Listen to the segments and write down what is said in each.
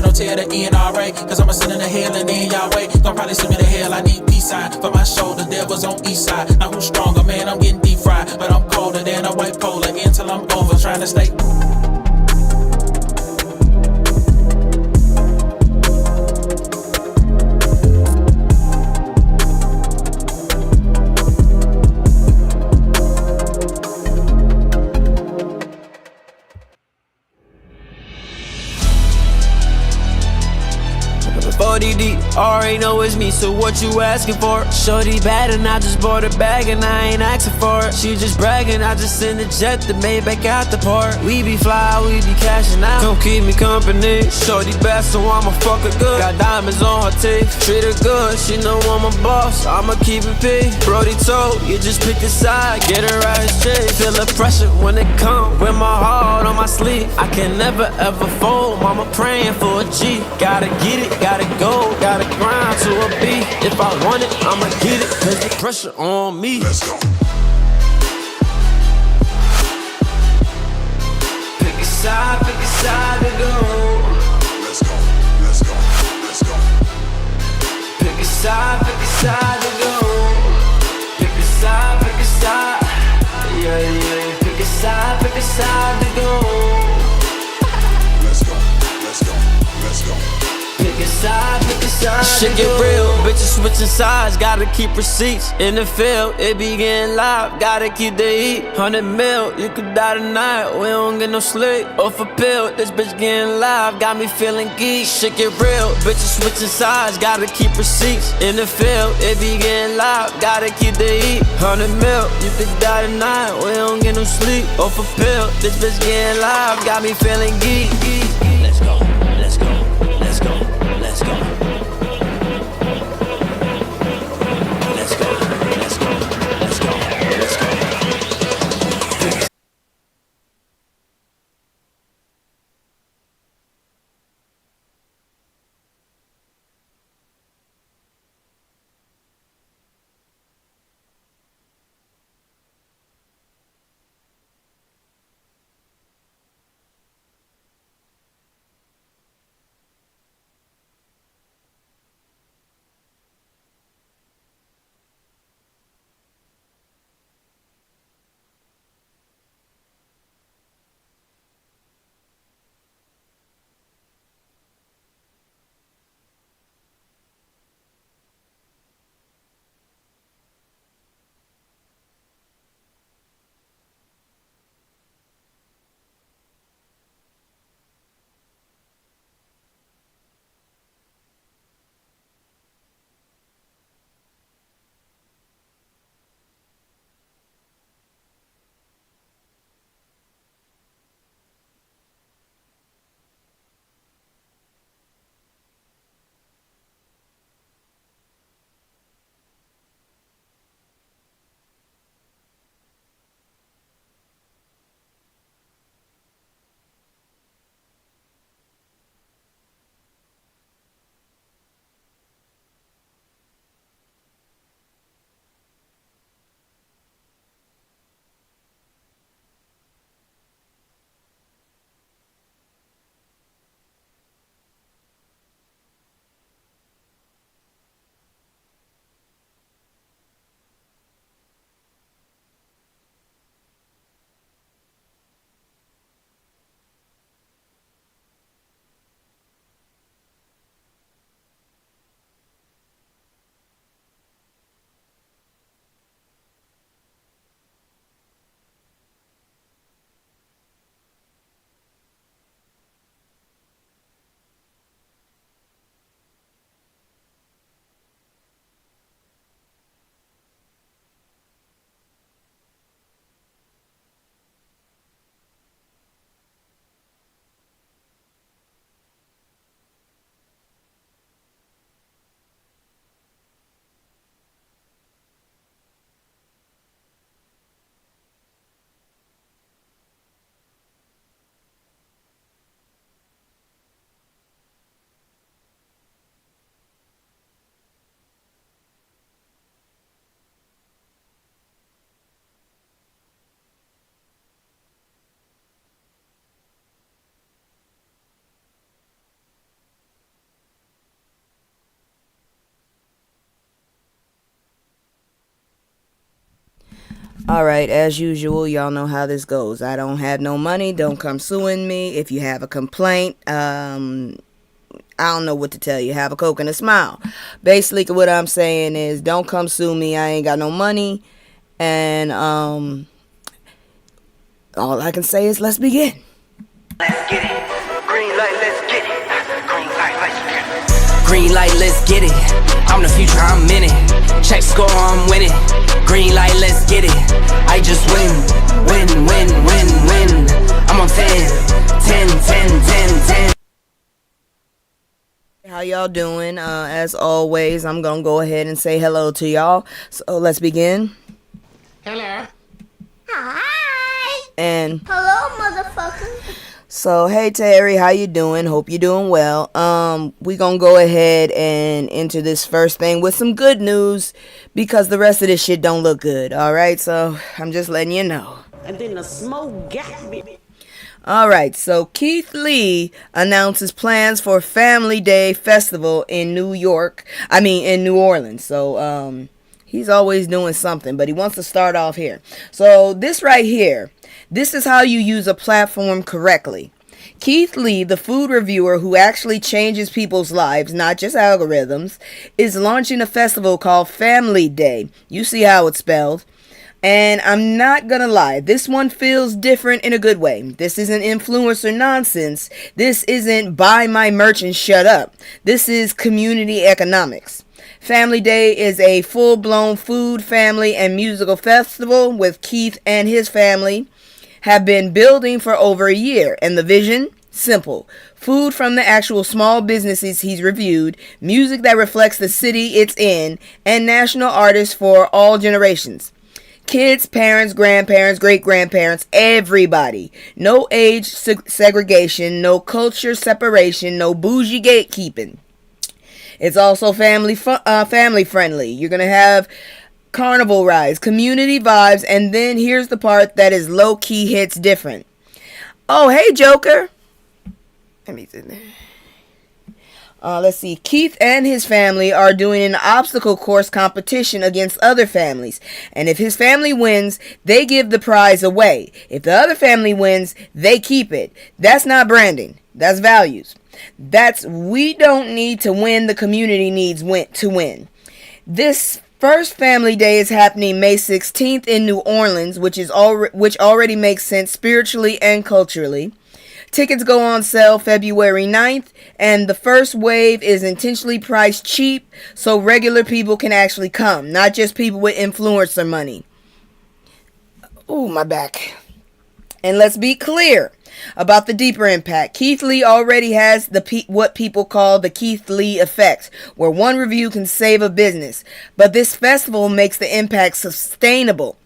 No tear the NRA, cause I'ma send in the hell and then y'all wait. Gon' probably send me to hell, I need peace sign. For my shoulder, devils on east side. Now who's stronger, man, I'm getting deep fried. But I'm colder than a white polar until I'm over, trying to stay. deep, already know it's me, so what you asking for? Shorty bad and I just bought a bag and I ain't asking for it. She just bragging, I just send a jet to made back out the port. We be fly, we be cashing out, come keep me company. Shorty bad, so I'ma fuck her good. Got diamonds on her teeth, treat her good. She know I'm a boss, I'ma keep it P. Brody told, you just pick a side, get her out his shit. Feel the pressure when it come, with my heart on my sleeve. I can never ever fold, mama praying for a G. Gotta get it, gotta go, gotta grind to a B. If I want it, I'ma get it, cause the pressure on me. Let's go. Pick a side to go. Let's go, let's go, let's go. Pick a side to go. Pick a side, yeah, yeah. Pick a side to go. Let's go, let's go, let's go. Pick a side. Shit get real, bitches switching sides, gotta keep receipts. In the field, it be getting live, gotta keep the heat. 100 mil, you could die tonight, we don't get no sleep. Off a pill, this bitch getting live, got me feeling geek. Shit get real, bitches switching sides, gotta keep receipts. In the field, it be getting live, gotta keep the heat. 100 mil, you could die tonight, we don't get no sleep. Off a pill, this bitch getting live, got me feeling geek. Let's go, let's go, let's go, let's go. Alright, as usual, y'all know how this goes. I don't have no money, don't come suing me. If you have a complaint, I don't know what to tell you. Have a Coke and a smile. Basically, what I'm saying is, don't come sue me. I ain't got no money. And all I can say is, let's begin. Let's get it. Green light, let's get it. Green light, let's get it. Green light, let's get it. I'm the future, I'm in it. Check score, I'm winning. Green light, let's get it. I just win. I'm on 10. How y'all doing? As always, I'm gonna go ahead and say hello to y'all. So let's begin. Hello. Hi. And Hello, motherfucker. so, hey Terry, how you doing? Hope you're doing well. We gonna go ahead and enter this first thing with some good news because the rest of this shit don't look good. All right, so I'm just letting you know. And then the smoke got me. All right, so Keith Lee announces plans for Family Day Festival in New Orleans. So, he's always doing something, but he wants to start off here. So this right here, this is how you use a platform correctly. Keith Lee, the food reviewer who actually changes people's lives, not just algorithms, is launching a festival called Family Day. You see how it's spelled. And I'm not gonna lie, this one feels different in a good way. This isn't influencer nonsense. This isn't buy my merch and shut up. This is community economics. Family Day is a full-blown food, family, and musical festival with Keith and his family have been building for over a year. And the vision? Simple. Food from the actual small businesses he's reviewed, music that reflects the city it's in, and national artists for all generations. Kids, parents, grandparents, great-grandparents, everybody. No age segregation, no culture separation, no bougie gatekeeping. It's also family friendly. You're going to have carnival rides, community vibes, and then here's the part that is low-key hits different. Oh, hey, Joker. Let me see there. Let's see. Keith and his family are doing an obstacle course competition against other families. And if his family wins, they give the prize away. If the other family wins, they keep it. That's not branding. That's values. We don't need to win. The community needs to win. This first Family Day is happening May 16th in New Orleans, which already makes sense spiritually and culturally. Tickets go on sale February 9th, and the first wave is intentionally priced cheap so regular people can actually come, not just people with influencer money. Ooh, my back. And let's be clear about the deeper impact. Keith Lee already has what people call the Keith Lee effect, where one review can save a business. But this festival makes the impact sustainable.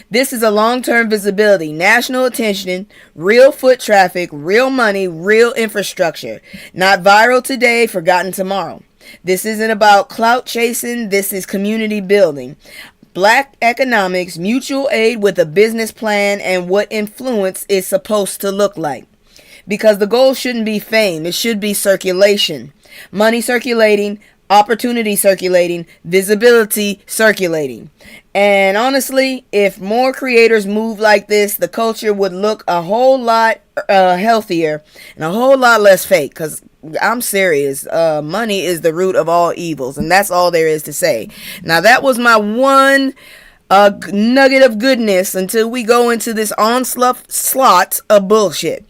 This is a long-term visibility, national attention, real foot traffic, real money, real infrastructure. Not viral today, forgotten tomorrow. This isn't about clout chasing, this is community building. Black economics, mutual aid with a business plan, and what influence is supposed to look like. Because the goal shouldn't be fame, it should be circulation. Money circulating, opportunity circulating, visibility circulating. And honestly, if more creators move like this, the culture would look a whole lot healthier and a whole lot less fake. Because I'm serious, money is the root of all evils, and that's all there is to say. Now that was my one nugget of goodness until we go into this onslaught of bullshit.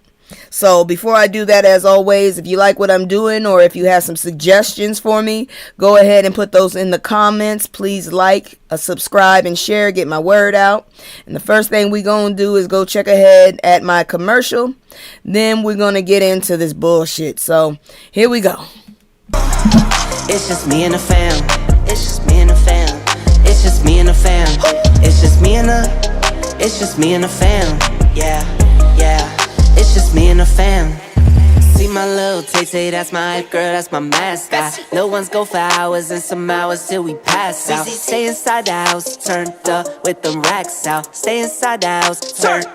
So before I do that, as always, if you like what I'm doing or if you have some suggestions for me, go ahead and put those in the comments. Please like, subscribe, and share. Get my word out. And the first thing we're going to do is go check ahead at my commercial. Then we're going to get into this bullshit. So here we go. It's just me and the fam. It's just me and the fam. It's just me and the fam. It's just me and the fam. Yeah, yeah. It's just me and the fam. See my little Tay-Tay, that's my hype girl, that's my mascot. Little ones go for hours and some hours till we pass out. Stay inside the house, turned up with them racks out. Stay inside the house, turned.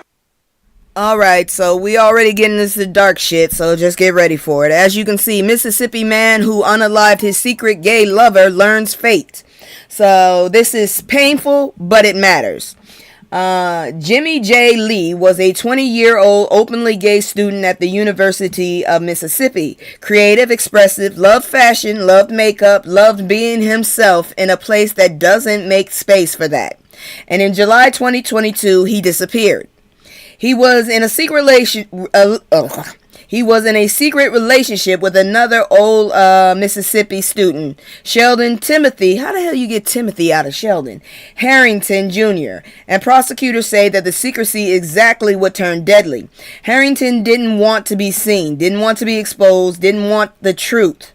Alright, so we already getting into the dark shit, so just get ready for it. As you can see, Mississippi man who unalived his secret gay lover learns fate. So this is painful, but it matters. Jimmy J. Lee was a 20-year-old openly gay student at the University of Mississippi. Creative, expressive, loved fashion, loved makeup, loved being himself in a place that doesn't make space for that. And in July 2022, he disappeared. He was in a secret relationship with another old Mississippi student, Sheldon Timothy. How the hell you get Timothy out of Sheldon? Harrington Jr. And prosecutors say that the secrecy is exactly what turned deadly. Harrington didn't want to be seen, didn't want to be exposed, didn't want the truth.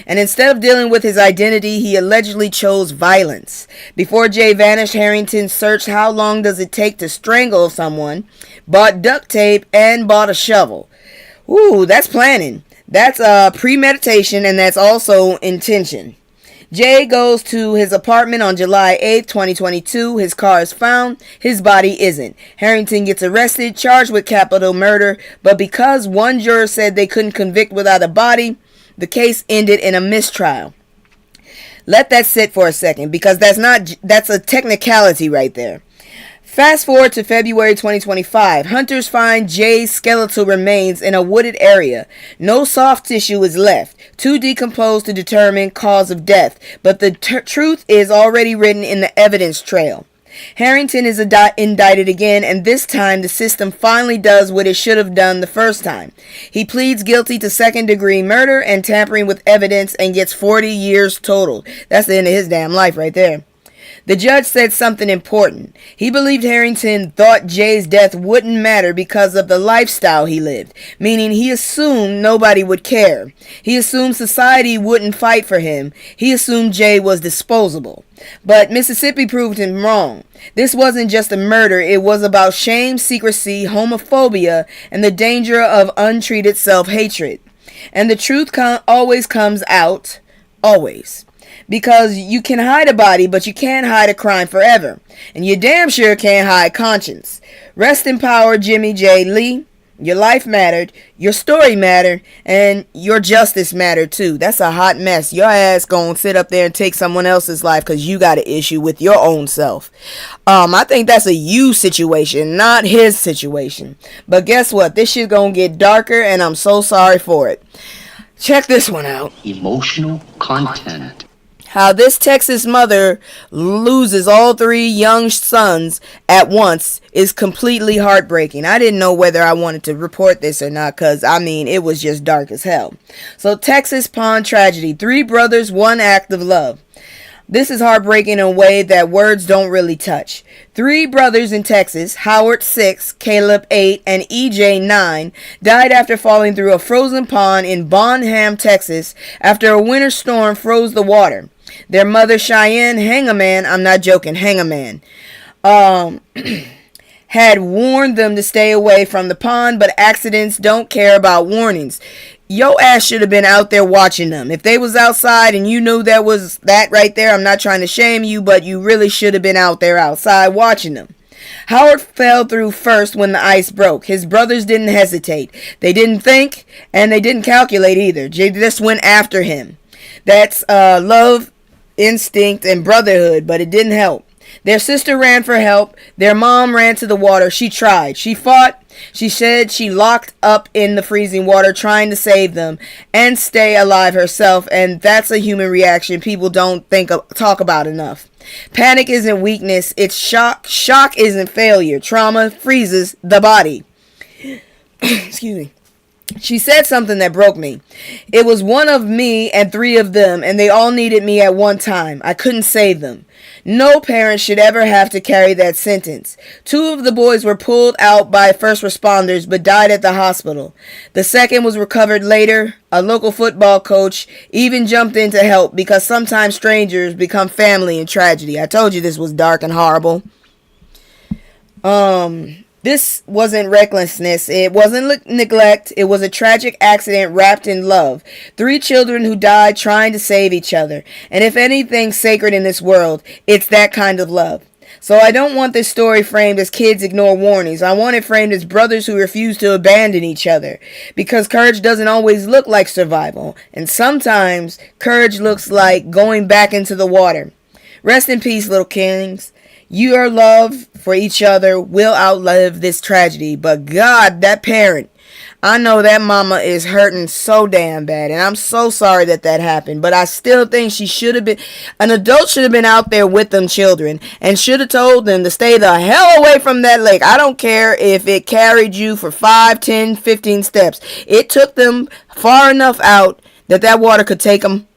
And instead of dealing with his identity, he allegedly chose violence. Before Jay vanished, Harrington searched how long does it take to strangle someone, bought duct tape, and bought a shovel. Ooh, that's planning. That's premeditation, and that's also intention. Jay goes to his apartment on July 8th, 2022. His car is found. His body isn't. Harrington gets arrested, charged with capital murder, but because one juror said they couldn't convict without a body, the case ended in a mistrial. Let that sit for a second, because that's a technicality right there. Fast forward to February 2025. Hunters find Jay's skeletal remains in a wooded area. No soft tissue is left, too decomposed to determine cause of death, but the truth is already written in the evidence trail. Harrington is indicted again, and this time the system finally does what it should have done the first time. He pleads guilty to second-degree murder and tampering with evidence and gets 40 years total. That's the end of his damn life right there. The judge said something important. He believed Harrington thought Jay's death wouldn't matter because of the lifestyle he lived, meaning he assumed nobody would care. He assumed society wouldn't fight for him. He assumed Jay was disposable. But Mississippi proved him wrong. This wasn't just a murder. It was about shame, secrecy, homophobia, and the danger of untreated self-hatred. And the truth always comes out. Always. Because you can hide a body, but you can't hide a crime forever. And you damn sure can't hide conscience. Rest in power, Jimmy J. Lee. Your life mattered, your story mattered, and your justice mattered too. That's a hot mess. Your ass gonna sit up there and take someone else's life because you got an issue with your own self. I think that's a you situation, not his situation. But guess what? This shit gonna get darker, and I'm so sorry for it. Check this one out. Emotional content. How this Texas mother loses all 3 young sons at once is completely heartbreaking. I didn't know whether I wanted to report this or not because, it was just dark as hell. So, Texas pond tragedy. 3 brothers, 1 act of love. This is heartbreaking in a way that words don't really touch. 3 brothers in Texas, Howard 6, Caleb 8, and EJ 9, died after falling through a frozen pond in Bonham, Texas, after a winter storm froze the water. Their mother, Cheyenne, I'm not joking, had warned them to stay away from the pond, but accidents don't care about warnings. Your ass should have been out there watching them. If they was outside and you knew that was that right there, I'm not trying to shame you, but you really should have been out there outside watching them. Howard fell through first when the ice broke. His brothers didn't hesitate. They didn't think, and they didn't calculate either. They just went after him. That's love, instinct, and brotherhood, but it didn't help. Their sister ran for help. Their mom ran to the water. She tried. She fought. She said she locked up in the freezing water trying to save them and stay alive herself, and that's a human reaction people don't talk about enough. Panic isn't weakness, it's shock. Shock isn't failure. Trauma freezes the body. Excuse me. She said something that broke me. It was one of me and 3 of them, and they all needed me at one time. I couldn't save them. No parent should ever have to carry that sentence. 2 of the boys were pulled out by first responders but died at the hospital. The second was recovered later. A local football coach even jumped in to help because sometimes strangers become family in tragedy. I told you this was dark and horrible. This wasn't recklessness. It wasn't neglect. It was a tragic accident wrapped in love. 3 children who died trying to save each other. And if anything's sacred in this world, it's that kind of love. So I don't want this story framed as kids ignore warnings. I want it framed as brothers who refuse to abandon each other. Because courage doesn't always look like survival. And sometimes courage looks like going back into the water. Rest in peace, little kings. Your love for each other will outlive this tragedy. But God, that parent, I know that mama is hurting so damn bad, and I'm so sorry that happened. But I still think she should have been, an adult should have been out there with them children and should have told them to stay the hell away from that lake. I don't care if it carried you for 5, 10, 15 steps. It took them far enough out that water could take them.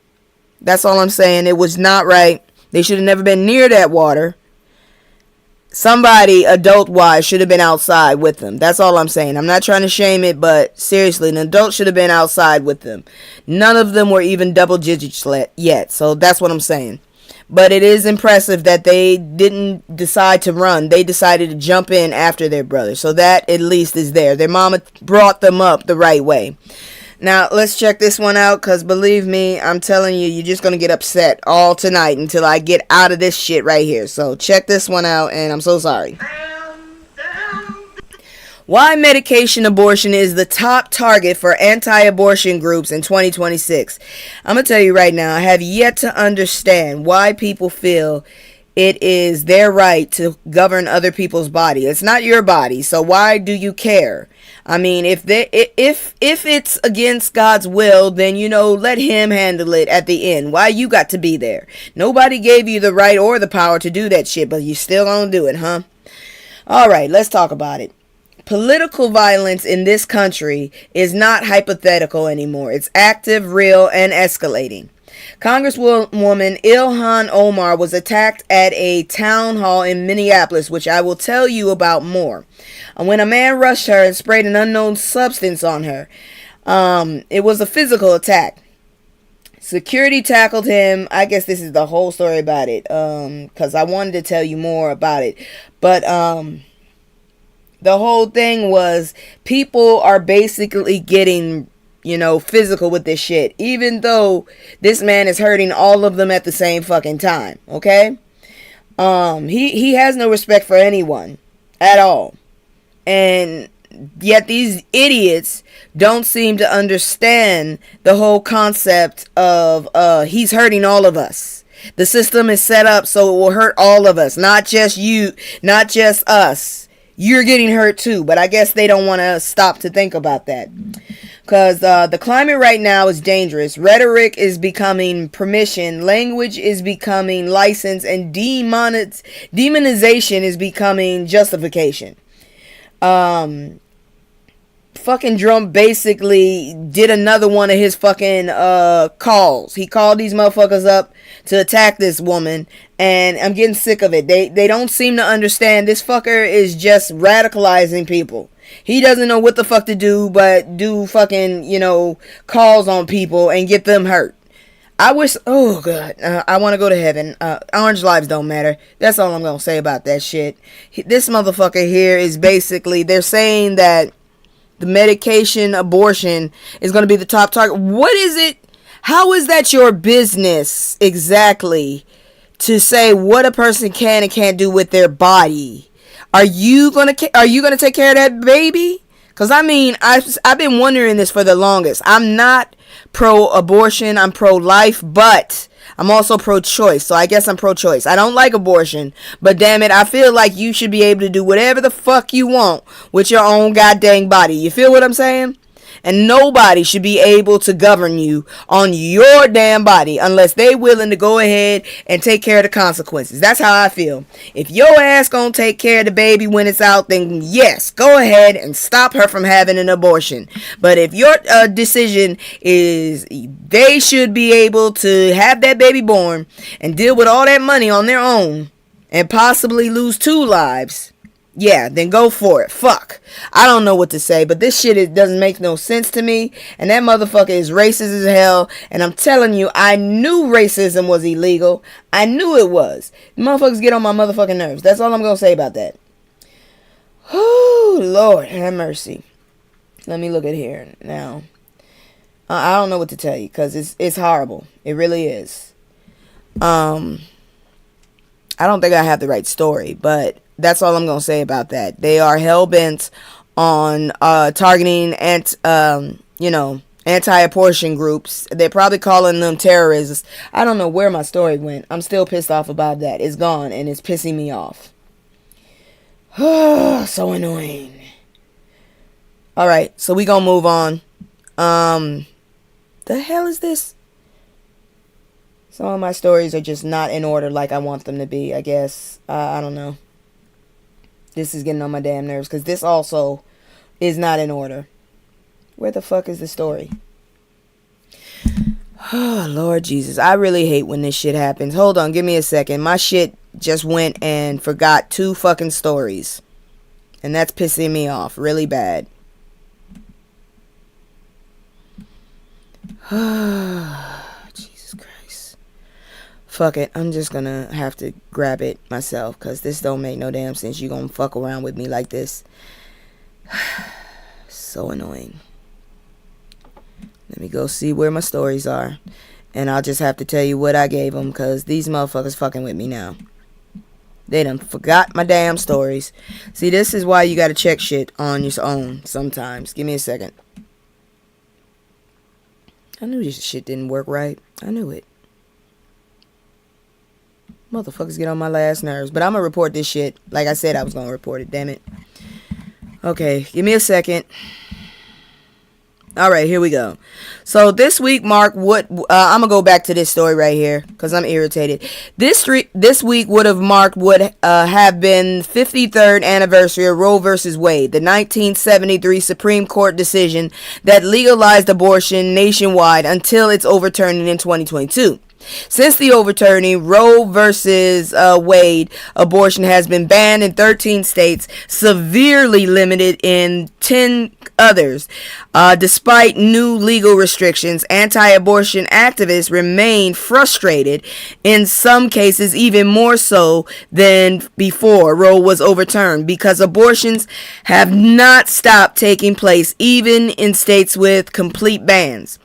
That's all I'm saying. It was not right. They should have never been near that water. Somebody, adult-wise, should have been outside with them. That's all I'm saying. I'm not trying to shame it, but seriously, an adult should have been outside with them. None of them were even double digits yet, so that's what I'm saying. But it is impressive that they didn't decide to run. They decided to jump in after their brother, so that at least is there. Their mama brought them up the right way. Now, let's check this one out, because believe me, I'm telling you, you're just going to get upset all tonight until I get out of this shit right here. So, check this one out, and I'm so sorry. Why medication abortion is the top target for anti-abortion groups in 2026. I'm going to tell you right now, I have yet to understand why people feel it is their right to govern other people's body. It's not your body, so why do you care? I mean, if it's against God's will, then, let him handle it at the end. Why you got to be there? Nobody gave you the right or the power to do that shit, but you still gonna do it, huh? All right, let's talk about it. Political violence in this country is not hypothetical anymore. It's active, real, and escalating. Congresswoman Ilhan Omar was attacked at a town hall in Minneapolis, which I will tell you about more. When a man rushed her and sprayed an unknown substance on her, it was a physical attack. Security tackled him. I guess this is the whole story about it, because I wanted to tell you more about it. But the whole thing was people are basically getting physical with this shit, even though this man is hurting all of them at the same fucking time, okay? He has no respect for anyone at all. And yet these idiots don't seem to understand the whole concept of he's hurting all of us. The system is set up so it will hurt all of us, not just you, not just us. You're getting hurt too, but I guess they don't want to stop to think about that. Because the climate right now is dangerous. Rhetoric is becoming permission. Language is becoming license. And demonization is becoming justification. Fucking Drumpf basically did another one of his fucking calls. He called these motherfuckers up to attack this woman. And I'm getting sick of it. They don't seem to understand. This fucker is just radicalizing people. He doesn't know what the fuck to do but do fucking, calls on people and get them hurt. I wish, oh God, I want to go to heaven. Orange lives don't matter. That's all I'm going to say about that shit. This motherfucker here is basically, they're saying that the medication abortion is going to be the top target. What is it? How is that your business exactly to say what a person can and can't do with their body? Are you gonna take care of that baby? Because I mean, I've been wondering this for the longest. I'm not pro-abortion. I'm pro-life, but I'm also pro-choice. So I guess I'm pro-choice. I don't like abortion, but damn it, I feel like you should be able to do whatever the fuck you want with your own goddamn body. You feel what I'm saying? And nobody should be able to govern you on your damn body unless they willing to go ahead and take care of the consequences. That's how I feel. If your ass gonna take care of the baby when it's out, then yes, go ahead and stop her from having an abortion. But if your decision is they should be able to have that baby born and deal with all that money on their own and possibly lose 2 lives, yeah, then go for it. Fuck. I don't know what to say, but this shit doesn't make no sense to me. And that motherfucker is racist as hell. And I'm telling you, I knew racism was illegal. I knew it was. Motherfuckers get on my motherfucking nerves. That's all I'm going to say about that. Oh, Lord, have mercy. Let me look at here now. I don't know what to tell you because it's horrible. It really is. I don't think I have the right story, but that's all I'm going to say about that. They are hell-bent on targeting anti-abortion groups. They're probably calling them terrorists. I don't know where my story went. I'm still pissed off about that. It's gone and it's pissing me off. So annoying. All right, so we gonna move on. The hell is this? Some of my stories are just not in order like I want them to be, I guess. I don't know. This is getting on my damn nerves because this also is not in order. Where the fuck is the story? Oh, Lord Jesus. I really hate when this shit happens. Hold on, give me a second. My shit just went and forgot 2 fucking stories. And that's pissing me off really bad. Jesus Christ. Fuck it. I'm just gonna have to grab it myself because this don't make no damn sense. You gonna fuck around with me like this. So annoying. Let me go see where my stories are. And I'll just have to tell you what I gave them because these motherfuckers fucking with me now. They done forgot my damn stories. See, this is why you gotta check shit on your own sometimes. Give me a second. I knew this shit didn't work right. I knew it. Motherfuckers get on my last nerves. But I'm gonna report this shit like I said I was gonna report it. Damn it. Okay, give me a second. All right, here we go. So this week marked what I'm gonna go back to this story right here because I'm irritated. This week would have marked what have been 53rd anniversary of Roe versus Wade, the 1973 Supreme Court decision that legalized abortion nationwide until its overturning in 2022. Since the overturning, Roe versus Wade, abortion has been banned in 13 states, severely limited in 10 others. Despite new legal restrictions, anti-abortion activists remain frustrated, in some cases even more so than before Roe was overturned, because abortions have not stopped taking place, even in states with complete bans.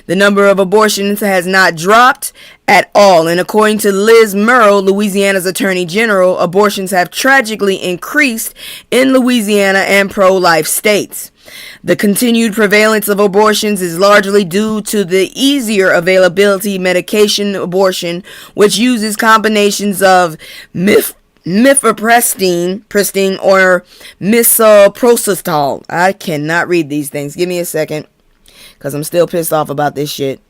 The number of abortions has not dropped at all, and according to Liz Murrow, Louisiana's Attorney General, abortions have tragically increased in Louisiana and pro-life states. The continued prevalence of abortions is largely due to the easier availability medication abortion, which uses combinations of mifepristone or misoprostol. I cannot read these things. Give me a second. Because I'm still pissed off about this shit.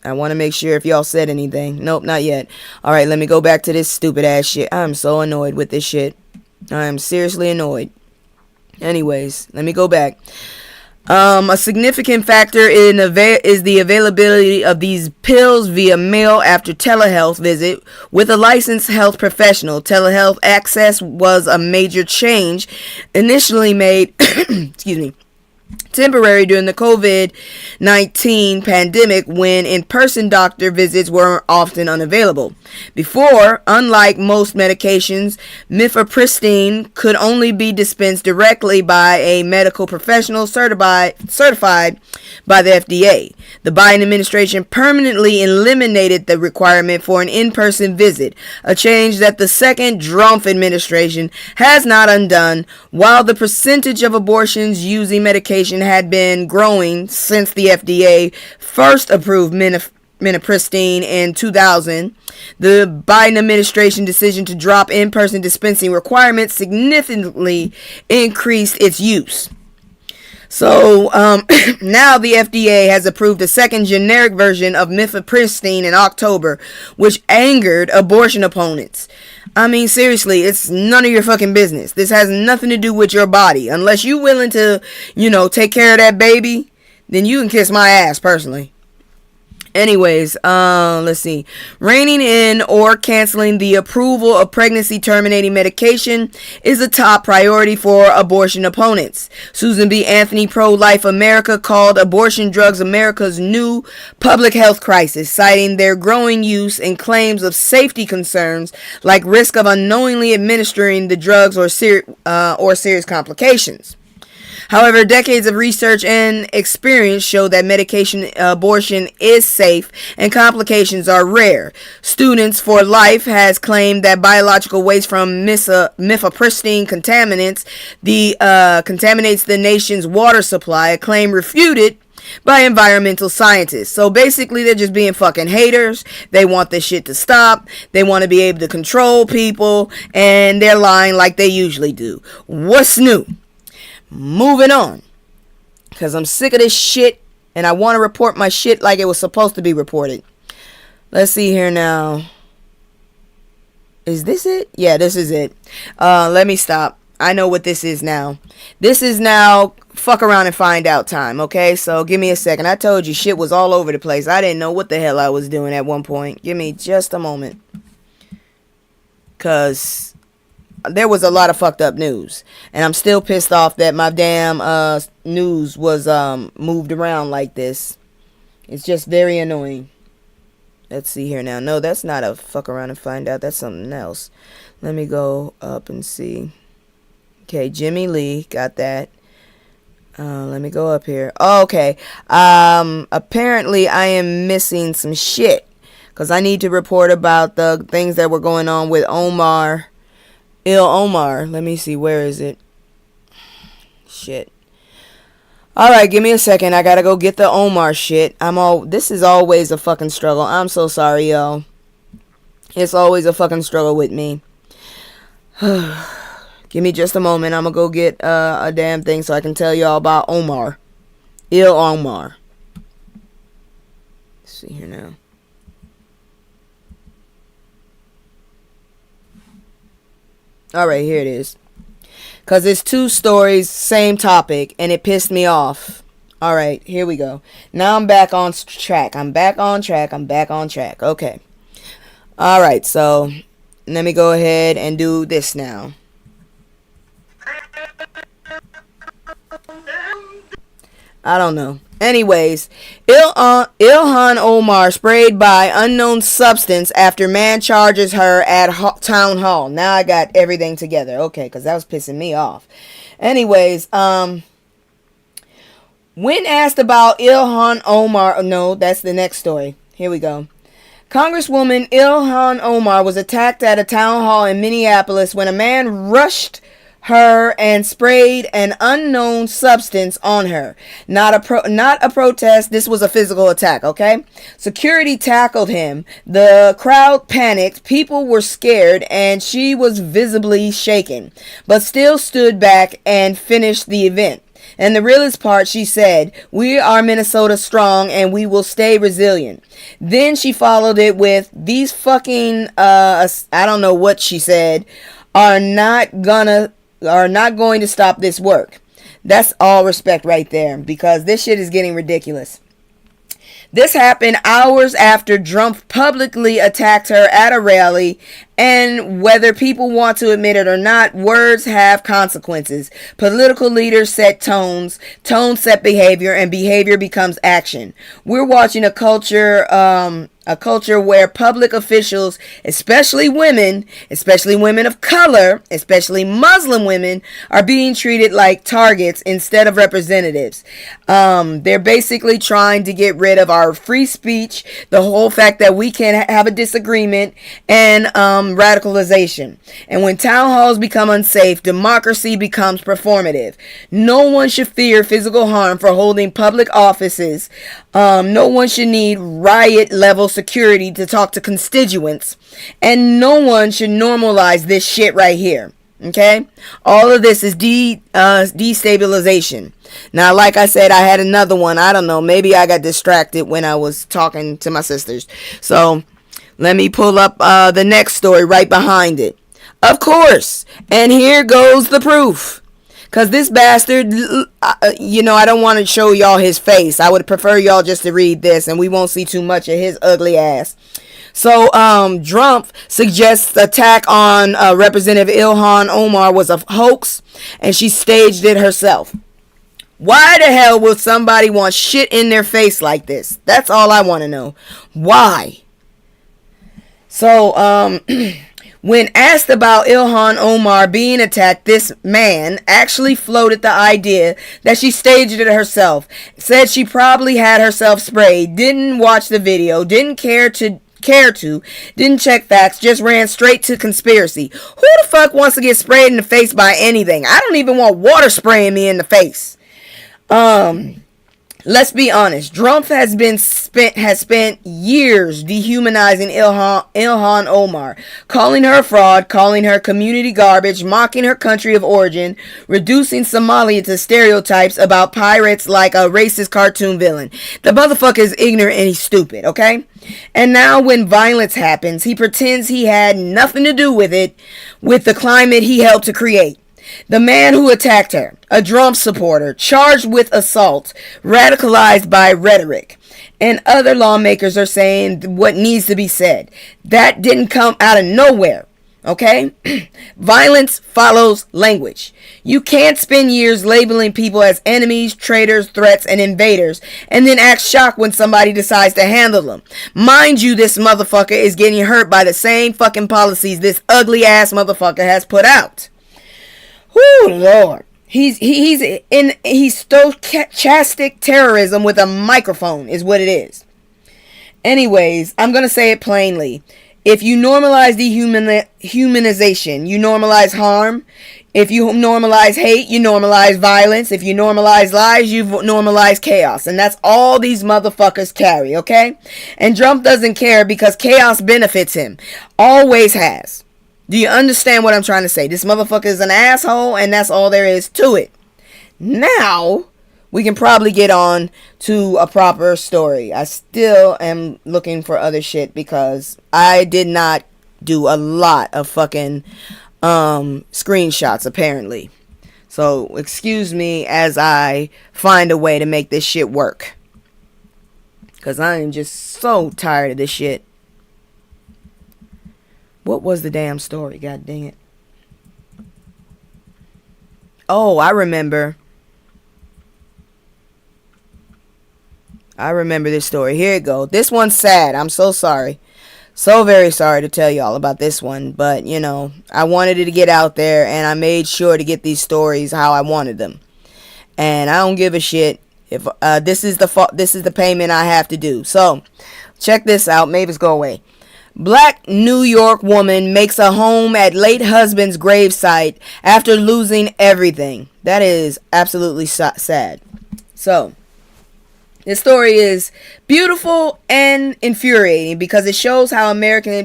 I want to make sure if y'all said anything. Nope, not yet. Alright, let me go back to this stupid ass shit. I'm so annoyed with this shit. I am seriously annoyed. Anyways, let me go back. A significant factor is the availability of these pills via mail after telehealth visit with a licensed health professional. Telehealth access was a major change initially made excuse me, temporary during the COVID-19 pandemic when in-person doctor visits were often unavailable. Before, unlike most medications, mifepristone could only be dispensed directly by a medical professional certified by the FDA. The Biden administration permanently eliminated the requirement for an in-person visit, a change that the second Drumpf administration has not undone. While the percentage of abortions using medication had been growing since the FDA first approved mifepristone in 2000, the Biden administration decision to drop in-person dispensing requirements significantly increased its use. So now the FDA has approved a second generic version of mifepristone in October, which angered abortion opponents. I mean, seriously, it's none of your fucking business. This has nothing to do with your body. Unless you're willing to, take care of that baby, then you can kiss my ass personally. Anyways, let's see. Reining in or canceling the approval of pregnancy terminating medication is a top priority for abortion opponents. Susan B. Anthony, Pro-Life America, called abortion drugs America's new public health crisis, citing their growing use and claims of safety concerns like risk of unknowingly administering the drugs or serious complications. However, decades of research and experience show that medication abortion is safe and complications are rare. Students for Life has claimed that biological waste from mifepristone contaminates the nation's water supply, a claim refuted by environmental scientists. So basically, they're just being fucking haters. They want this shit to stop. They want to be able to control people, and they're lying like they usually do. What's new? Moving on, because I'm sick of this shit, and I want to report my shit like it was supposed to be reported. Let's see here now. Is this it? Yeah, this is it. Let me stop. I know what this is now. This is now fuck around and find out time, okay? So give me a second. I told you shit was all over the place. I didn't know what the hell I was doing at one point. Give me just a moment. Because there was a lot of fucked up news. And I'm still pissed off that my damn news was moved around like this. It's just very annoying. Let's see here now. No, that's not a fuck around and find out. That's something else. Let me go up and see. Okay, Jimmy Lee. Got that. Let me go up here. Oh, okay. Apparently I am missing some shit. Because I need to report about the things that were going on with Omar. Omar. Let me see. Where is it? Shit. Alright, give me a second. I gotta go get the Omar shit. This is always a fucking struggle. I'm so sorry, y'all. It's always a fucking struggle with me. Give me just a moment. I'm gonna go get a damn thing so I can tell y'all about Omar. Omar. Let's see here now. Alright, here it is. Because it's two stories, same topic, and it pissed me off. Alright, here we go. Now I'm back on track. I'm back on track. Okay. Alright, so let me go ahead and do this now. I don't know. Anyways, Ilhan Omar sprayed by unknown substance after man charges her at town hall. Now I got everything together. Okay, because that was pissing me off. Anyways, when asked about Ilhan Omar, no, that's the next story. Here we go. Congresswoman Ilhan Omar was attacked at a town hall in Minneapolis when a man rushed her and sprayed an unknown substance on her. Not a protest. This was a physical attack, okay? Security tackled him. The crowd panicked. People were scared, and she was visibly shaken, but still stood back and finished the event. And the realest part, she said, "We are Minnesota strong and we will stay resilient." Then she followed it with, "These fucking, I don't know what she said, are not going to stop this work." That's all respect right there, because this shit is getting ridiculous. This happened hours after Drumpf publicly attacked her at a rally, and whether people want to admit it or not, words have consequences. Political leaders set tones set behavior, and behavior becomes action. We're watching a culture where public officials, especially women of color, especially Muslim women, are being treated like targets instead of representatives. They're basically trying to get rid of our free speech, the whole fact that we can have a disagreement, and radicalization. And when town halls become unsafe, democracy becomes performative. No one should fear physical harm for holding public offices. No one should need riot level security to talk to constituents, and no one should normalize this shit right here. Okay, all of this is destabilization. Now, like I said, I had another one. I don't know, maybe I got distracted when I was talking to my sisters, so let me pull up the next story right behind it. Of course, and here goes the proof. Because this bastard, I don't want to show y'all his face. I would prefer y'all just to read this, and we won't see too much of his ugly ass. So, Drumpf suggests the attack on Representative Ilhan Omar was a hoax, and she staged it herself. Why the hell would somebody want shit in their face like this? That's all I want to know. Why? So, when asked about Ilhan Omar being attacked, this man actually floated the idea that she staged it herself. Said she probably had herself sprayed, didn't watch the video, didn't care to, didn't check facts, just ran straight to conspiracy. Who the fuck wants to get sprayed in the face by anything? I don't even want water spraying me in the face. Let's be honest. Drumpf has spent years dehumanizing Ilhan Omar, calling her a fraud, calling her community garbage, mocking her country of origin, reducing Somalia to stereotypes about pirates like a racist cartoon villain. The motherfucker is ignorant and he's stupid, okay? And now when violence happens, he pretends he had nothing to do with it, with the climate he helped to create. The man who attacked her, a Drumpf supporter, charged with assault, radicalized by rhetoric. And other lawmakers are saying what needs to be said. That didn't come out of nowhere, okay? Violence follows language. You can't spend years labeling people as enemies, traitors, threats, and invaders, and then act shocked when somebody decides to handle them. Mind you, this motherfucker is getting hurt by the same fucking policies this ugly ass motherfucker has put out. Whoo, Lord. He's stochastic terrorism with a microphone is what it is. Anyways, I'm going to say it plainly. If you normalize dehumanization, you normalize harm. If you normalize hate, you normalize violence. If you normalize lies, you normalize chaos. And that's all these motherfuckers carry, okay? And Drumpf doesn't care because chaos benefits him. Always has. Do you understand what I'm trying to say? This motherfucker is an asshole, and that's all there is to it. Now, we can probably get on to a proper story. I still am looking for other shit because I did not do a lot of fucking screenshots, apparently. So, excuse me as I find a way to make this shit work. Because I am just so tired of this shit. What was the damn story? God dang it. Oh, I remember. I remember this story. Here it goes. This one's sad. I'm so sorry. So very sorry to tell y'all about this one. But, you know, I wanted it to get out there. And I made sure to get these stories how I wanted them. And I don't give a shit if this is the payment I have to do. So, check this out. Mavis, go away. Black New York woman makes a home at late husband's gravesite after losing everything. That is absolutely sad. So, this story is beautiful and infuriating because it shows how America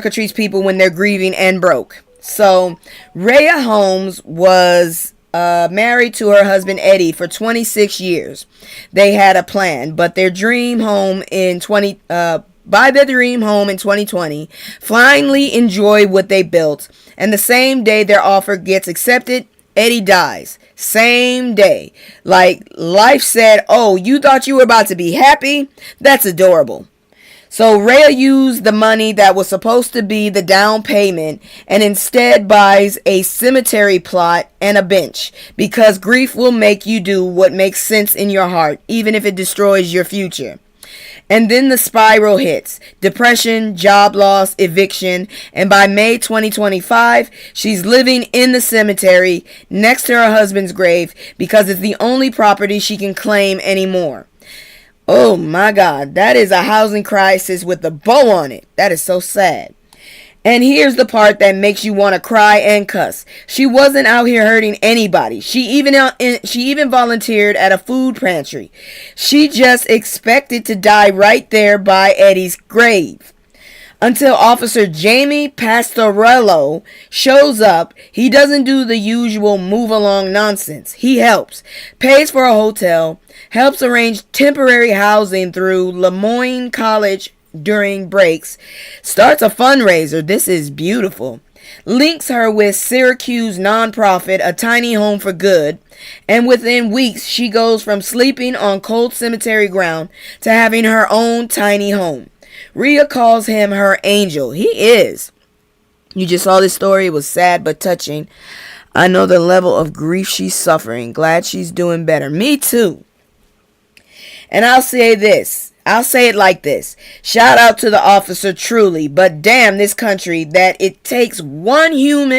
treats people when they're grieving and broke. So, Rhea Holmes was married to her husband Eddie for 26 years. They had a plan, but their dream home in 2020, finally enjoy what they built. And the same day their offer gets accepted, Eddie dies. Same day. Like life said, oh, you thought you were about to be happy? That's adorable. So Rhea used the money that was supposed to be the down payment and instead buys a cemetery plot and a bench because grief will make you do what makes sense in your heart, even if it destroys your future. And then the spiral hits. Depression, job loss, eviction. And by May 2025, she's living in the cemetery next to her husband's grave because it's the only property she can claim anymore. Oh my God, that is a housing crisis with a bow on it. That is so sad. And here's the part that makes you want to cry and cuss. She wasn't out here hurting anybody. She even volunteered at a food pantry. She just expected to die right there by Eddie's grave. Until Officer Jamie Pastorello shows up, he doesn't do the usual move along nonsense. He helps, pays for a hotel, helps arrange temporary housing through Lemoyne College during breaks, starts a fundraiser. This is beautiful. Links her with Syracuse nonprofit A Tiny Home for Good, and within weeks she goes from sleeping on cold cemetery ground to having her own tiny home. Rhea calls him her angel. He is. You just saw this story. It was sad but touching. I know the level of grief she's suffering. Glad she's doing better. Me too. And I'll say this. I'll say it like this. Shout out to the officer truly, but damn this country that it takes one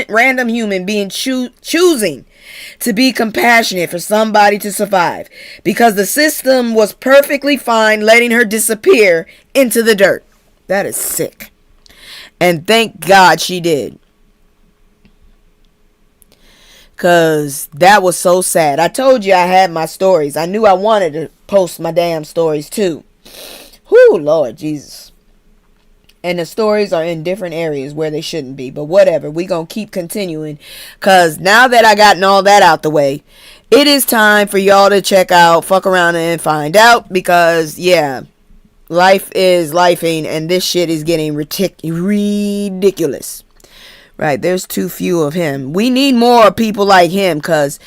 random human being choosing to be compassionate for somebody to survive, because the system was perfectly fine letting her disappear into the dirt. That is sick. And thank God she did. Cause that was so sad. I told you I had my stories. I knew I wanted to post my damn stories too. Whoo, Lord Jesus. And the stories are in different areas where they shouldn't be. But whatever. We gonna keep continuing. Cause now that I gotten all that out the way, it is time for y'all to check out Fuck Around and Find Out. Because, yeah, life is lifing. And this shit is getting ridiculous. Right, there's too few of him. We need more people like him. Because,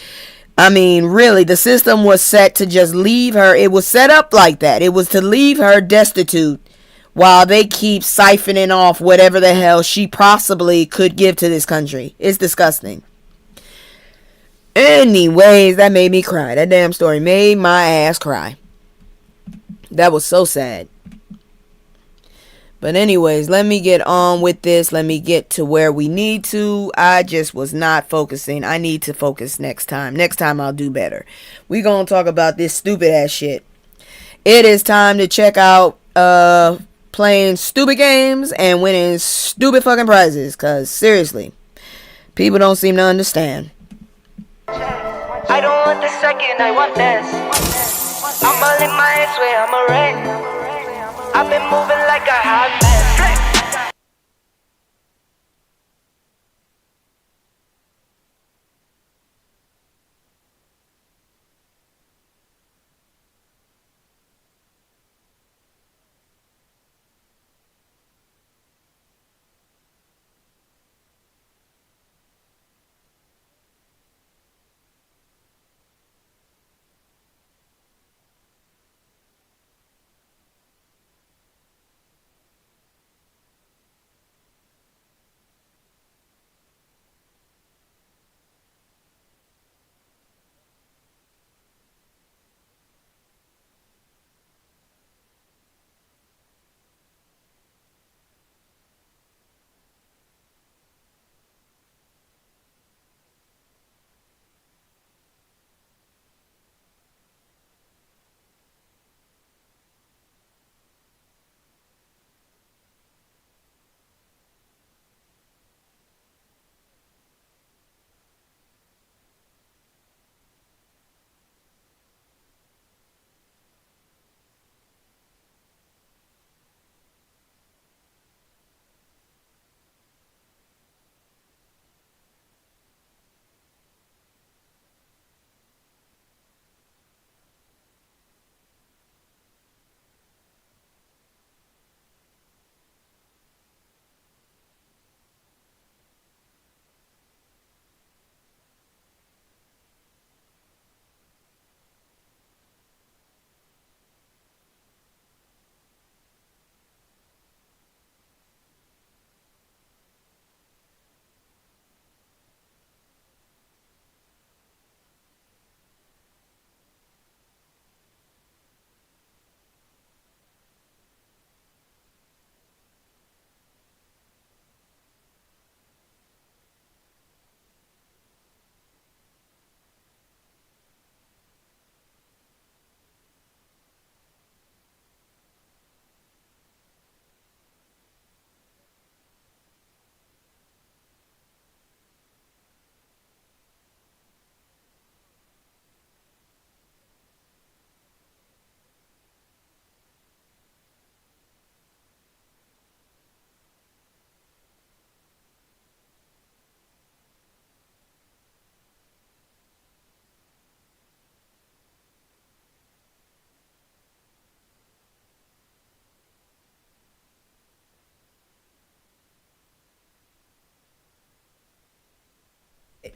I mean, really, the system was set to just leave her. It was set up like that. It was to leave her destitute while they keep siphoning off whatever the hell she possibly could give to this country. It's disgusting. Anyways, that made me cry. That damn story made my ass cry. That was so sad. But anyways, let me get on with this. Let me get to where we need to. I just was not focusing. I need to focus next time. Next time I'll do better. We gonna talk about this stupid ass shit. It is time to check out playing stupid games and winning stupid fucking prizes. Cause seriously, people don't seem to understand. I don't want the second, I want this. I'm all in my head, swear I'm a wreck. I've been moving like a hot mess.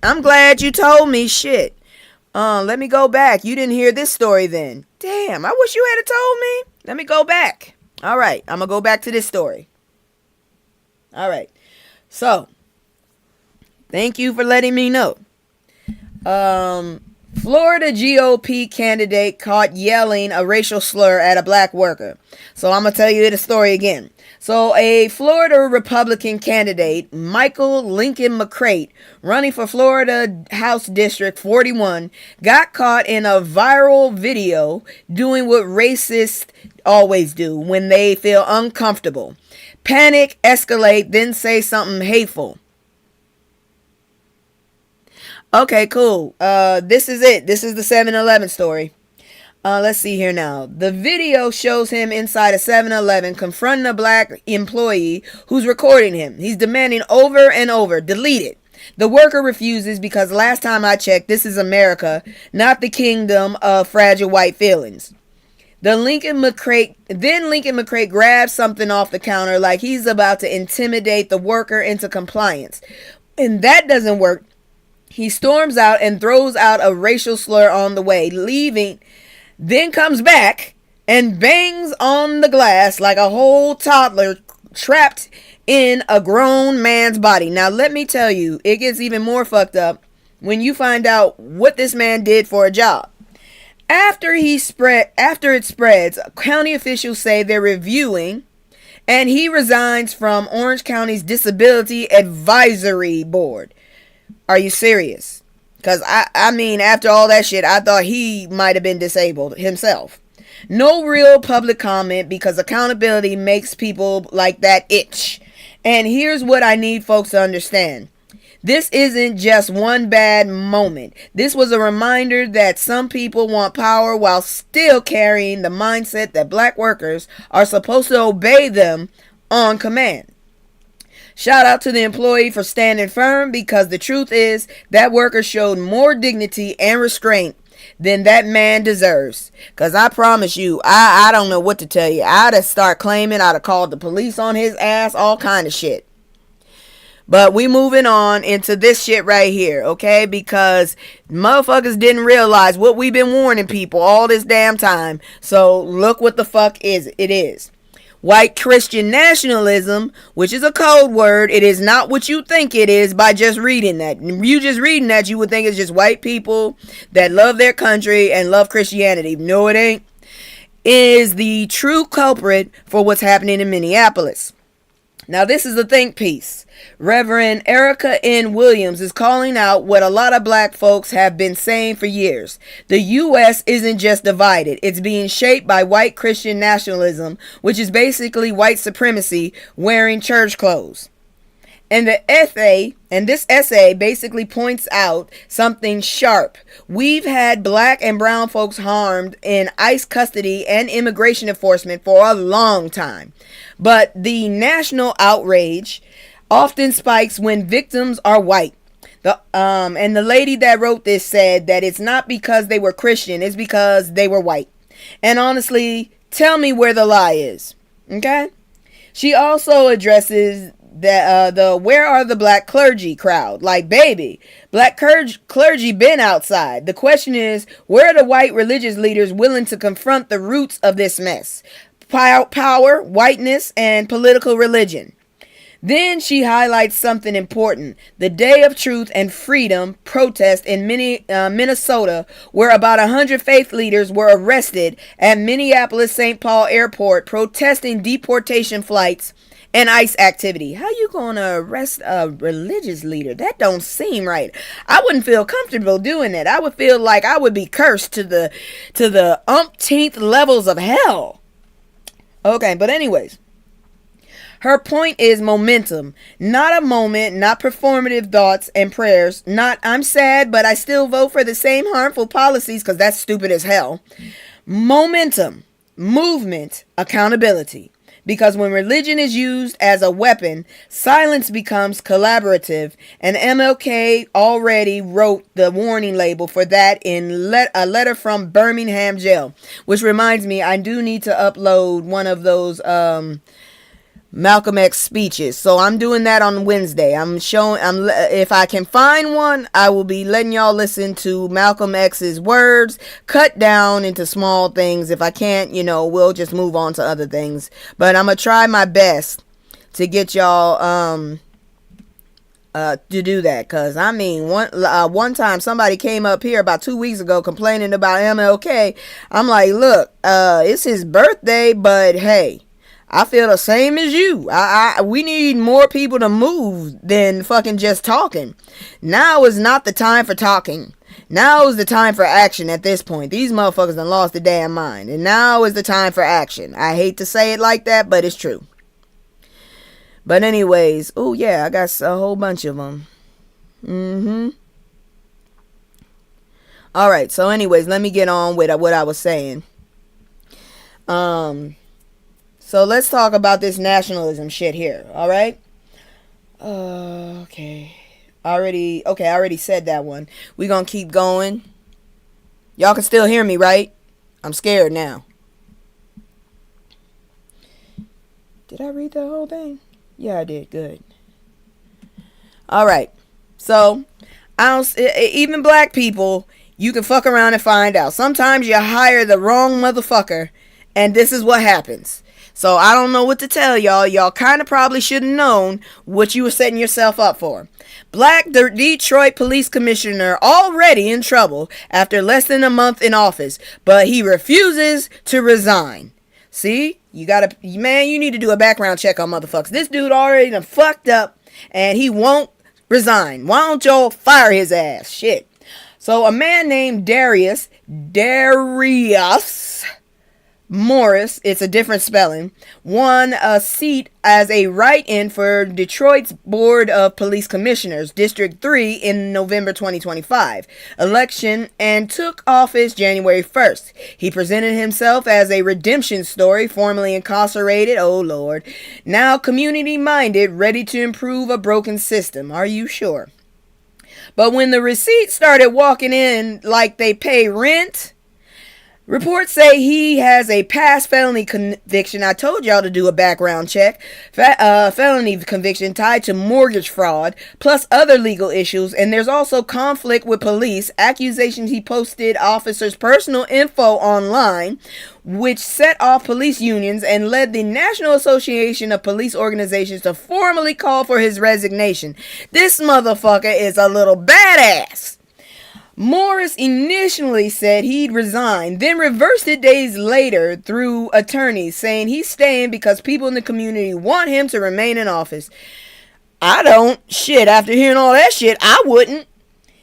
I'm glad you told me. Shit. Let me go back. You didn't hear this story then. Damn, I wish you had told me. Let me go back. All right, I'm gonna go back to this story. All right. So, thank you for letting me know. Florida GOP candidate caught yelling a racial slur at a black worker. So I'm going to tell you the story again. So a Florida Republican candidate, Michael Lincoln McCrate, running for Florida House District 41, got caught in a viral video doing what racists always do when they feel uncomfortable. Panic, escalate, then say something hateful. Okay, cool. This is it. This is the 7-Eleven story. Let's see here now. The video shows him inside a 7-Eleven confronting a black employee who's recording him. He's demanding over and over, delete it. The worker refuses because last time I checked, this is America, not the kingdom of fragile white feelings. Then Lincoln McCray grabs something off the counter like he's about to intimidate the worker into compliance. And that doesn't work. He storms out and throws out a racial slur on the way, leaving, then comes back and bangs on the glass like a whole toddler trapped in a grown man's body. Now, let me tell you, it gets even more fucked up when you find out what this man did for a job. After it spreads, county officials say they're reviewing, and he resigns from Orange County's Disability Advisory Board. Are you serious? Because, I mean, after all that shit, I thought he might have been disabled himself. No real public comment because accountability makes people like that itch. And here's what I need folks to understand. This isn't just one bad moment. This was a reminder that some people want power while still carrying the mindset that black workers are supposed to obey them on command. Shout out to the employee for standing firm because the truth is that worker showed more dignity and restraint than that man deserves. Because I promise you, I don't know what to tell you. I'd have start claiming, I'd have called the police on his ass, all kind of shit. But we moving on into this shit right here, okay? Because motherfuckers didn't realize what we've been warning people all this damn time. So look what the fuck it is. White Christian nationalism, which is a code word. It is not what you think it is by just reading that. You just reading that, you would think it's just white people that love their country and love Christianity. No, it ain't. Is the true culprit for what's happening in Minneapolis. Now, this is the think piece. Reverend Erica N. Williams is calling out what a lot of black folks have been saying for years. The U.S. isn't just divided. It's being shaped by white Christian nationalism, which is basically white supremacy wearing church clothes. And this essay basically points out something sharp. We've had black and brown folks harmed in ICE custody and immigration enforcement for a long time. But the national outrage often spikes when victims are white. And the lady that wrote this said that it's not because they were Christian, it's because they were white. And honestly, tell me where the lie is. Okay? She also addresses the where are the black clergy crowd. Like, baby, black clergy been outside. The question is, where are the white religious leaders willing to confront the roots of this mess? Power, whiteness, and political religion. Then she highlights something important. The Day of Truth and Freedom protest in Minnesota, where about 100 faith leaders were arrested at Minneapolis-St. Paul Airport protesting deportation flights and ICE activity. How you gonna arrest a religious leader? That don't seem right. I wouldn't feel comfortable doing that. I would feel like I would be cursed to the umpteenth levels of hell. Okay, but anyways. Her point is momentum, not a moment, not performative thoughts and prayers, not I'm sad, but I still vote for the same harmful policies because that's stupid as hell. Momentum, movement, accountability. Because when religion is used as a weapon, silence becomes collaborative. And MLK already wrote the warning label for that in a letter from Birmingham jail. Which reminds me, I do need to upload one of those Malcolm X speeches. So I'm doing that on Wednesday. If I can find one, I will be letting y'all listen to Malcolm X's words cut down into small things. If I can't, we'll just move on to other things. But I'm going to try my best to get y'all to do that. Cause I mean, one time somebody came up here about 2 weeks ago complaining about MLK. I'm like, look, it's his birthday, but hey, I feel the same as you. We need more people to move than fucking just talking. Now is not the time for talking. Now is the time for action at this point. These motherfuckers done lost their damn mind. And now is the time for action. I hate to say it like that, but it's true. But anyways, oh yeah, I got a whole bunch of them. All right. So, anyways, let me get on with what I was saying. So let's talk about this nationalism shit here. All right. Okay. I already said that one. We gonna keep going. Y'all can still hear me, right? I'm scared now. Did I read the whole thing? Yeah, I did. Good. All right. So, even black people, you can fuck around and find out. Sometimes you hire the wrong motherfucker, and this is what happens. So, I don't know what to tell y'all. Y'all kind of probably should have known what you were setting yourself up for. Black Detroit police commissioner already in trouble after less than a month in office, but he refuses to resign. See? You need to do a background check on motherfuckers. This dude already done fucked up, and he won't resign. Why don't y'all fire his ass? Shit. So a man named Darius Morris, it's a different spelling, won a seat as a write-in for Detroit's Board of Police Commissioners, District 3, in November 2025 election and took office January 1st. He presented himself as a redemption story, formerly incarcerated, oh lord, now community-minded, ready to improve a broken system. Are you sure? But when the receipts started walking in like they pay rent, reports say he has a past felony conviction. I told y'all to do a background check. Felony conviction tied to mortgage fraud, plus other legal issues. And there's also conflict with police, accusations he posted officers' personal info online, which set off police unions and led the National Association of Police Organizations to formally call for his resignation. This motherfucker is a little badass. Morris initially said he'd resign, then reversed it days later through attorneys, saying he's staying because people in the community want him to remain in office. I don't. Shit, after hearing all that shit, I wouldn't.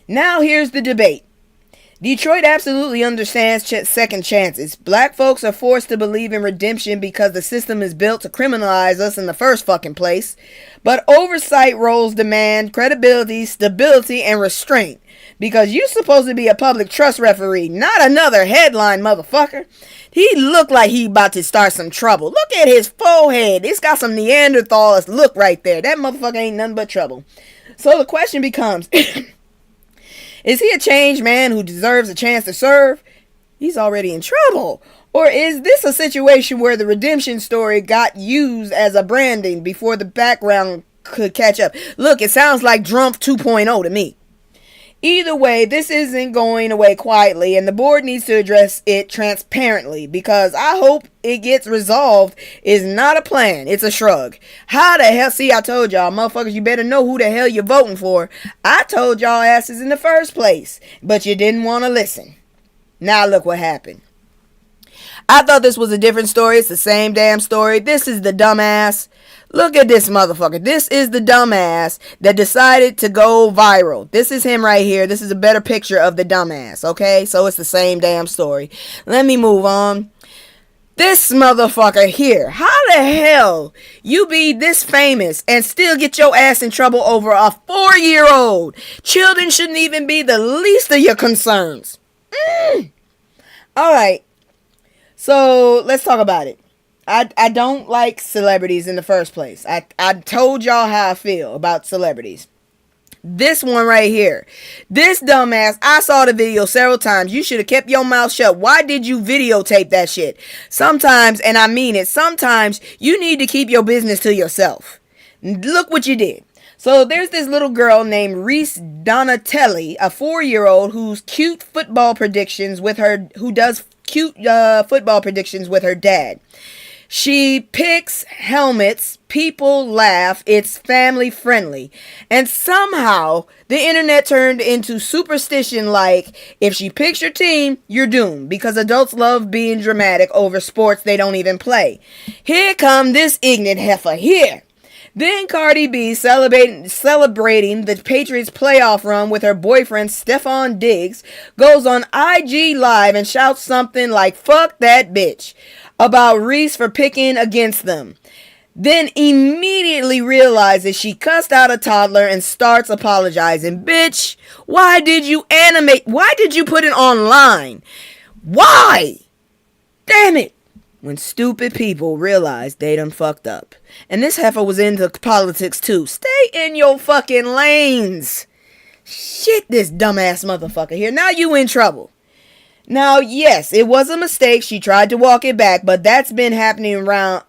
Now here's the debate. Detroit absolutely understands second chances. Black folks are forced to believe in redemption because the system is built to criminalize us in the first fucking place. But oversight roles demand credibility, stability, and restraint. Because you're supposed to be a public trust referee, not another headline motherfucker. He looked like he about to start some trouble. Look at his forehead. It's got some Neanderthal look right there. That motherfucker ain't nothing but trouble. So the question becomes, is he a changed man who deserves a chance to serve? He's already in trouble. Or is this a situation where the redemption story got used as a branding before the background could catch up? Look, it sounds like Drumpf 2.0 to me. Either way, this isn't going away quietly, and the board needs to address it transparently, because I hope it gets resolved is not a plan, it's a shrug. How the hell, see, I told y'all, motherfuckers, you better know who the hell you're voting for. I told y'all asses in the first place, but you didn't want to listen. Now look what happened. I thought this was a different story. It's the same damn story. This is the dumbass. Look at this motherfucker. This is the dumbass that decided to go viral. This is him right here. This is a better picture of the dumbass, okay? So it's the same damn story. Let me move on. This motherfucker here. How the hell you be this famous and still get your ass in trouble over a 4-year-old? Children shouldn't even be the least of your concerns. Alright. So let's talk about it. I don't like celebrities in the first place. I told y'all how I feel about celebrities. This one right here. This dumbass, I saw the video several times. You should have kept your mouth shut. Why did you videotape that shit? Sometimes, and I mean it, sometimes you need to keep your business to yourself. Look what you did. So there's this little girl named Reese Donatelli, a 4-year-old who does cute football predictions with her dad. She picks helmets, people laugh, it's family friendly. And somehow the internet turned into superstition like, if she picks your team, you're doomed, because adults love being dramatic over sports they don't even play. Here come this ignorant heifer here. Then Cardi B celebrating the Patriots playoff run with her boyfriend Stephon Diggs goes on IG Live and shouts something like, "Fuck that bitch," about Reese for picking against them. then immediately realizes she cussed out a toddler and starts apologizing. Bitch, why did you put it online? Why? Damn it. When stupid people realize they done fucked up. And this heifer was into politics too. Stay in your fucking lanes. Shit, this dumbass motherfucker here. Now you in trouble. Now, yes, it was a mistake. She tried to walk it back, but what's been happening around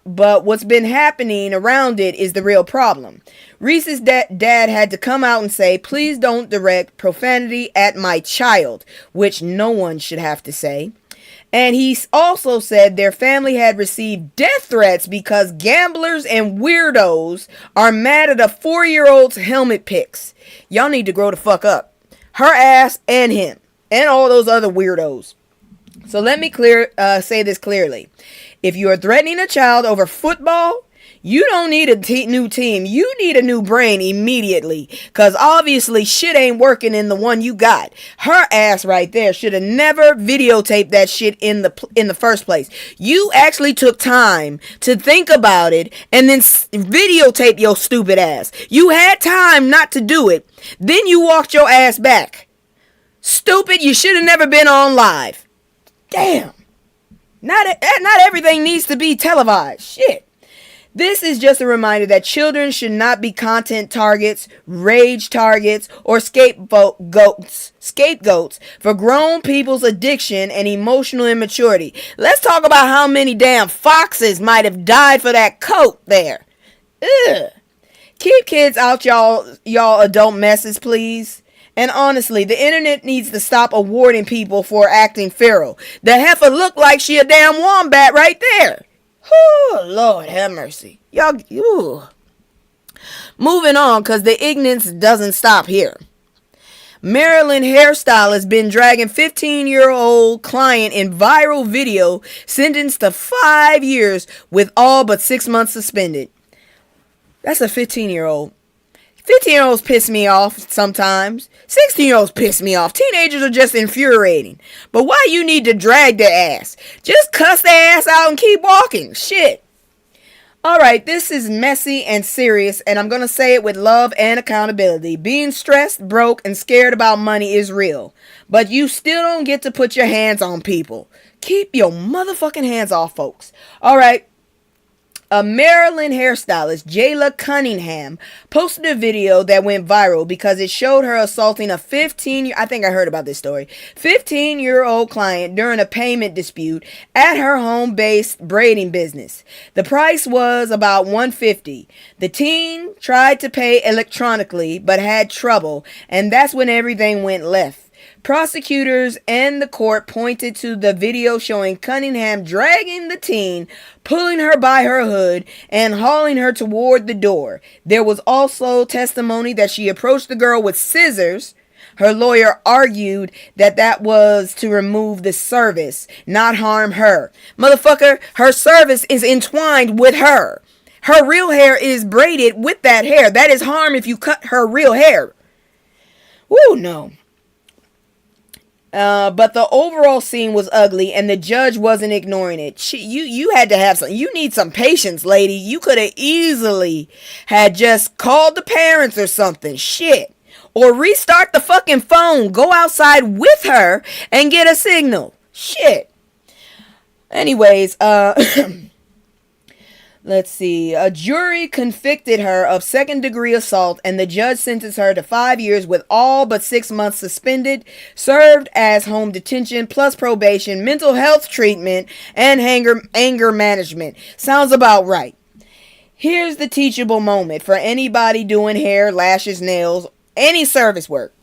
it is the real problem. Reese's dad had to come out and say, please don't direct profanity at my child, which no one should have to say. And he also said their family had received death threats because gamblers and weirdos are mad at a 4-year-old's helmet picks. Y'all need to grow the fuck up. Her ass and him. And all those other weirdos. So let me say this clearly. If you are threatening a child over football, you don't need a new team. You need a new brain immediately. Because obviously shit ain't working in the one you got. Her ass right there should have never videotaped that shit in the first place. You actually took time to think about it and then videotape your stupid ass. You had time not to do it. Then you walked your ass back. Stupid, you should have never been on live. Damn. Not everything needs to be televised. Shit. This is just a reminder that children should not be content targets, rage targets, or scapegoats for grown people's addiction and emotional immaturity. Let's talk about how many damn foxes might have died for that coat there. Ugh. Keep kids out y'all adult messes, please. And honestly, the internet needs to stop awarding people for acting feral. The heifer looked like she a damn wombat right there. Oh, Lord have mercy. Y'all, moving on, because the ignorance doesn't stop here. Maryland hairstylist has been dragging 15-year-old client in viral video, sentenced to 5 years with all but 6 months suspended. That's a 15-year-old. 15-year-olds piss me off sometimes. 16-year-olds piss me off. Teenagers are just infuriating. But why you need to drag their ass? Just cuss their ass out and keep walking. Shit. Alright, this is messy and serious, and I'm going to say it with love and accountability. Being stressed, broke, and scared about money is real. But you still don't get to put your hands on people. Keep your motherfucking hands off folks. Alright. A Maryland hairstylist, Jayla Cunningham, posted a video that went viral because it showed her assaulting a 15-year-old client during a payment dispute at her home-based braiding business. The price was about $150. The teen tried to pay electronically but had trouble, and that's when everything went left. Prosecutors and the court pointed to the video showing Cunningham dragging the teen, pulling her by her hood, and hauling her toward the door. There was also testimony that she approached the girl with scissors. Her lawyer argued that was to remove the service, not harm her. Motherfucker, her service is entwined with her. Her real hair is braided with that hair. That is harm if you cut her real hair. Woo, no. But the overall scene was ugly, and the judge wasn't ignoring it. You had to have some. You need some patience, lady. You could have easily had just called the parents or something. Shit. Or restart the fucking phone. Go outside with her and get a signal. Shit. Anyways, let's see. A jury convicted her of second-degree assault, and the judge sentenced her to 5 years with all but 6 months suspended, served as home detention plus probation, mental health treatment, and anger management. Sounds about right. Here's the teachable moment for anybody doing hair, lashes, nails, any service work.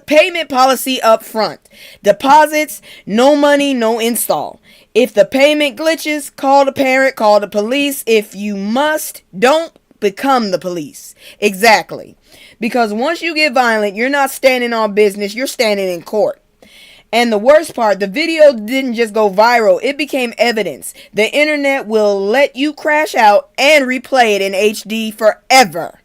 Payment policy up front. Deposits, no money, no install. If the payment glitches, call the parent, call the police. If you must, don't become the police. Exactly. Because once you get violent, you're not standing on business, you're standing in court. And the worst part, the video didn't just go viral, it became evidence. The internet will let you crash out and replay it in HD forever.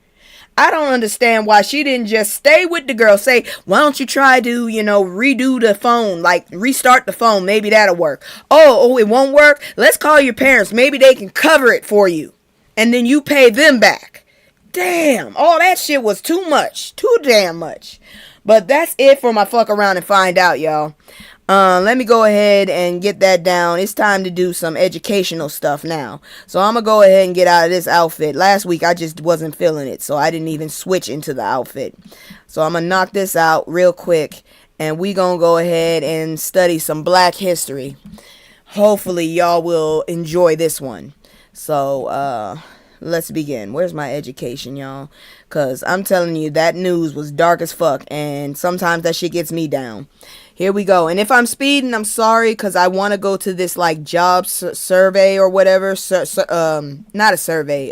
I don't understand why she didn't just stay with the girl. Say, why don't you try to, redo the phone, like restart the phone. Maybe that'll work. Oh, it won't work. Let's call your parents. Maybe they can cover it for you. And then you pay them back. Damn, all that shit was too much. Too damn much. But that's it for my fuck around and find out, y'all. Let me go ahead and get that down. It's time to do some educational stuff now. So I'm going to go ahead and get out of this outfit. Last week I just wasn't feeling it, so I didn't even switch into the outfit. So I'm going to knock this out real quick, and we going to go ahead and study some Black history. Hopefully y'all will enjoy this one. So, let's begin. Where's my education, y'all? Because I'm telling you, that news was dark as fuck, and sometimes that shit gets me down. Here we go. And if I'm speeding, I'm sorry, because I want to go to this, like, job survey or whatever. Not a survey.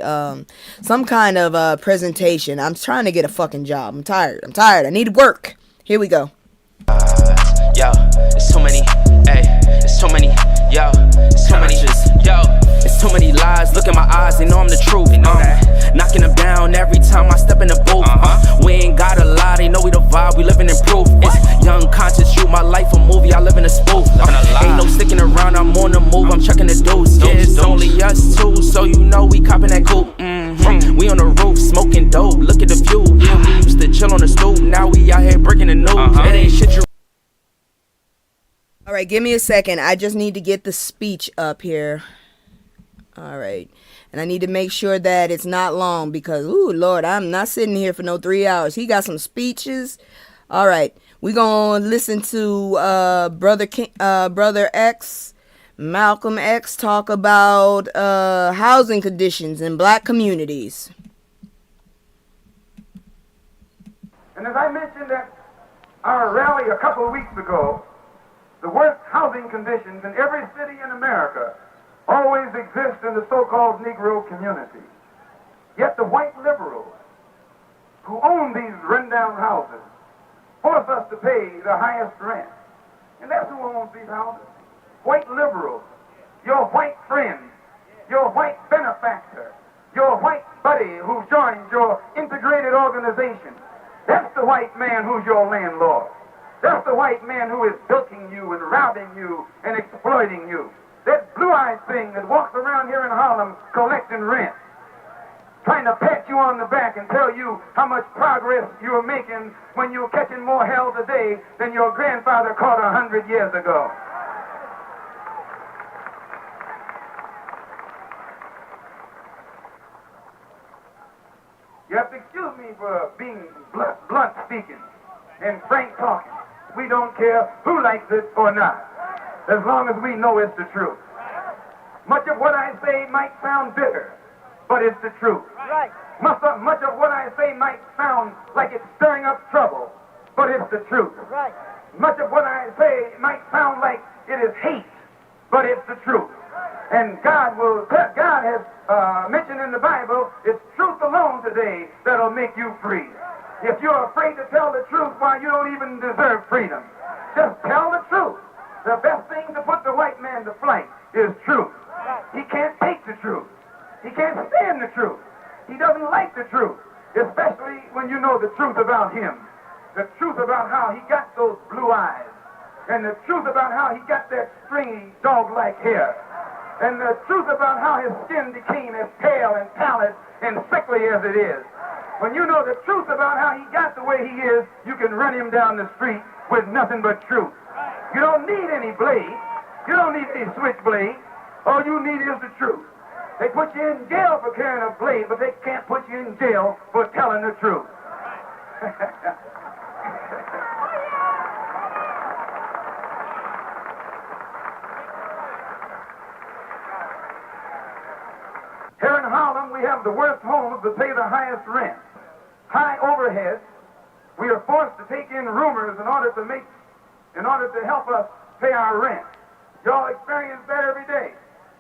Some kind of presentation. I'm trying to get a fucking job. I'm tired. I need work. Here we go. Yo, it's too many. Hey, it's too many. Yo, it's too many. Yo, it's too many lies. Look in my eyes, they know I'm the truth. Knocking them down every time I step in the booth. We ain't got a lie, they know we the vibe, we living in proof. It's young conscious, shoot my life a movie, I live in a spoof. Ain't no sticking around, I'm on the move, I'm checking the deuce. Yeah, it's only us two, so you know we copping that coupe. We on the roof, smoking dope, look at the view. Yeah, we used to chill on the stoop, now we out here breaking the news. It ain't shit you. Alright, give me a second. I just need to get the speech up here. Alright. And I need to make sure that it's not long because, ooh, Lord, I'm not sitting here for no 3 hours. He got some speeches. Alright. We're going to listen to Brother X, Malcolm X, talk about housing conditions in Black communities. And as I mentioned at our rally a couple of weeks ago, the worst housing conditions in every city in America always exist in the so-called Negro community. Yet the white liberals who own these rundown houses force us to pay the highest rent. And that's who owns these houses. White liberals, your white friend, your white benefactor, your white buddy who joins your integrated organization. That's the white man who's your landlord. That's the white man who is bilking you and robbing you and exploiting you. That blue-eyed thing that walks around here in Harlem collecting rent, trying to pat you on the back and tell you how much progress you're making when you're catching more hell today than your grandfather caught 100 years ago. You have to excuse me for being blunt speaking and frank talking. We don't care who likes it or not, as long as we know it's the truth. Much of what I say might sound bitter, but it's the truth. Right. Much of what I say might sound like it's stirring up trouble, but it's the truth. Right. Much of what I say might sound like it is hate, but it's the truth. And God has mentioned in the Bible, it's truth alone today that'll make you free. If you're afraid to tell the truth, why, you don't even deserve freedom. Just tell the truth. The best thing to put the white man to flight is truth. He can't take the truth. He can't stand the truth. He doesn't like the truth, especially when you know the truth about him. The truth about how he got those blue eyes, and the truth about how he got that stringy dog-like hair, and the truth about how his skin became as pale and pallid and sickly as it is. When you know the truth about how he got the way he is, you can run him down the street with nothing but truth. You don't need any blades. You don't need any switchblades. All you need is the truth. They put you in jail for carrying a blade, but they can't put you in jail for telling the truth. Here in Harlem, we have the worst homes that pay the highest rent. High overhead. We are forced to take in roomers in order to help us pay our rent. Y'all experience that every day.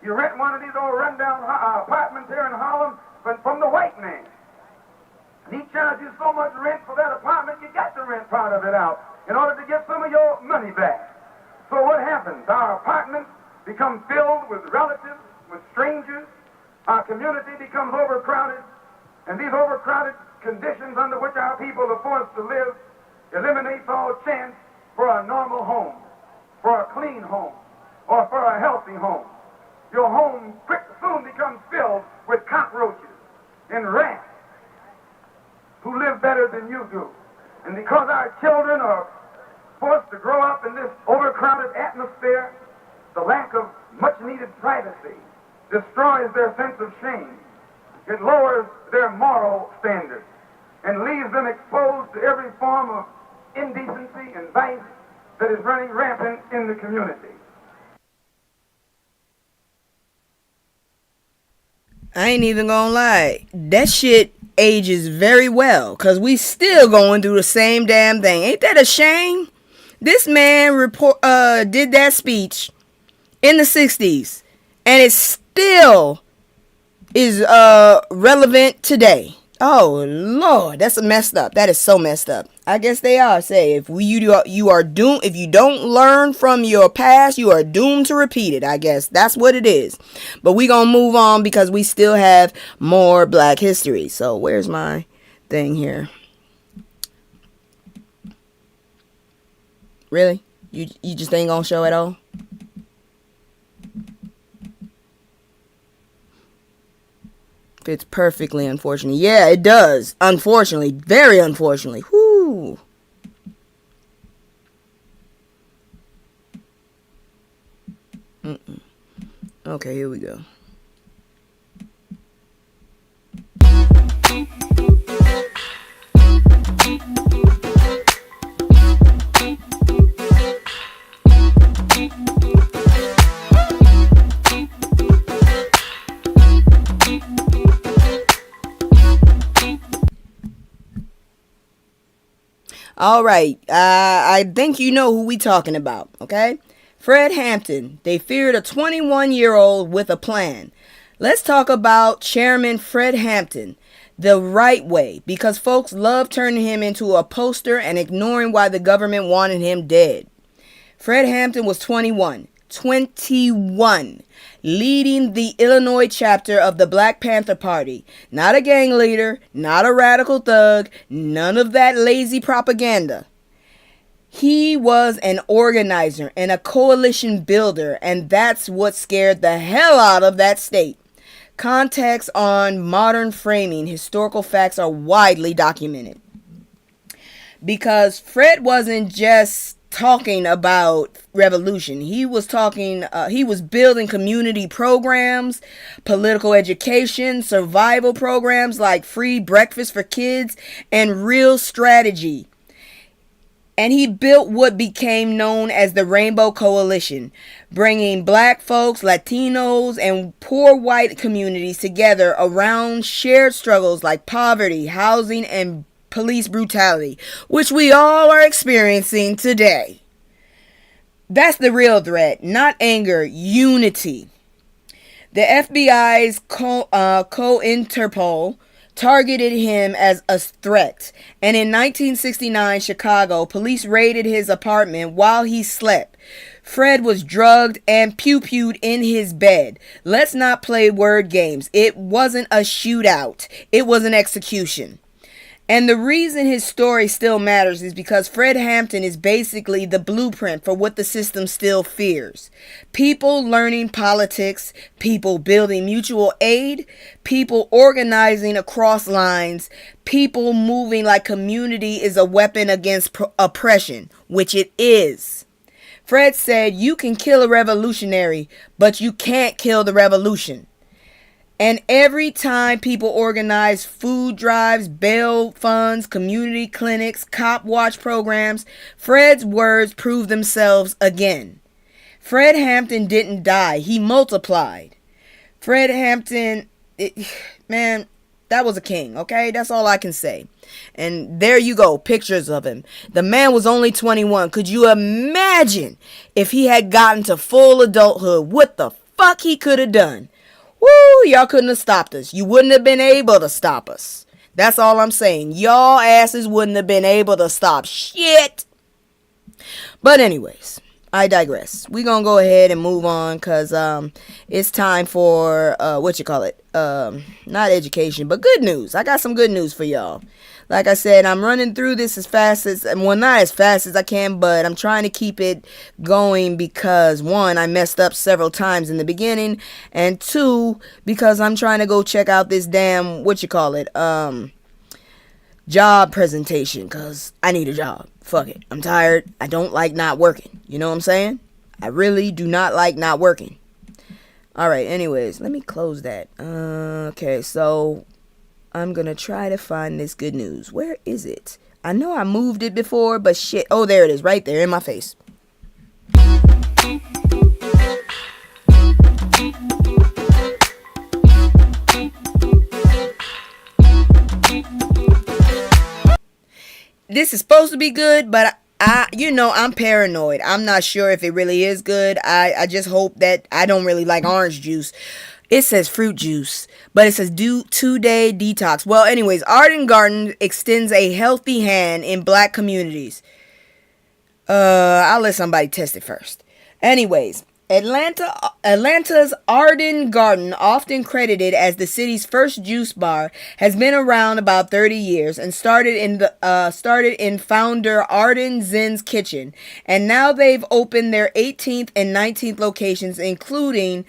You rent one of these old rundown apartments here in Harlem from the white man. And he charges you so much rent for that apartment, you got to rent part of it out in order to get some of your money back. So what happens? Our apartments become filled with relatives, with strangers. Our community becomes overcrowded. And these overcrowded conditions under which our people are forced to live eliminates all chance for a normal home, for a clean home, or for a healthy home. Your home soon becomes filled with cockroaches and rats who live better than you do. And because our children are forced to grow up in this overcrowded atmosphere, the lack of much-needed privacy destroys their sense of shame. It lowers their moral standards and leaves them exposed to every form of indecency and vice that is running rampant in the community. I ain't even gonna lie. That shit ages very well, cause we still going through the same damn thing. Ain't that a shame? This man did that speech in the 60s, and it still is relevant today. Oh Lord, that's messed up. That is so messed up. I guess they are say if you are doomed, if you don't learn from your past, you are doomed to repeat it. I guess that's what it is. But we gonna move on because we still have more Black history. So where's my thing here? Really? You just ain't gonna show at all? Fits perfectly, unfortunately. Yeah, it does. Unfortunately. Very unfortunately. Whoo. Okay, here we go. All right, I think you know who we talking about, okay? Fred Hampton. They feared a 21-year-old with a plan. Let's talk about Chairman Fred Hampton the right way, because folks love turning him into a poster and ignoring why the government wanted him dead. Fred Hampton was 21, leading the Illinois chapter of the Black Panther Party. Not a gang leader, not a radical thug, none of that lazy propaganda. He was an organizer and a coalition builder, and that's what scared the hell out of that state. Context on modern framing, historical facts are widely documented. Because Fred wasn't just talking about revolution. He was building community programs, political education, survival programs like free breakfast for kids, and real strategy. And he built what became known as the Rainbow Coalition, bringing Black folks, Latinos, and poor white communities together around shared struggles like poverty, housing, and police brutality, which we all are experiencing today. That's the real threat, not anger, unity. The FBI's co-Interpol targeted him as a threat, and in 1969 Chicago, police raided his apartment while he slept. Fred was drugged and pew-pewed in his bed. Let's not play word games. It wasn't a shootout. It was an execution. And the reason his story still matters is because Fred Hampton is basically the blueprint for what the system still fears. People learning politics, people building mutual aid, people organizing across lines, people moving like community is a weapon against oppression, which it is. Fred said, "You can kill a revolutionary, but you can't kill the revolution." And every time people organize food drives, bail funds, community clinics, cop watch programs, Fred's words prove themselves again. Fred Hampton didn't die. He multiplied. Fred Hampton, man, that was a king, okay? That's all I can say. And there you go, pictures of him. The man was only 21. Could you imagine if he had gotten to full adulthood, what the fuck he could have done? Woo, y'all couldn't have stopped us. You wouldn't have been able to stop us. That's all I'm saying. Y'all asses wouldn't have been able to stop shit. But anyways, I digress. We're gonna go ahead and move on because it's time for not education, but good news. I got some good news for y'all. Like I said, I'm running through this as fast as, well, not as fast as I can, but I'm trying to keep it going because, one, I messed up several times in the beginning, and two, because I'm trying to go check out this damn, job presentation, because I need a job. Fuck it. I'm tired. I don't like not working. You know what I'm saying? I really do not like not working. Alright, anyways, let me close that. Okay, so I'm gonna try to find this good news. Where is it? I know I moved it before, but shit. Oh, there it is, right there in my face. This is supposed to be good, but I'm paranoid. I'm not sure if it really is good. I just hope that I don't really like orange juice. It says fruit juice, but it says do 2-day detox. Well, anyways, Arden Garden extends a helping hand in black communities. I'll let somebody test it first. Anyways, Atlanta's Arden Garden, often credited as the city's first juice bar, has been around about 30 years and started in founder Arden Zen's kitchen, and now they've opened their 18th and 19th locations, including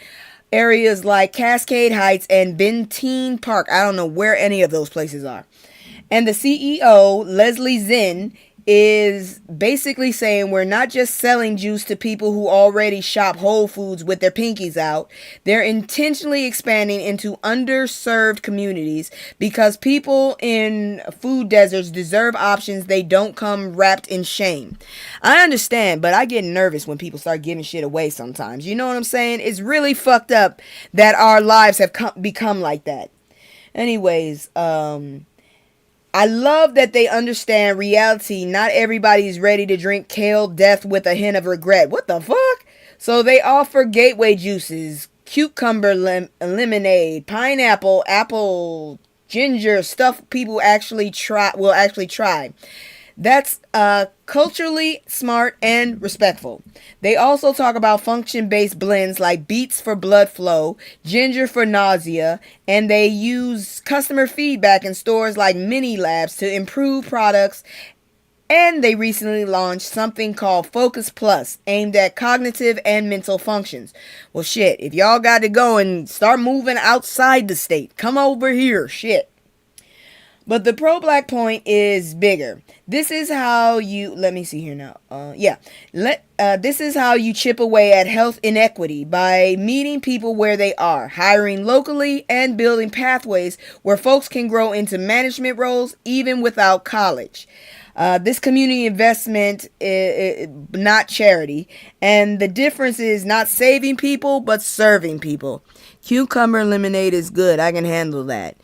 areas like Cascade Heights and Benteen Park. I don't know where any of those places are. And the CEO, Leslie Zen, is basically saying we're not just selling juice to people who already shop Whole Foods with their pinkies out. They're intentionally expanding into underserved communities because people in food deserts deserve options they don't come wrapped in shame. I understand, but I get nervous when people start giving shit away sometimes. You know what I'm saying? It's really fucked up that our lives have become like that. Anyways, I love that they understand reality. Not everybody's ready to drink kale death with a hint of regret. What the fuck? So they offer gateway juices, cucumber lemonade, pineapple, apple, ginger, stuff people will actually try. That's culturally smart and respectful. They also talk about function-based blends like beets for blood flow, ginger for nausea, and they use customer feedback in stores like Mini Labs to improve products. And they recently launched something called Focus Plus, aimed at cognitive and mental functions. Well, shit, if y'all got to go and start moving outside the state, come over here, shit. But the pro-black point is bigger. This is how you, let me see here now. This is how you chip away at health inequity by meeting people where they are, hiring locally, and building pathways where folks can grow into management roles even without college. This community investment is not charity, and the difference is not saving people, but serving people. Cucumber lemonade is good. I can handle that.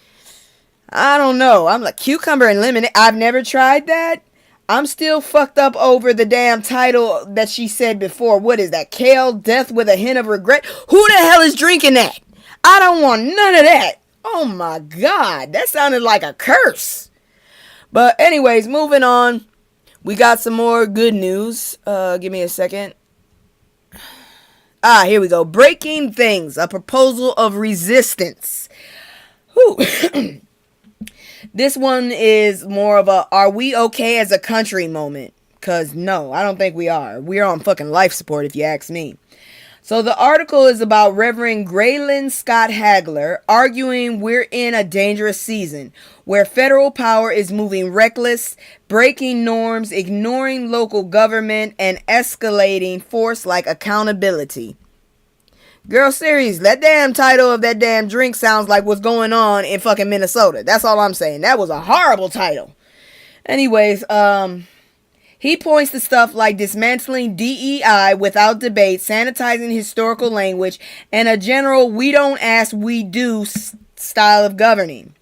I don't know. I'm like, cucumber and lemonade. I've never tried that. I'm still fucked up over the damn title that she said before. What is that? Kale death with a hint of regret? Who the hell is drinking that? I don't want none of that. Oh my God. That sounded like a curse. But anyways, moving on. We got some more good news. Give me a second. Here we go. Breaking Things. A proposal of resistance. Whew. This one is more of a are we okay as a country moment. Because no, I don't think we are. We're on fucking life support if you ask me. So the article is about Reverend Graylin Scott Hagler arguing we're in a dangerous season where federal power is moving reckless, breaking norms, ignoring local government, and escalating force like accountability. Girl, serious, that damn title of that damn drink sounds like what's going on in fucking Minnesota. That's all I'm saying. That was a horrible title. Anyways, he points to stuff like dismantling DEI without debate, sanitizing historical language, and a general we don't ask, we do style of governing.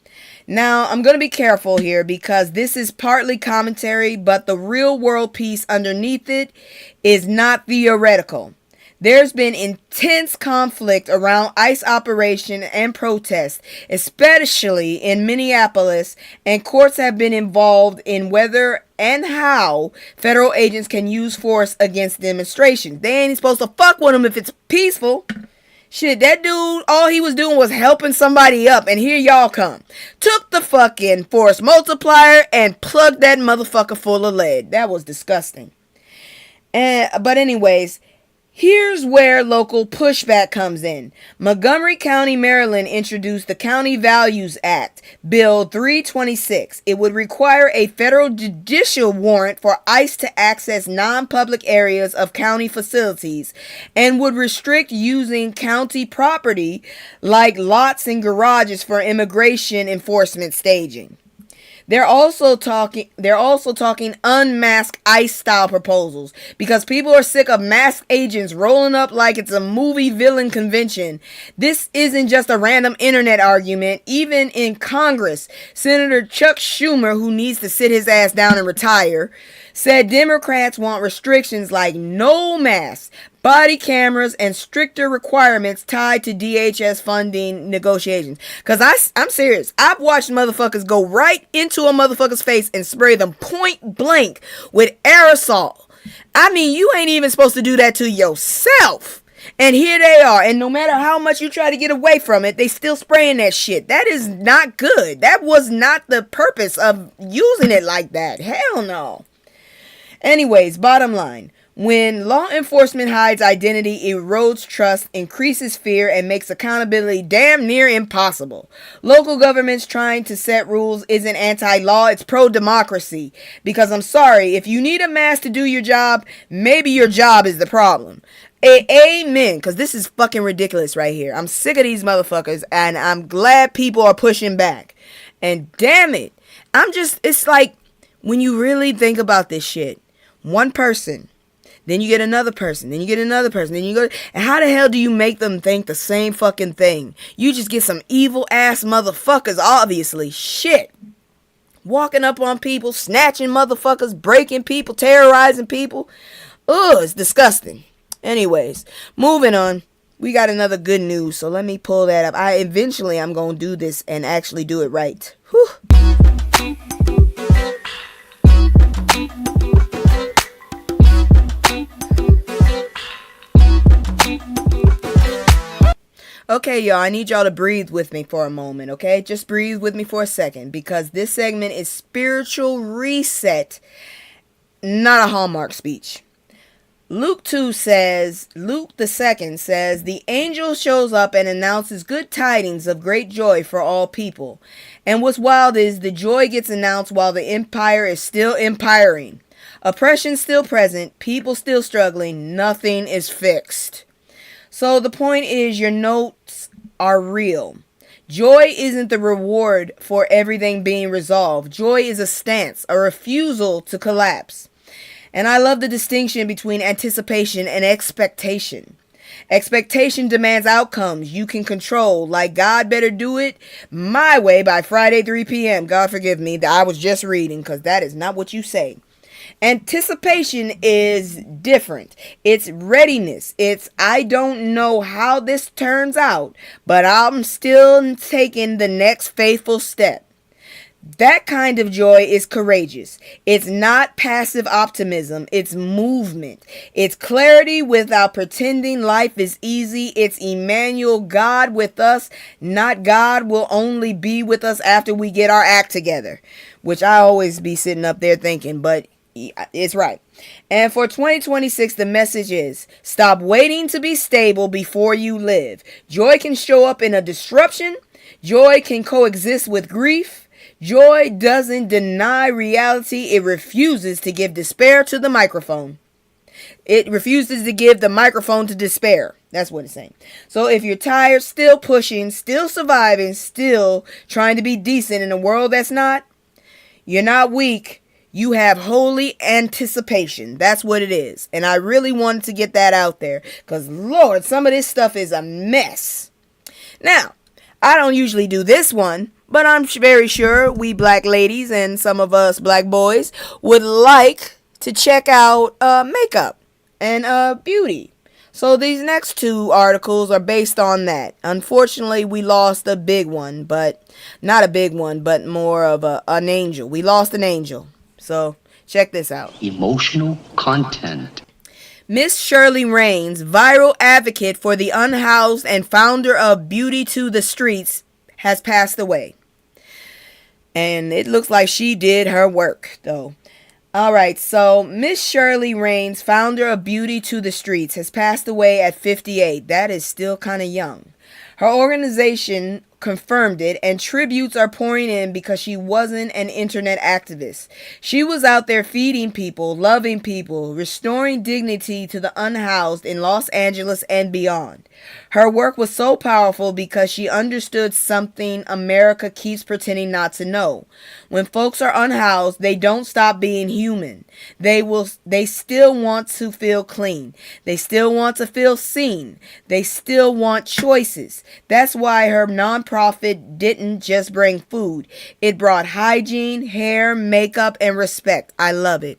Now, I'm going to be careful here because this is partly commentary, but the real world piece underneath it is not theoretical. There's been intense conflict around ICE operation and protest, especially in Minneapolis, and courts have been involved in whether and how federal agents can use force against demonstrations. They ain't supposed to fuck with them if it's peaceful. Shit, that dude, all he was doing was helping somebody up, and here y'all come. Took the fucking force multiplier and plugged that motherfucker full of lead. That was disgusting. But anyways, here's where local pushback comes in. Montgomery County, Maryland introduced the County Values Act, Bill 326. It would require a federal judicial warrant for ICE to access non-public areas of county facilities and would restrict using county property like lots and garages for immigration enforcement staging. They're also talking unmasked ICE style proposals because people are sick of masked agents rolling up like it's a movie villain convention. This isn't just a random internet argument. Even in Congress, Senator Chuck Schumer, who needs to sit his ass down and retire, said Democrats want restrictions like no masks, body cameras, and stricter requirements tied to DHS funding negotiations. Because I'm serious. I've watched motherfuckers go right into a motherfucker's face and spray them point blank with aerosol. I mean, you ain't even supposed to do that to yourself. And here they are. And no matter how much you try to get away from it, they still spraying that shit. That is not good. That was not the purpose of using it like that. Hell no. Anyways, bottom line. When law enforcement hides identity, erodes trust, increases fear, and makes accountability damn near impossible. Local governments trying to set rules isn't anti-law, it's pro-democracy. Because I'm sorry, if you need a mask to do your job, maybe your job is the problem. Amen, because this is fucking ridiculous right here. I'm sick of these motherfuckers, and I'm glad people are pushing back. And damn it, it's like, when you really think about this shit, one person, then you get another person, then you get another person, then you go, and how the hell do you make them think the same fucking thing? You just get some evil ass motherfuckers, obviously. Shit. Walking up on people, snatching motherfuckers, breaking people, terrorizing people. Ugh, it's disgusting. Anyways, moving on. We got another good news, so let me pull that up. I'm going to do this and actually do it right. Whew. Okay, y'all, I need y'all to breathe with me for a moment, okay? Just breathe with me for a second, because this segment is spiritual reset, not a Hallmark speech. Luke the 2nd says, the angel shows up and announces good tidings of great joy for all people. And what's wild is the joy gets announced while the empire is still empiring. Oppression still present, people still struggling, nothing is fixed. So the point is, your notes are real. Joy isn't the reward for everything being resolved. Joy is a stance, a refusal to collapse. And I love the distinction between anticipation and expectation. Expectation demands outcomes you can control, like God better do it my way by Friday 3 p.m. God forgive me, I was just reading, because that is not what you say. Anticipation is different. It's readiness. It's, I don't know how this turns out, but I'm still taking the next faithful step. That kind of joy is courageous. It's not passive optimism. It's movement. It's clarity without pretending life is easy. It's Emmanuel, God with us, not God will only be with us after we get our act together, which I always be sitting up there thinking, but it's right. And for 2026, the message is, stop waiting to be stable before you live. Joy can show up in a disruption. Joy can coexist with grief. Joy doesn't deny reality. It refuses to give despair to the microphone. It refuses to give the microphone to despair. That's what it's saying. So if you're tired, still pushing, still surviving, still trying to be decent in a world that's not, you're not weak. You have holy anticipation. That's what it is. And I really wanted to get that out there, because, Lord, some of this stuff is a mess. Now, I don't usually do this one, but I'm very sure we black ladies and some of us black boys would like to check out makeup and beauty. So these next two articles are based on that. Unfortunately, we lost a big one, but not a big one, but more of an angel. We lost an angel. So Check this out. Emotional content. Miss Shirley Raines, viral advocate for the unhoused and founder of Beauty to the Streets, has passed away. And it looks like she did her work, though. All right, so Miss Shirley Raines, founder of Beauty to the Streets, has passed away at 58. That is still kind of young. Her organization confirmed it, and tributes are pouring in because she wasn't an internet activist. She was out there feeding people, loving people, restoring dignity to the unhoused in Los Angeles and beyond. Her work was so powerful because she understood something America keeps pretending not to know. When folks are unhoused, they don't stop being human. They still want to feel clean. They still want to feel seen. They still want choices. That's why her nonprofit didn't just bring food. It brought hygiene, hair, makeup, and respect. I love it.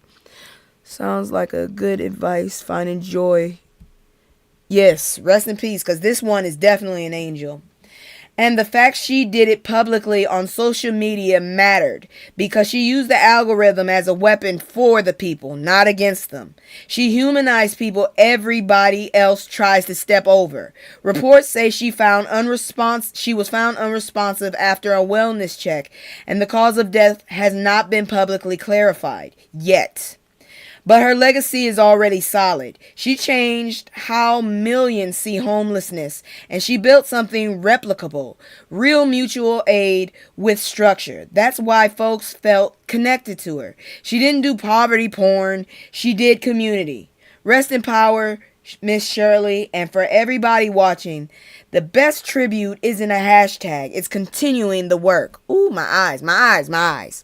Sounds like a good advice. Finding joy. Yes, rest in peace, because this one is definitely an angel. And the fact she did it publicly on social media mattered because she used the algorithm as a weapon for the people, not against them. She humanized people everybody else tries to step over. Reports say she was found unresponsive after a wellness check, and the cause of death has not been publicly clarified yet. But her legacy is already solid. She changed how millions see homelessness, and she built something replicable, real mutual aid with structure. That's why folks felt connected to her. She didn't do poverty porn, she did community. Rest in power, Miss Shirley, and for everybody watching, the best tribute isn't a hashtag, it's continuing the work. Ooh, my eyes, my eyes, my eyes.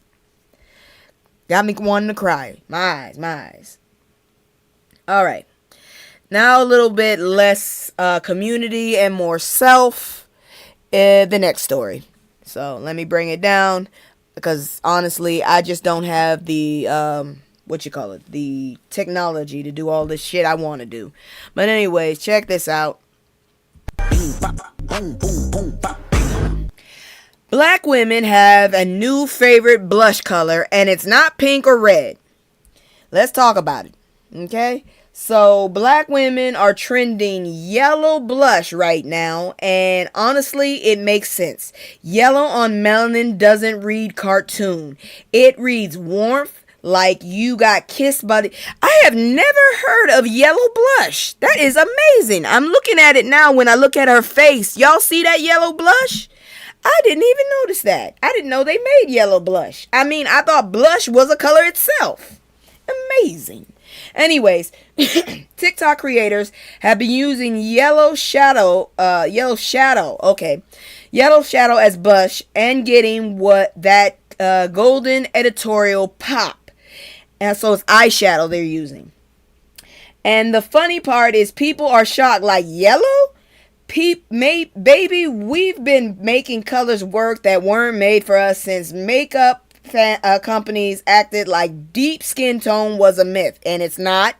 Got me wanting to cry. My eyes. All right. Now a little bit less community and more self. The next story. So let me bring it down because honestly, I just don't have the the technology to do all this shit I want to do. But anyways, check this out. Black women have a new favorite blush color, and it's not pink or red. Let's talk about it, okay? So, black women are trending yellow blush right now, and honestly, it makes sense. Yellow on melanin doesn't read cartoon. It reads warmth, like you got kissed by the... I have never heard of yellow blush. That is amazing. I'm looking at it now when I look at her face. Y'all see that yellow blush? I didn't even notice that. I didn't know they made yellow blush. I mean, I thought blush was a color itself. Amazing. Anyways, TikTok creators have been using yellow shadow as blush and getting what that golden editorial pop. And so it's eyeshadow they're using. And the funny part is people are shocked, like yellow? Baby, we've been making colors work that weren't made for us since makeup companies acted like deep skin tone was a myth, and it's not.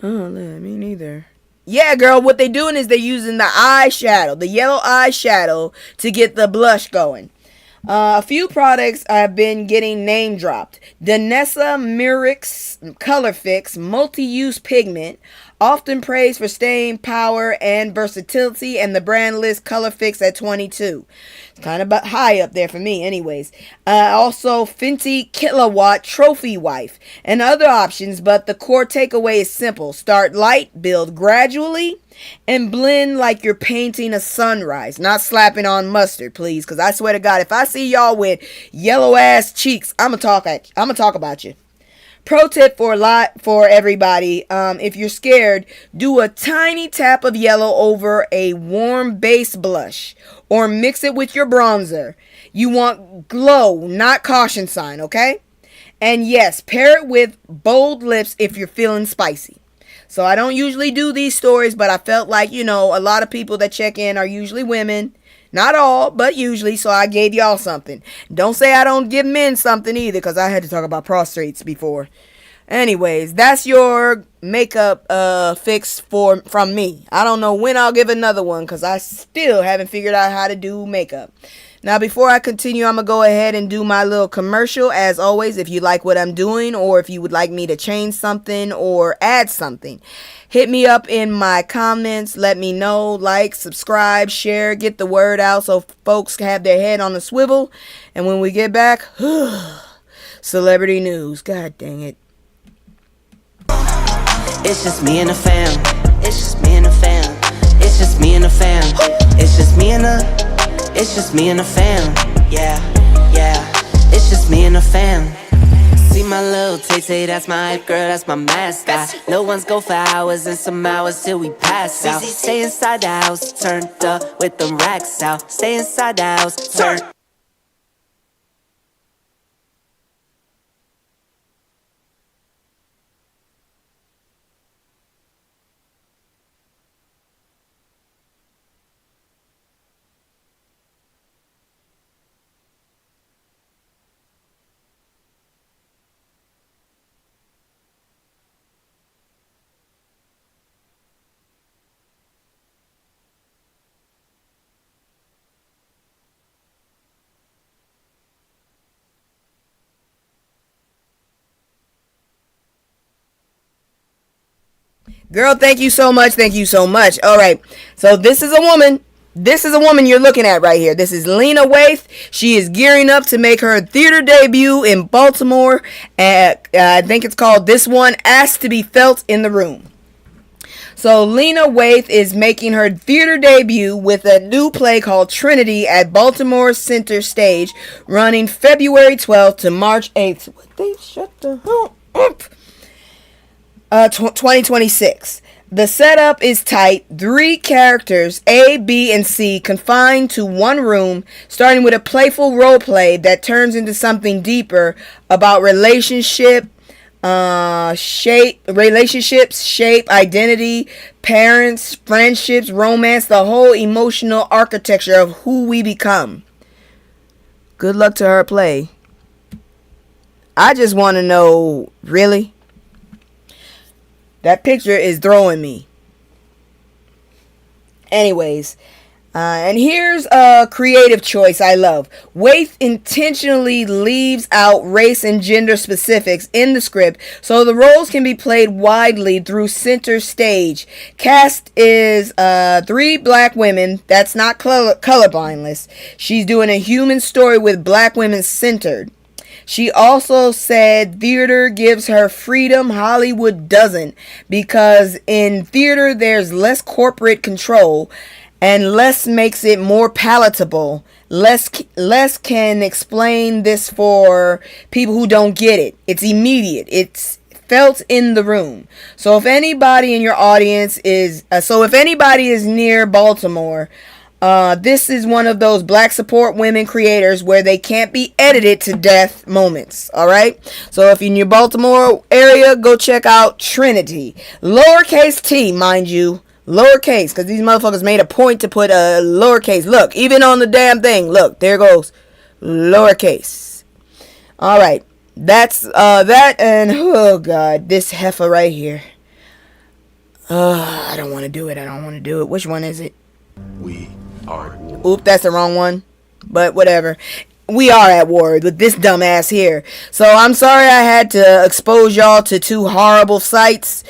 Oh, me neither. Yeah, girl, what they're doing is they're using the eyeshadow, the yellow eyeshadow, to get the blush going. A few products have been getting name dropped. Danessa Myricks Color Fix Multi-Use Pigment, often praised for staying power and versatility, and the brand list Color Fix at 22. It's kind of high up there for me anyways. Also Fenty Kilowatt Trophy Wife and other options, but the core takeaway is simple. Start light, build gradually, and blend like you're painting a sunrise. Not slapping on mustard, please, because I swear to God, if I see y'all with yellow ass cheeks, I'm gonna talk about you. Pro tip for everybody, if you're scared, do a tiny tap of yellow over a warm base blush or mix it with your bronzer. You want glow, not caution sign, okay? And yes, pair it with bold lips if you're feeling spicy. So I don't usually do these stories, but I felt like, a lot of people that check in are usually women. Not all, but usually, so I gave y'all something. Don't say I don't give men something either, because I had to talk about prostrates before. Anyways, that's your makeup fix from me. I don't know when I'll give another one because I still haven't figured out how to do makeup. Now, before I continue, I'm going to go ahead and do my little commercial. As always, if you like what I'm doing or if you would like me to change something or add something, hit me up in my comments. Let me know. Like, subscribe, share, get the word out so folks have their head on the swivel. And when we get back, celebrity news. God dang it. It's just me and the fam. It's just me and the fam. It's just me and the fam. It's just me and the. It's just me and the fam. Yeah, yeah. It's just me and the fam. See my little Tay-Tay, that's my hype girl, that's my mascot. Little ones go for hours and some hours till we pass out. Stay inside the house, turned up with them racks out. Stay inside the house, turned. Girl, thank you so much. Thank you so much. All right. So this is a woman. This is a woman you're looking at right here. This is Lena Waithe. She is gearing up to make her theater debut in Baltimore. At, I think it's called This One Asked to Be Felt in the Room. So Lena Waithe is making her theater debut with a new play called Trinity at Baltimore Center Stage, running February 12th to March 8th. What, they shut the hell up? 2026. The setup is tight. 3 characters, A, B, and C, confined to one room, starting with a playful role play that turns into something deeper about relationships, shape, identity, parents, friendships, romance, the whole emotional architecture of who we become. Good luck to her play. I just want to know, really? That picture is throwing me. Anyways, and here's a creative choice I love. Waithe intentionally leaves out race and gender specifics in the script so the roles can be played widely through center stage. Cast is 3 black women. That's not colorblindness. She's doing a human story with black women centered. She also said theater gives her freedom Hollywood doesn't, because in theater there's less corporate control and less makes it more palatable. Less can explain this for people who don't get it. It's immediate. It's felt in the room. So if anybody in your audience is near Baltimore, this is one of those black support women creators where they can't be edited to death moments. All right. So if you're in your Baltimore area, go check out Trinity. Lowercase t, mind you. Lowercase, because these motherfuckers made a point to put a lowercase. Look, even on the damn thing. Look, there goes lowercase. All right. That's that. And oh God, this heifer right here. I don't want to do it. Which one is it? We are at war. Oop, that's the wrong one. But whatever. We are at war with this dumbass here. So I'm sorry I had to expose y'all to 2 horrible sights.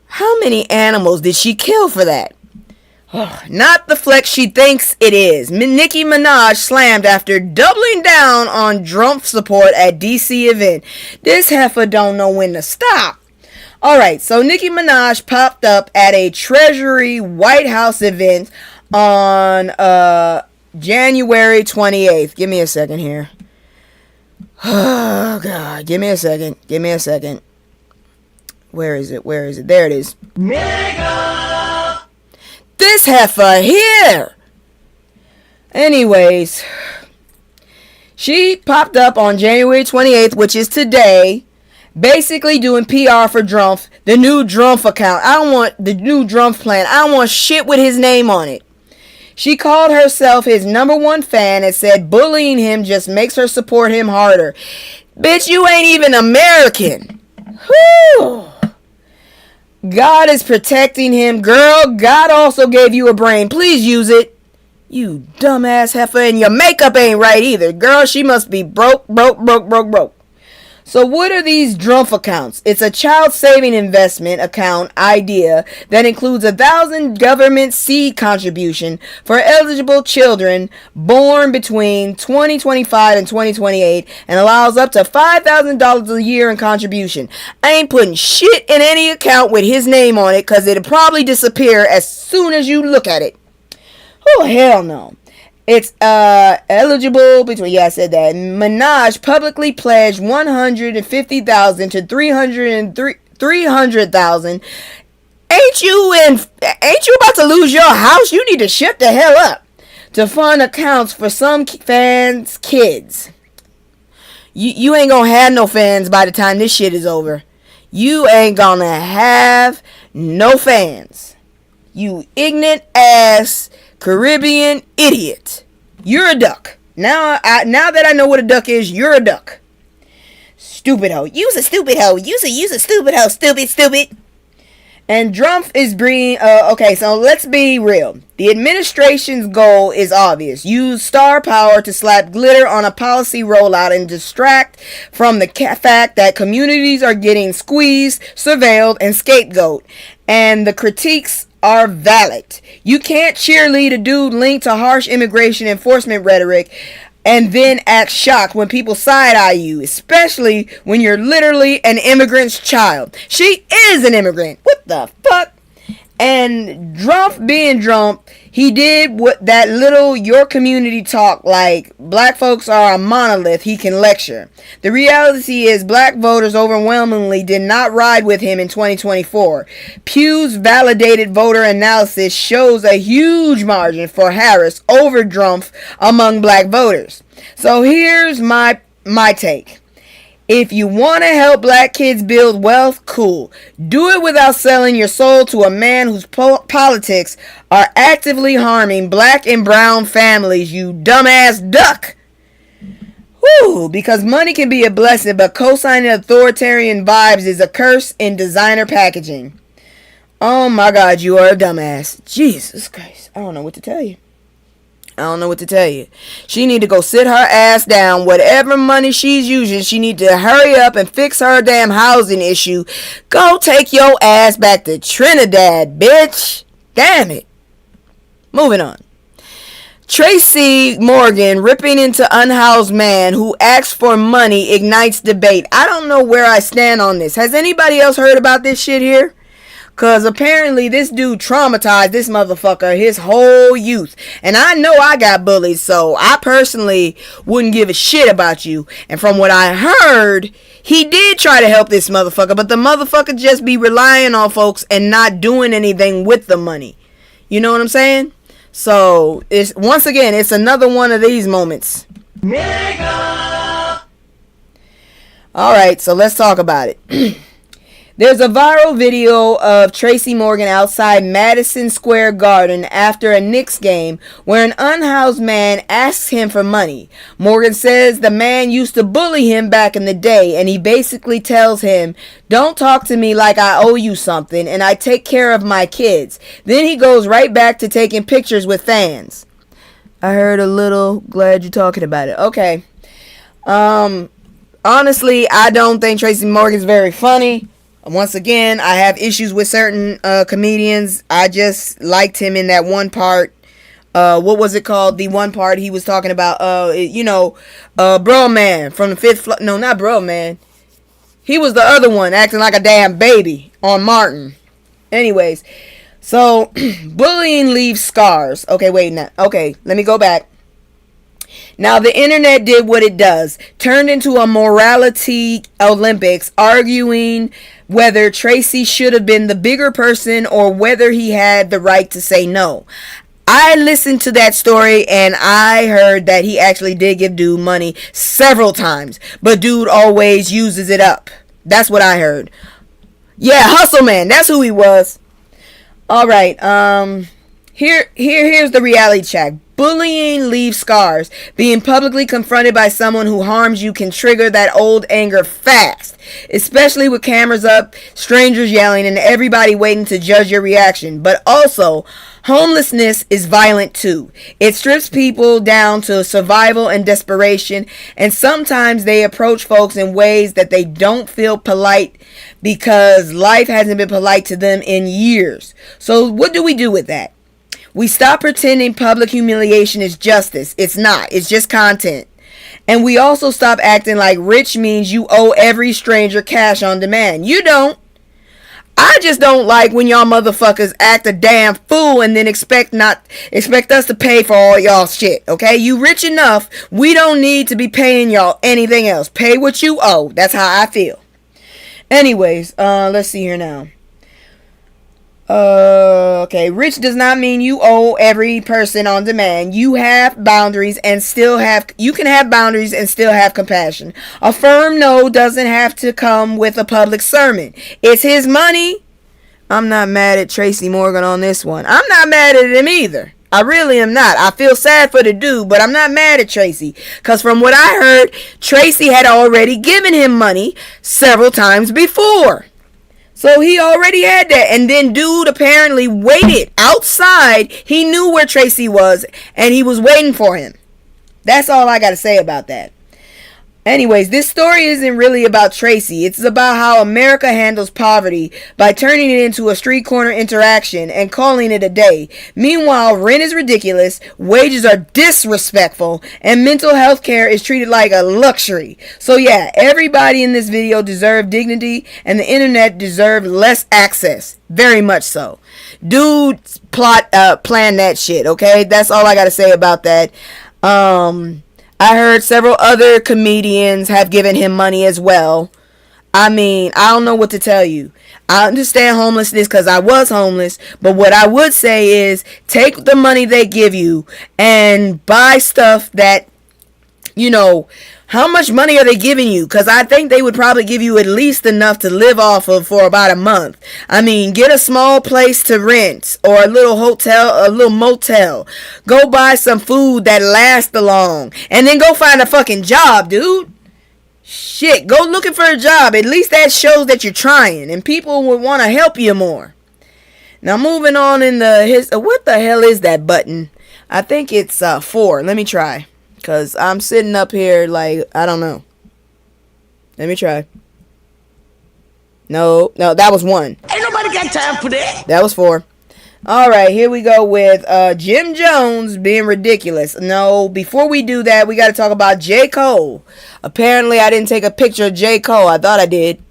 How many animals did she kill for that? Not the flex she thinks it is. Nicki Minaj slammed after doubling down on Drumpf support at DC event. This heifer don't know when to stop. Alright, so Nicki Minaj popped up at a Treasury White House event on January 28th. Give me a second here. Oh God, give me a second. Where is it? There it is. Nigga! This heifer here! Anyways, she popped up on January 28th, which is today, basically doing PR for Drumpf, the new Drumpf account. I don't want the new Drumpf plan. I don't want shit with his name on it. She called herself his #1 fan and said bullying him just makes her support him harder. Bitch, you ain't even American. Whew. God is protecting him. Girl, God also gave you a brain. Please use it. You dumbass heifer, and your makeup ain't right either. Girl, she must be broke. So what are these Drumpf accounts? It's a child saving investment account idea that includes 1,000 government seed contribution for eligible children born between 2025 and 2028 and allows up to $5,000 a year in contribution. I ain't putting shit in any account with his name on it because it'll probably disappear as soon as you look at it. Oh, hell no. It's eligible between, yeah, I said that. Minaj publicly pledged $150,000 to $300,000. Ain't you about to lose your house? You need to shut the hell up. To fund accounts for some fans' kids. You ain't gonna have no fans by the time this shit is over. You ain't gonna have no fans. You ignorant ass Caribbean idiot. You're a duck. Now that I know what a duck is, you're a duck. Stupid hoe. Use a stupid hoe. Use a stupid hoe. Stupid. And Drumpf is bringing, okay, so let's be real. The administration's goal is obvious. Use star power to slap glitter on a policy rollout and distract from the fact that communities are getting squeezed, surveilled, and scapegoat. And the critiques are valid. You can't cheerlead a dude linked to harsh immigration enforcement rhetoric and then act shocked when people side-eye you, especially when you're literally an immigrant's child. She is an immigrant. What the fuck? And Drumpf being Drumpf, he did what that little your community talk like black folks are a monolith he can lecture. The reality is black voters overwhelmingly did not ride with him in 2024. Pew's validated voter analysis shows a huge margin for Harris over Drumpf among black voters. So here's my take. If you want to help black kids build wealth, cool. Do it without selling your soul to a man whose politics are actively harming black and brown families, you dumbass duck. Whew, because money can be a blessing, but co-signing authoritarian vibes is a curse in designer packaging. Oh my God, you are a dumbass. Jesus Christ, I don't know what to tell you. She need to go sit her ass down. Whatever money she's using, she need to hurry up and fix her damn housing issue. Go take your ass back to Trinidad, bitch. Damn it. Moving on. Tracy Morgan ripping into unhoused man who asks for money ignites debate. I don't know where I stand on this. Has anybody else heard about this shit here? Because apparently this dude traumatized this motherfucker his whole youth. And I know I got bullied, so I personally wouldn't give a shit about you. And from what I heard, he did try to help this motherfucker, but the motherfucker just be relying on folks and not doing anything with the money. You know what I'm saying? So, it's once again, it's another one of these moments. Nigga! Alright, so let's talk about it. There's a viral video of Tracy Morgan outside Madison Square Garden after a Knicks game where an unhoused man asks him for money. Morgan says the man used to bully him back in the day, and he basically tells him, "Don't talk to me like I owe you something, and I take care of my kids." Then he goes right back to taking pictures with fans. I heard a little, glad you're talking about it. Okay. Honestly, I don't think Tracy Morgan's very funny. Once again, I have issues with certain comedians. I just liked him in that one part. What was it called? The one part he was talking about, Bro Man from the fifth floor. No, not Bro Man. He was the other one acting like a damn baby on Martin. Anyways, so bullying leaves scars. Okay, wait, now. Okay, let me go back. Now, the internet did what it does. Turned into a morality Olympics, arguing whether Tracy should have been the bigger person or whether he had the right to say no. I listened to that story and I heard that he actually did give dude money several times, but dude always uses it up. That's what I heard. Yeah, Hustle Man, that's who he was. All right, here's the reality check. bullying leaves scars. Being publicly confronted by someone who harms you can trigger that old anger fast, especially with cameras up, strangers yelling, and everybody waiting to judge your reaction. But also, homelessness is violent too. It strips people down to survival and desperation, and sometimes they approach folks in ways that they don't feel polite because life hasn't been polite to them in years. So what do we do with that? We stop pretending public humiliation is justice. It's not. It's just content. And we also stop acting like rich means you owe every stranger cash on demand. You don't. I just don't like when y'all motherfuckers act a damn fool and then expect us to pay for all y'all shit, okay? You rich enough, we don't need to be paying y'all anything else. Pay what you owe. That's how I feel. Anyways, let's see here now. Okay, rich does not mean you owe every person on demand. You have boundaries and you can have boundaries and still have compassion. A firm no doesn't have to come with a public sermon. It's his money. I'm not mad at Tracy Morgan on this one. I'm not mad at him either. I really am not. I feel sad for the dude, but I'm not mad at Tracy. Because from what I heard, Tracy had already given him money several times before. So he already had that. And then dude apparently waited outside. He knew where Tracy was, and he was waiting for him. That's all I got to say about that. Anyways, this story isn't really about Tracy. It's about how America handles poverty by turning it into a street corner interaction and calling it a day. Meanwhile, rent is ridiculous, wages are disrespectful, and mental health care is treated like a luxury. So yeah, everybody in this video deserved dignity, and the internet deserved less access. Very much so. Dude planned that shit, okay? That's all I gotta say about that. I heard several other comedians have given him money as well. I mean, I don't know what to tell you. I understand homelessness because I was homeless. But what I would say is take the money they give you and buy stuff that, you know, how much money are they giving you? Because I think they would probably give you at least enough to live off of for about a month. I mean, get a small place to rent or a little hotel, a little motel. Go buy some food that lasts long. And then go find a fucking job, dude. Shit, go looking for a job. At least that shows that you're trying. And people would want to help you more. Now, moving on in what the hell is that button? I think it's 4. Let me try. Because I'm sitting up here like, I don't know. Let me try. No, that was 1. Ain't nobody got time for that. That was 4. Alright, here we go with Jim Jones being ridiculous. No, before we do that, we got to talk about J. Cole. Apparently, I didn't take a picture of J. Cole. I thought I did.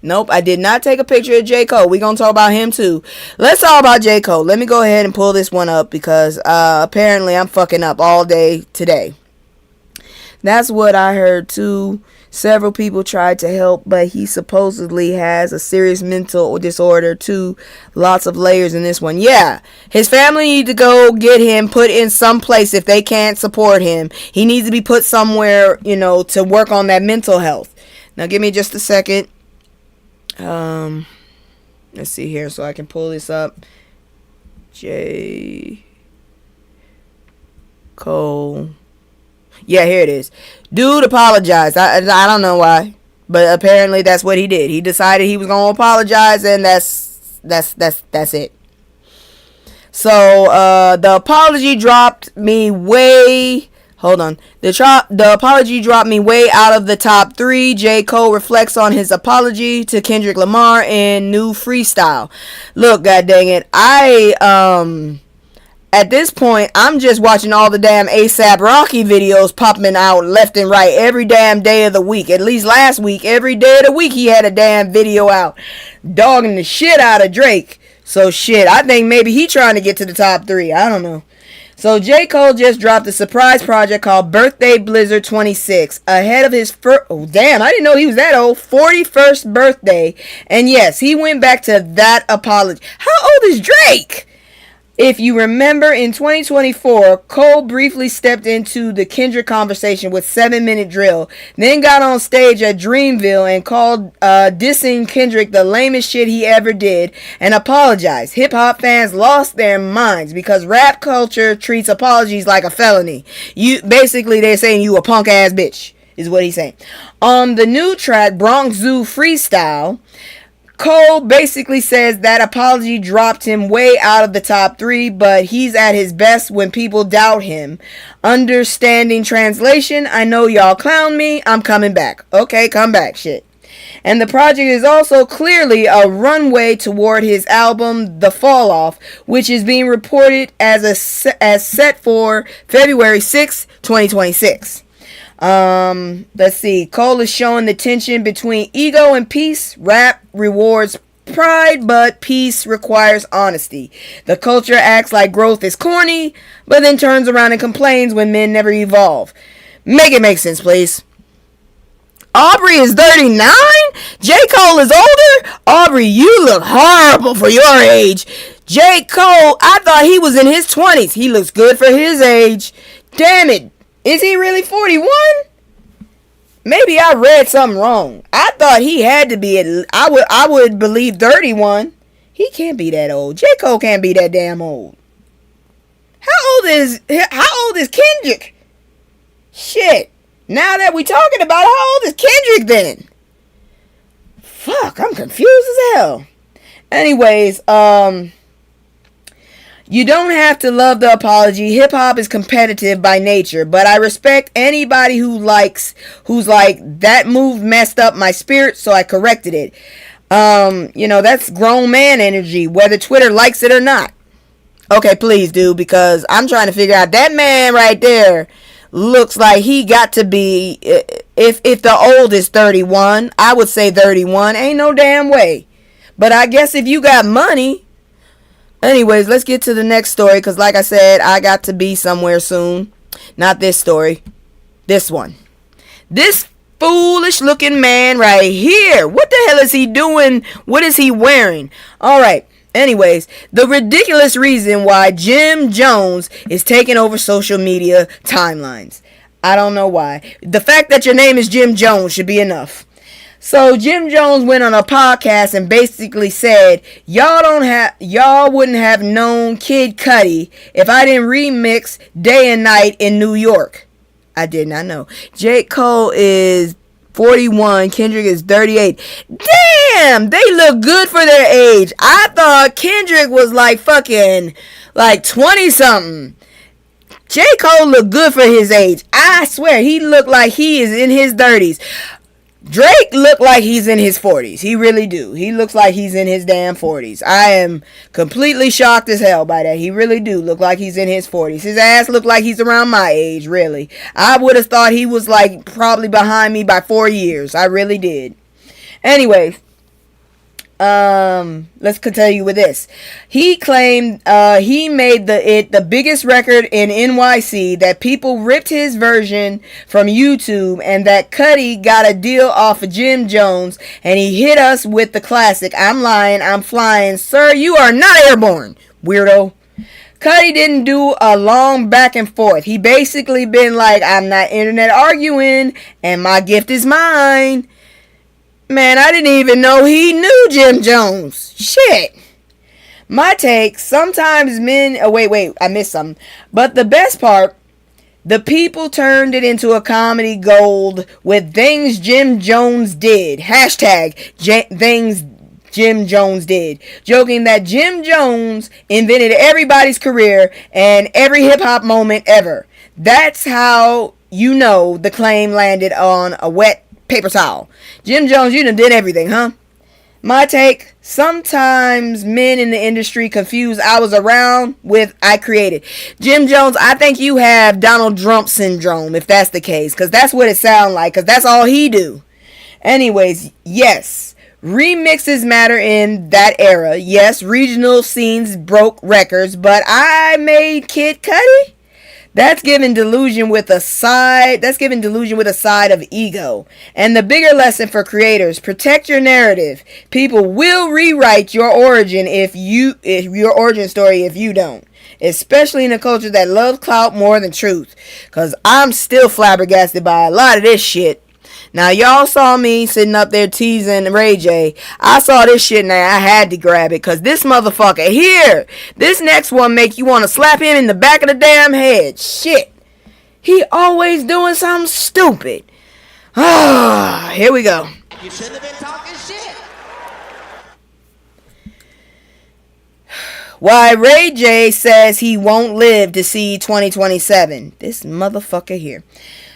Nope, I did not take a picture of J. Cole. We're going to talk about him too. Let's talk about J. Cole. Let me go ahead and pull this one up because apparently I'm fucking up all day today. That's what I heard too. Several people tried to help, but he supposedly has a serious mental disorder too. Lots of layers in this one. Yeah, his family need to go get him put in some place if they can't support him. He needs to be put somewhere, you know, to work on that mental health. Now give me just a second. Let's see here so I can pull this up. J. Cole. Yeah, here it is. Dude apologized. I don't know why, but apparently that's what he did. He decided he was gonna apologize, and that's it. So the apology dropped me way. Hold on. The apology dropped me way out of the top 3. J. Cole reflects on his apology to Kendrick Lamar in new freestyle. Look, god dang it, at this point, I'm just watching all the damn ASAP Rocky videos popping out left and right every damn day of the week. At least last week, every day of the week, he had a damn video out dogging the shit out of Drake. So shit, I think maybe he trying to get to the top 3. I don't know. So J. Cole just dropped a surprise project called Birthday Blizzard 26 ahead of his I didn't know he was that old, 41st birthday. And yes, he went back to that apology. How old is Drake? If you remember, in 2024, Cole briefly stepped into the Kendrick conversation with 7 Minute Drill, then got on stage at Dreamville and called dissing Kendrick the lamest shit he ever did and apologized. Hip-hop fans lost their minds because rap culture treats apologies like a felony. Basically, they're saying you a punk-ass bitch, is what he's saying. On the new track, Bronx Zoo Freestyle, Cole basically says that apology dropped him way out of the top 3, but he's at his best when people doubt him. Understanding translation, I know y'all clown me, I'm coming back. Okay, come back, shit. And the project is also clearly a runway toward his album, The Fall Off, which is being reported as set for February 6, 2026. Let's see. Cole is showing the tension between ego and peace. Rap rewards pride, but peace requires honesty. The culture acts like growth is corny, but then turns around and complains when men never evolve. Make it make sense, please. Aubrey is 39? J. Cole is older? Aubrey, you look horrible for your age. J. Cole, I thought he was in his 20s. He looks good for his age. Damn it. Is he really 41? Maybe I read something wrong. I thought he had to be I would believe 31. He can't be that old. J. Cole can't be that damn old. How old is Kendrick? Shit. Now that we talking about how old is Kendrick then? Fuck, I'm confused as hell. Anyways, you don't have to love the apology. Hip-hop is competitive by nature, but I respect anybody who's like, that move messed up my spirit, so I corrected it. That's grown man energy, whether Twitter likes it or not. Okay, please do, because I'm trying to figure out, that man right there looks like he got to be, if the old is 31, I would say 31. Ain't no damn way. But I guess if you got money. Anyways, let's get to the next story, because like I said, I got to be somewhere soon. Not this story. This one. This foolish looking man right here. What the hell is he doing? What is he wearing? Alright. Anyways, the ridiculous reason why Jim Jones is taking over social media timelines. I don't know why. The fact that your name is Jim Jones should be enough. So Jim Jones went on a podcast and basically said, y'all wouldn't have known Kid Cudi if I didn't remix Day and Night in New York. I did not know. J. Cole is 41. Kendrick is 38. Damn, they look good for their age. I thought Kendrick was like fucking like 20 something. J. Cole looked good for his age. I swear, he looked like he is in his 30s. Drake looked like he's in his 40s. He really do. He looks like he's in his damn 40s. I am completely shocked as hell by that. He really do look like he's in his 40s. His ass looked like he's around my age, really. I would have thought he was like probably behind me by 4 years. I really did. Anyway, let's continue with this. He claimed he made the biggest record in NYC, that people ripped his version from YouTube, and that Cudi got a deal off of Jim Jones, and he hit us with the classic, I'm lying, I'm flying, sir, you are not airborne, weirdo. Cudi didn't do a long back and forth. He basically been like, I'm not internet arguing, and my gift is mine. Man, I didn't even know he knew Jim Jones. Shit. My take, sometimes men... Oh, wait, I missed something. But the best part, the people turned it into a comedy gold with things Jim Jones did. Hashtag things Jim Jones did. Joking that Jim Jones invented everybody's career and every hip-hop moment ever. That's how you know the claim landed on a wet paper towel. Jim Jones, you done did everything, huh? My take, sometimes men in the industry confuse I was around with I created. Jim Jones, I think you have Donald Drumpf syndrome, if that's the case, because that's what it sounds like, because that's all he do. Anyways, yes, remixes matter in that era. Yes, regional scenes broke records, but I made Kid Cudi? That's giving delusion with a side. That's giving delusion with a side of ego. And the bigger lesson for creators: protect your narrative. People will rewrite your origin if your origin story if you don't. Especially in a culture that loves clout more than truth. Cause I'm still flabbergasted by a lot of this shit. Now, y'all saw me sitting up there teasing Ray J. I saw this shit and I had to grab it because this motherfucker here, this next one make you want to slap him in the back of the damn head. Shit. He always doing something stupid. Ah, here we go. You shouldn't have been talking shit. Why Ray J says he won't live to see 2027. This motherfucker here.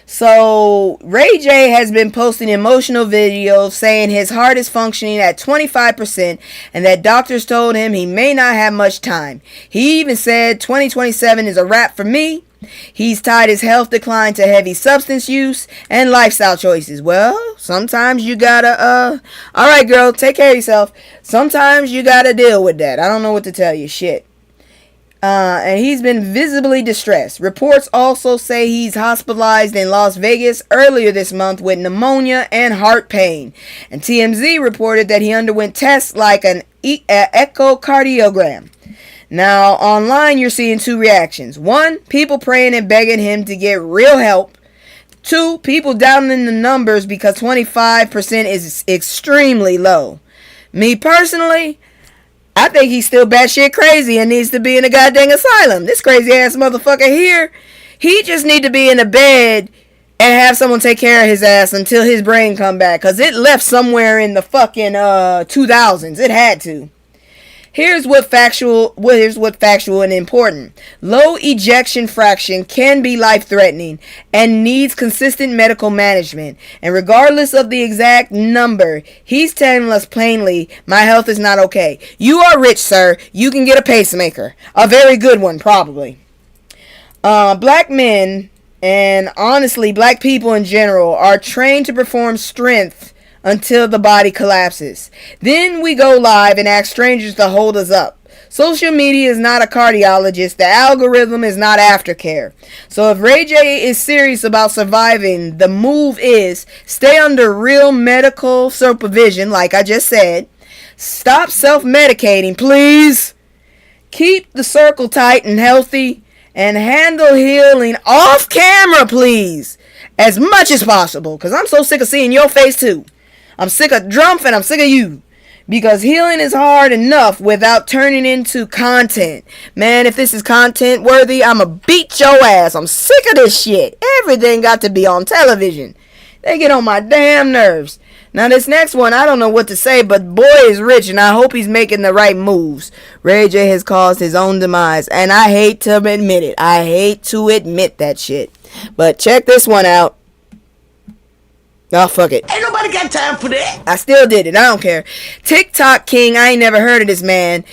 So, Ray J has been posting emotional videos saying his heart is functioning at 25% and that doctors told him he may not have much time. He even said 2027 is a wrap for me. He's tied his health decline to heavy substance use and lifestyle choices. Well, sometimes you gotta, alright girl, take care of yourself. Sometimes you gotta deal with that. I don't know what to tell you, shit. And he's been visibly distressed. Reports also say he's hospitalized in Las Vegas earlier this month with pneumonia and heart pain. And TMZ reported that he underwent tests like an echocardiogram. Now, online you're seeing two reactions. One, people praying and begging him to get real help. Two, people doubting the numbers because 25% is extremely low. Me personally, I think he's still batshit crazy and needs to be in a goddamn asylum. This crazy ass motherfucker here, he just need to be in a bed and have someone take care of his ass until his brain come back. Because it left somewhere in the fucking 2000s. It had to. Here's what factual and important. Low ejection fraction can be life-threatening and needs consistent medical management. And regardless of the exact number, he's telling us plainly, my health is not okay. You are rich, sir. You can get a pacemaker. A very good one, probably. Black men, and honestly, black people in general, are trained to perform strength until the body collapses. Then we go live and ask strangers to hold us up. Social media is not a cardiologist. The algorithm is not aftercare. So if Ray J is serious about surviving, the move is stay under real medical supervision, like I just said. Stop self-medicating, please. Keep the circle tight and healthy. And handle healing off camera, please. As much as possible. Because I'm so sick of seeing your face too. I'm sick of Drumpf and I'm sick of you. Because healing is hard enough without turning into content. Man, if this is content worthy, I'ma beat your ass. I'm sick of this shit. Everything got to be on television. They get on my damn nerves. Now this next one, I don't know what to say, but boy is rich and I hope he's making the right moves. Ray J has caused his own demise and I hate to admit it. I hate to admit that shit. But check this one out. Oh, fuck it. Ain't nobody got time for that. I still did it. I don't care. TikTok King. I ain't never heard of this man.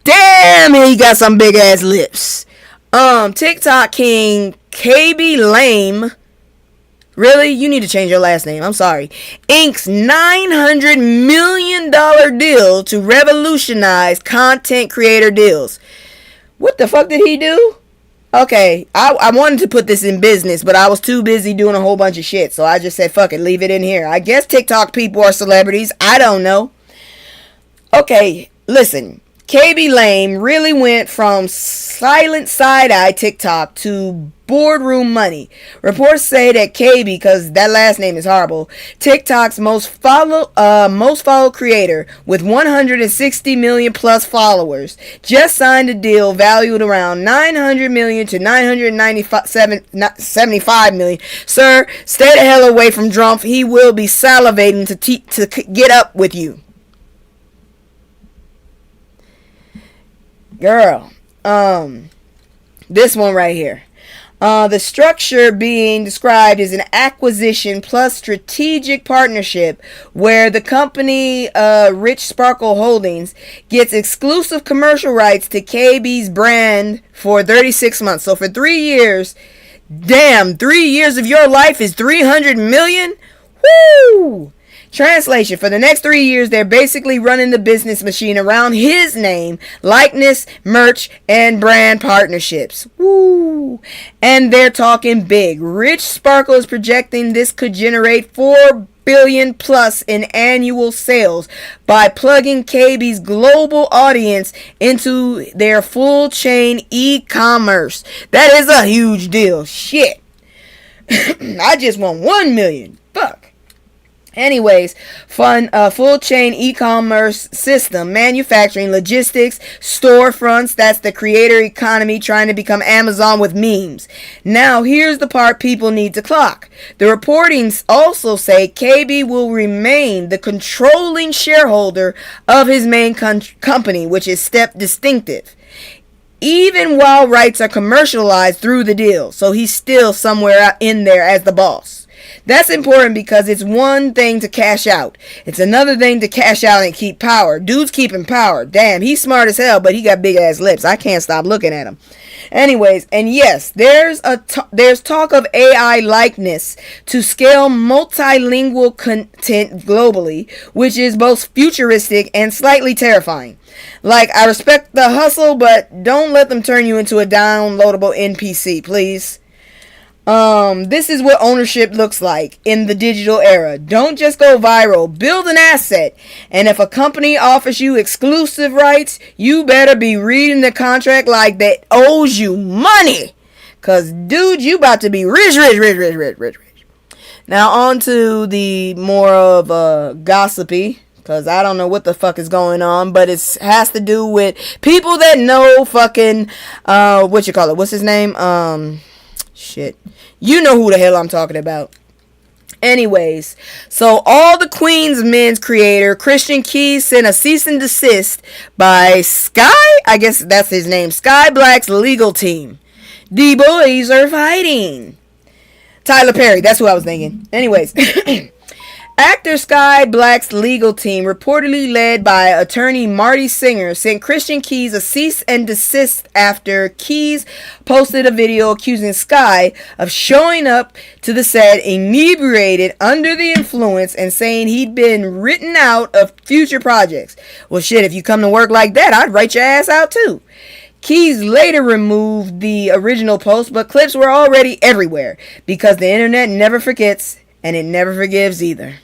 Damn, he got some big ass lips. TikTok King KB Lame. Really? You need to change your last name. I'm sorry. Inks $900 million deal to revolutionize content creator deals. What the fuck did he do? Okay, I wanted to put this in business, but I was too busy doing a whole bunch of shit. So I just said, fuck it, leave it in here. I guess TikTok people are celebrities. I don't know. Okay, listen. KB Lame really went from silent side-eye TikTok to boardroom money. Reports say that KB, because that last name is horrible, TikTok's most followed creator with 160 million plus followers, just signed a deal valued around 900 million to 975 million. Sir, stay the hell away from Drumpf. He will be salivating to get up with you. Girl, this one right here. The structure being described is an acquisition plus strategic partnership where the company Rich Sparkle Holdings gets exclusive commercial rights to KB's brand for 36 months. So for 3 years, damn, 3 years of your life is 300 million? Woo! Translation: for the next 3 years, they're basically running the business machine around his name, likeness, merch, and brand partnerships. Woo! And they're talking big. Rich Sparkle is projecting this could generate $4 billion plus in annual sales by plugging KB's global audience into their full chain e-commerce. That is a huge deal. Shit. I just want 1 million. Fuck. Anyways, full chain e-commerce system, manufacturing, logistics, storefronts. That's the creator economy trying to become Amazon with memes. Now, here's the part people need to clock. The reportings also say KB will remain the controlling shareholder of his main company, which is Step Distinctive, even while rights are commercialized through the deal. So he's still somewhere in there as the boss. That's important because it's one thing to cash out. It's another thing to cash out and keep power. Dude's keeping power. Damn, he's smart as hell, but he got big ass lips. I can't stop looking at him. Anyways, and yes, there's talk of AI likeness to scale multilingual content globally, which is both futuristic and slightly terrifying. Like, I respect the hustle, but don't let them turn you into a downloadable NPC, please. This is what ownership looks like in the digital era. Don't just go viral. Build an asset. And if a company offers you exclusive rights, you better be reading the contract like that owes you money. Cause dude, you about to be rich. Now on to the more of gossipy. Cause I don't know what the fuck is going on, but it has to do with people that know fucking, what's his name? Shit. You know who the hell I'm talking about. Anyways, so All the Queen's Men's creator Christian Keys sent a cease and desist by Sky, I guess that's his name, Sky Black's legal team. The boys are fighting. Tyler Perry, that's who I was thinking. Anyways. Actor Sky Black's legal team, reportedly led by attorney Marty Singer, sent Christian Keys a cease and desist after Keys posted a video accusing Sky of showing up to the set inebriated, under the influence, and saying he'd been written out of future projects. Well, shit, if you come to work like that, I'd write your ass out too. Keys later removed the original post, but clips were already everywhere because the internet never forgets and it never forgives either.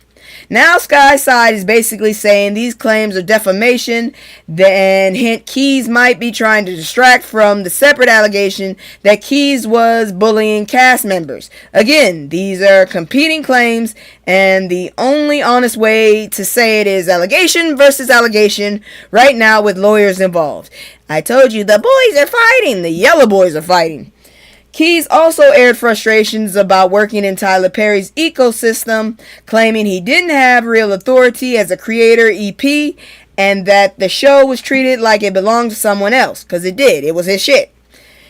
Now Sky's side is basically saying these claims are defamation, and hint Keys might be trying to distract from the separate allegation that Keys was bullying cast members. Again, these are competing claims, and the only honest way to say it is allegation versus allegation right now with lawyers involved. I told you, the boys are fighting. The yellow boys are fighting. Keys also aired frustrations about working in Tyler Perry's ecosystem, claiming he didn't have real authority as a creator EP and that the show was treated like it belonged to someone else, because it did. It was his shit.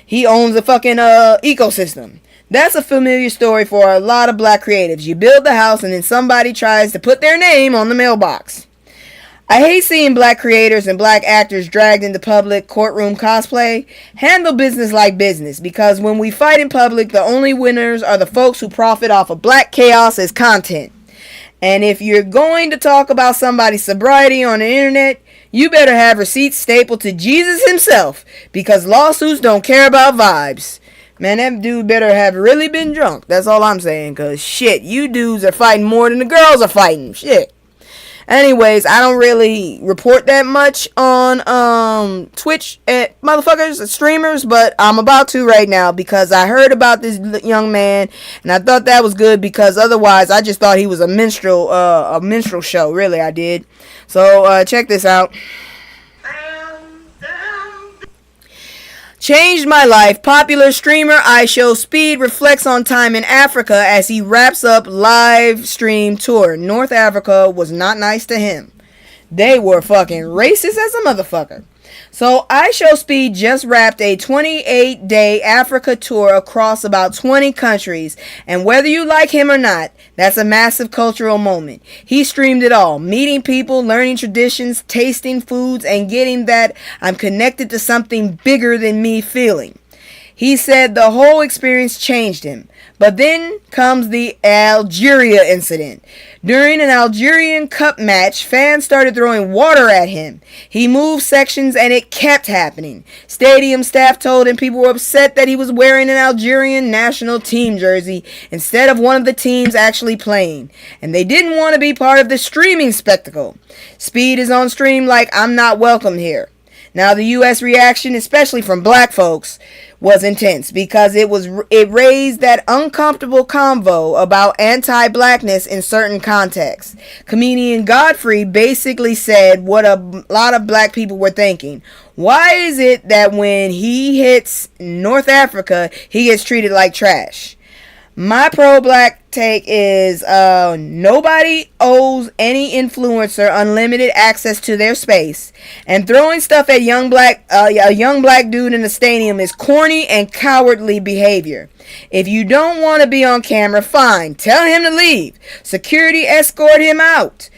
He owns the fucking ecosystem. That's a familiar story for a lot of black creatives. You build the house and then somebody tries to put their name on the mailbox. I hate seeing black creators and black actors dragged into public courtroom cosplay. Handle business like business, because when we fight in public, the only winners are the folks who profit off of black chaos as content. And if you're going to talk about somebody's sobriety on the internet, you better have receipts stapled to Jesus himself, because lawsuits don't care about vibes. Man, that dude better have really been drunk. That's all I'm saying, because shit, you dudes are fighting more than the girls are fighting. Shit. Anyways, I don't really report that much on Twitch at motherfuckers, streamers, but I'm about to right now because I heard about this young man and I thought that was good, because otherwise I just thought he was a minstrel show. Really, I did. So check this out. Changed my life. Popular streamer iShowSpeed reflects on time in Africa as he wraps up live stream tour. North Africa was not nice to him. They were fucking racist as a motherfucker. So iShowSpeed just wrapped a 28-day Africa tour across about 20 countries. And whether you like him or not, that's a massive cultural moment. He streamed it all. Meeting people, learning traditions, tasting foods, and getting that I'm connected to something bigger than me feeling. He said the whole experience changed him. But then comes the Algeria incident. During an Algerian Cup match, fans started throwing water at him. He moved sections and it kept happening. Stadium staff told him people were upset that he was wearing an Algerian national team jersey instead of one of the teams actually playing. And they didn't want to be part of the streaming spectacle. Speed is on stream like I'm not welcome here. Now the U.S. reaction, especially from black folks, was intense because it raised that uncomfortable convo about anti-blackness in certain contexts. Comedian Godfrey basically said what a lot of black people were thinking. Why is it that when he hits North Africa, he gets treated like trash? My pro-black take is nobody owes any influencer unlimited access to their space, and throwing stuff at a young black dude in the stadium is corny and cowardly behavior. If you don't want to be on camera, fine, tell him to leave. Security escort him out.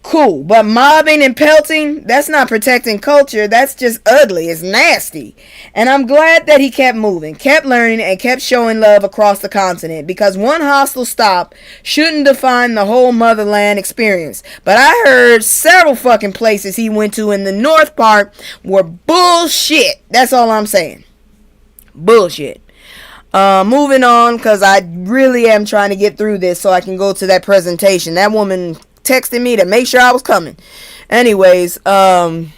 Cool, but mobbing and pelting, that's not protecting culture, that's just ugly, it's nasty. And I'm glad that he kept moving, kept learning, and kept showing love across the continent, because one hostile stop shouldn't define the whole motherland experience. But I heard several fucking places he went to in the north part were bullshit. That's all I'm saying. Bullshit. Moving on, because I really am trying to get through this so I can go to that presentation. That woman texted me to make sure I was coming. Anyways, Coco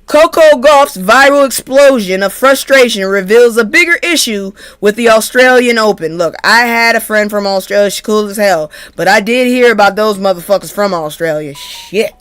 Gauff's viral explosion of frustration reveals a bigger issue with the Australian Open. Look, I had a friend from Australia, she's cool as hell, but I did hear about those motherfuckers from Australia. Shit.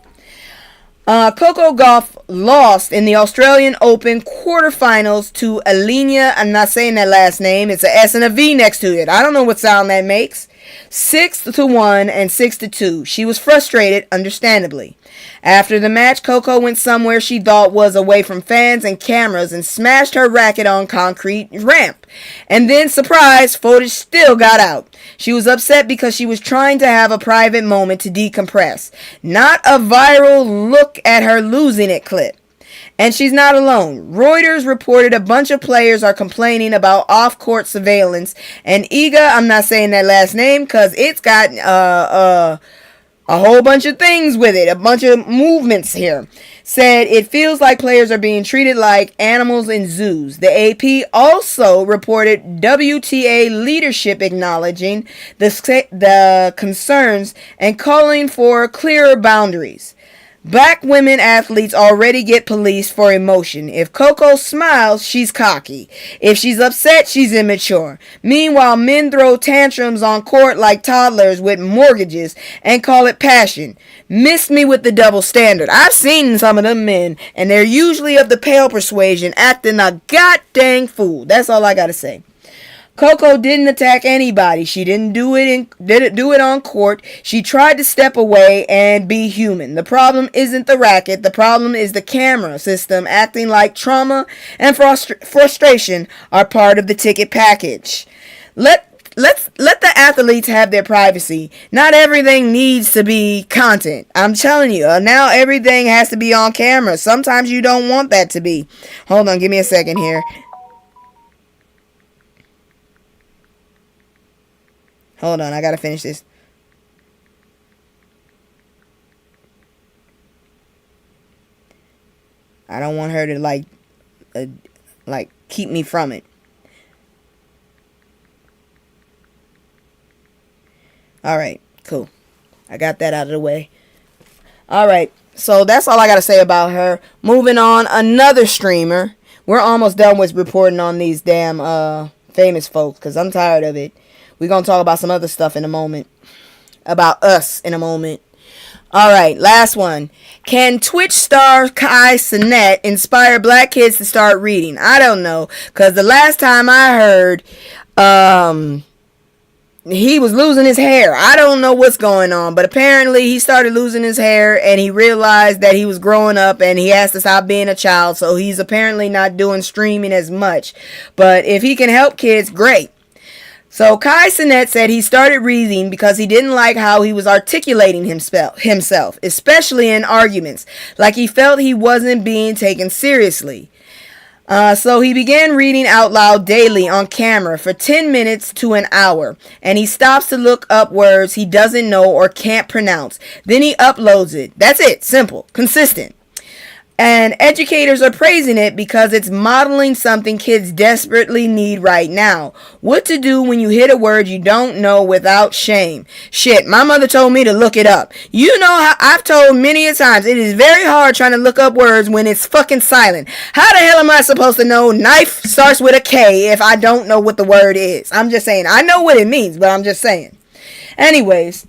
Coco Gauff lost in the Australian Open quarterfinals to Alenia. I'm not saying that last name. It's a S and a V next to it. I don't know what sound that makes. 6-1 and 6-2. She was frustrated, understandably. After the match, Coco went somewhere she thought was away from fans and cameras and smashed her racket on concrete ramp. And then, surprise, footage still got out. She was upset because she was trying to have a private moment to decompress, not a viral look at her losing it clip. And she's not alone. Reuters reported a bunch of players are complaining about off-court surveillance. And Iga, I'm not saying that last name because it's got a whole bunch of things with it. A bunch of movements here. Said it feels like players are being treated like animals in zoos. The AP also reported WTA leadership acknowledging the concerns and calling for clearer boundaries. Black women athletes already get policed for emotion. If Coco smiles, she's cocky. If she's upset, she's immature. Meanwhile, men throw tantrums on court like toddlers with mortgages and call it passion. Miss me with the double standard. I've seen some of them men, and they're usually of the pale persuasion, acting a goddamn fool. That's all I gotta say. Coco didn't attack anybody. She didn't do it on court. She tried to step away and be human. The problem isn't the racket. The problem is the camera system acting like trauma and frustration are part of the ticket package. Let the athletes have their privacy. Not everything needs to be content. I'm telling you, now everything has to be on camera. Sometimes you don't want that to be. Hold on, give me a second here. Hold on, I gotta finish this. I don't want her to like keep me from it. Alright, cool. I got that out of the way. Alright, so that's all I gotta say about her. Moving on, another streamer. We're almost done with reporting on these damn famous folks, because I'm tired of it. We're going to talk about some other stuff in a moment. About us in a moment. Alright, last one. Can Twitch star Kai Cenat inspire black kids to start reading? I don't know. Because the last time I heard, he was losing his hair. I don't know what's going on. But apparently he started losing his hair and he realized that he was growing up and he has to stop being a child. So he's apparently not doing streaming as much. But if he can help kids, great. So Kai Cenat said he started reading because he didn't like how he was articulating himself, especially in arguments, like he felt he wasn't being taken seriously. So he began reading out loud daily on camera for 10 minutes to an hour, and he stops to look up words he doesn't know or can't pronounce. Then he uploads it. That's it. Simple. Consistent. And educators are praising it because it's modeling something kids desperately need right now. What to do when you hit a word you don't know without shame. Shit, my mother told me to look it up. You know how I've told many a times it is very hard trying to look up words when it's fucking silent. How the hell am I supposed to know knife starts with a K if I don't know what the word is? I'm just saying. I know what it means, but I'm just saying. Anyways.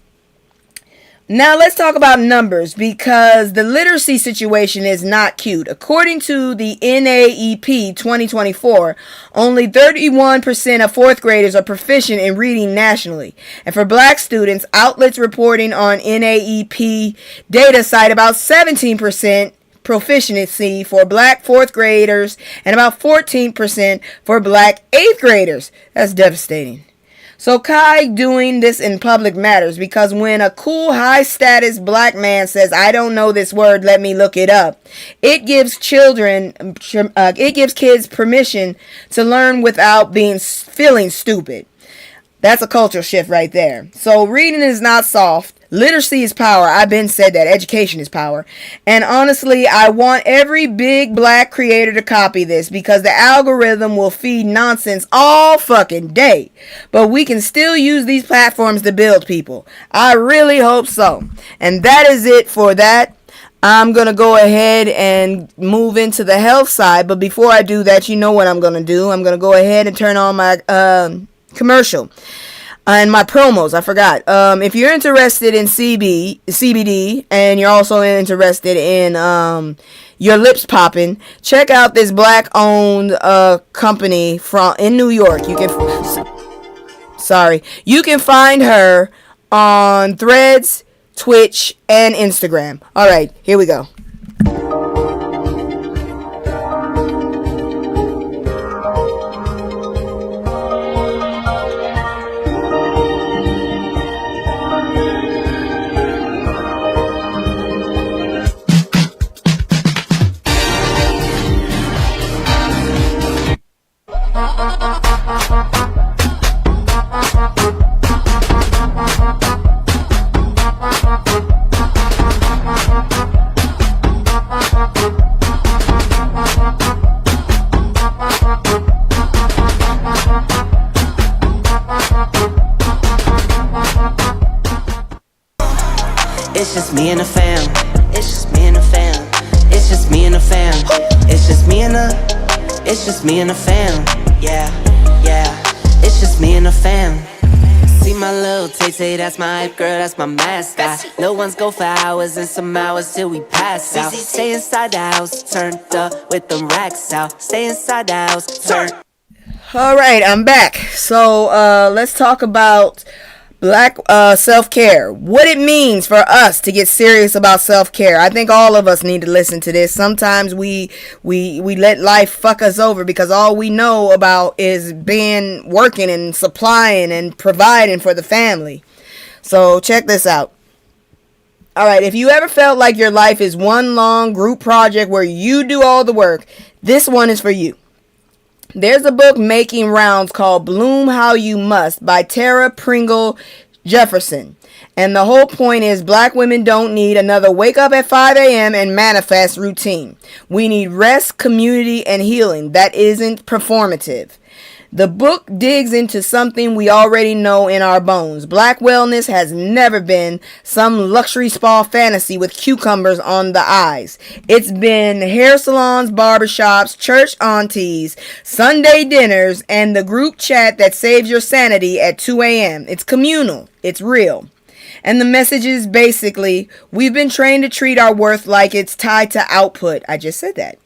Now let's talk about numbers because the literacy situation is not cute. According to the NAEP 2024, only 31% of fourth graders are proficient in reading nationally. And for black students, outlets reporting on NAEP data cite about 17% proficiency for black fourth graders and about 14% for black eighth graders. That's devastating. So Kai doing this in public matters because when a cool high status black man says, I don't know this word, let me look it up, it gives kids permission to learn without feeling stupid. That's a cultural shift right there. So reading is not soft. Literacy is power. I've been said that. Education is power. And honestly, I want every big black creator to copy this because the algorithm will feed nonsense all fucking day. But we can still use these platforms to build people. I really hope so. And that is it for that. I'm going to go ahead and move into the health side. But before I do that, you know what I'm going to do. I'm going to go ahead and turn on my commercial. And my promos, I forgot. If you're interested in CBD and you're also interested in your lips popping, check out this black-owned company in New York. You can find her on Threads, Twitch, and Instagram. All right, here we go. It's just me and the fam. It's just me and the fam. It's just me and the fam. It's just me and the fam. Yeah, yeah. It's just me and the fam. See my little Tay-Tay, that's my hype girl, that's my mascot. Little ones go for hours and some hours till we pass out. Stay inside the house, turned up with them racks out. Stay inside the house, turned. All right, I'm back. So let's talk about black self-care. What it means for us to get serious about self-care. I think all of us need to listen to this. Sometimes we let life fuck us over because all we know about is working and supplying and providing for the family. So check this out. All right, if you ever felt like your life is one long group project where you do all the work, this one is for you. There's a book making rounds called Bloom How You Must by Tara Pringle Jefferson. And the whole point is black women don't need another wake up at 5 a.m. and manifest routine. We need rest, community, and healing that isn't performative. The book digs into something we already know in our bones. Black wellness has never been some luxury spa fantasy with cucumbers on the eyes. It's been hair salons, barbershops, church aunties, Sunday dinners, and the group chat that saves your sanity at 2 a.m. It's communal. It's real. And the message is basically, we've been trained to treat our worth like it's tied to output. I just said that.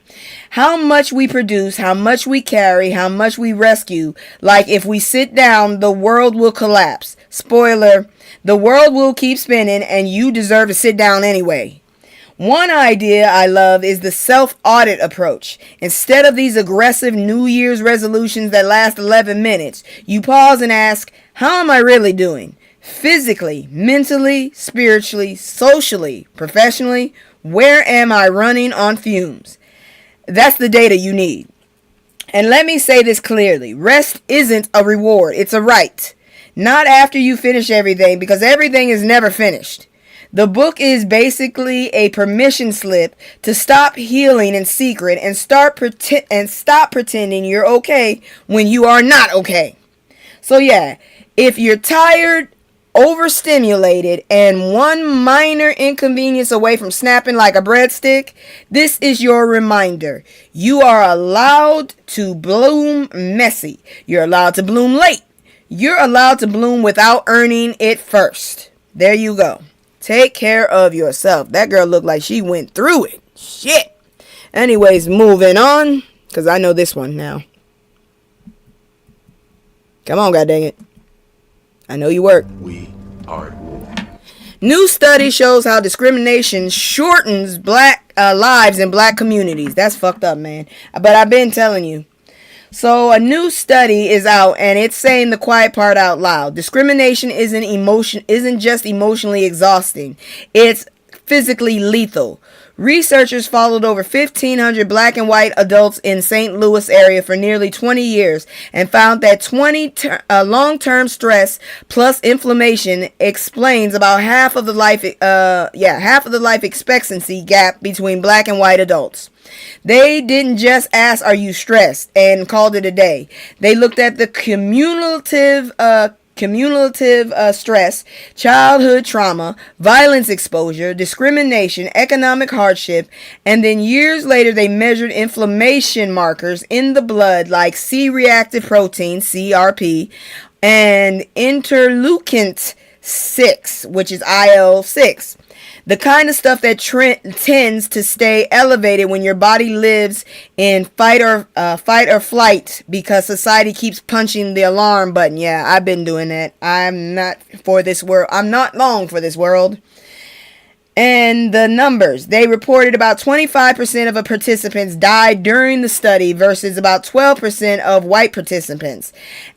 How much we produce, how much we carry, how much we rescue. Like if we sit down, the world will collapse. Spoiler, the world will keep spinning and you deserve to sit down anyway. One idea I love is the self-audit approach. Instead of these aggressive New Year's resolutions that last 11 minutes, you pause and ask, how am I really doing? Physically, mentally, spiritually, socially, professionally, where am I running on fumes? That's the data you need. And let me say this clearly. Rest isn't a reward. It's a right. Not after you finish everything, because everything is never finished. The book is basically a permission slip to stop healing in secret and stop pretending you're okay when you are not okay. So yeah, if you're tired, overstimulated, and one minor inconvenience away from snapping like a breadstick, this is your reminder. You are allowed to bloom messy. You're allowed to bloom late. You're allowed to bloom without earning it first. There you go. Take care of yourself. That girl looked like she went through it. Shit. Anyways, moving on, because I know this one now. Come on, goddang it. I know you work. We are at war. New study shows how discrimination shortens black lives in black communities. That's fucked up, man. But I've been telling you. So a new study is out, and it's saying the quiet part out loud. Discrimination isn't just emotionally exhausting. It's physically lethal. Researchers followed over 1,500 black and white adults in St. Louis area for nearly 20 years and found that long-term stress plus inflammation explains about half of the life expectancy gap between black and white adults. They didn't just ask, "Are you stressed?" and called it a day. They looked at the cumulative stress, childhood trauma, violence exposure, discrimination, economic hardship, and then years later they measured inflammation markers in the blood like C-reactive protein, CRP, and interleukin 6, which is IL-6. The kind of stuff that tends to stay elevated when your body lives in fight or flight because society keeps punching the alarm button. Yeah, I've been doing that. I'm not for this world. I'm not long for this world. And the numbers, they reported about 25% of the participants died during the study versus about 12% of white participants.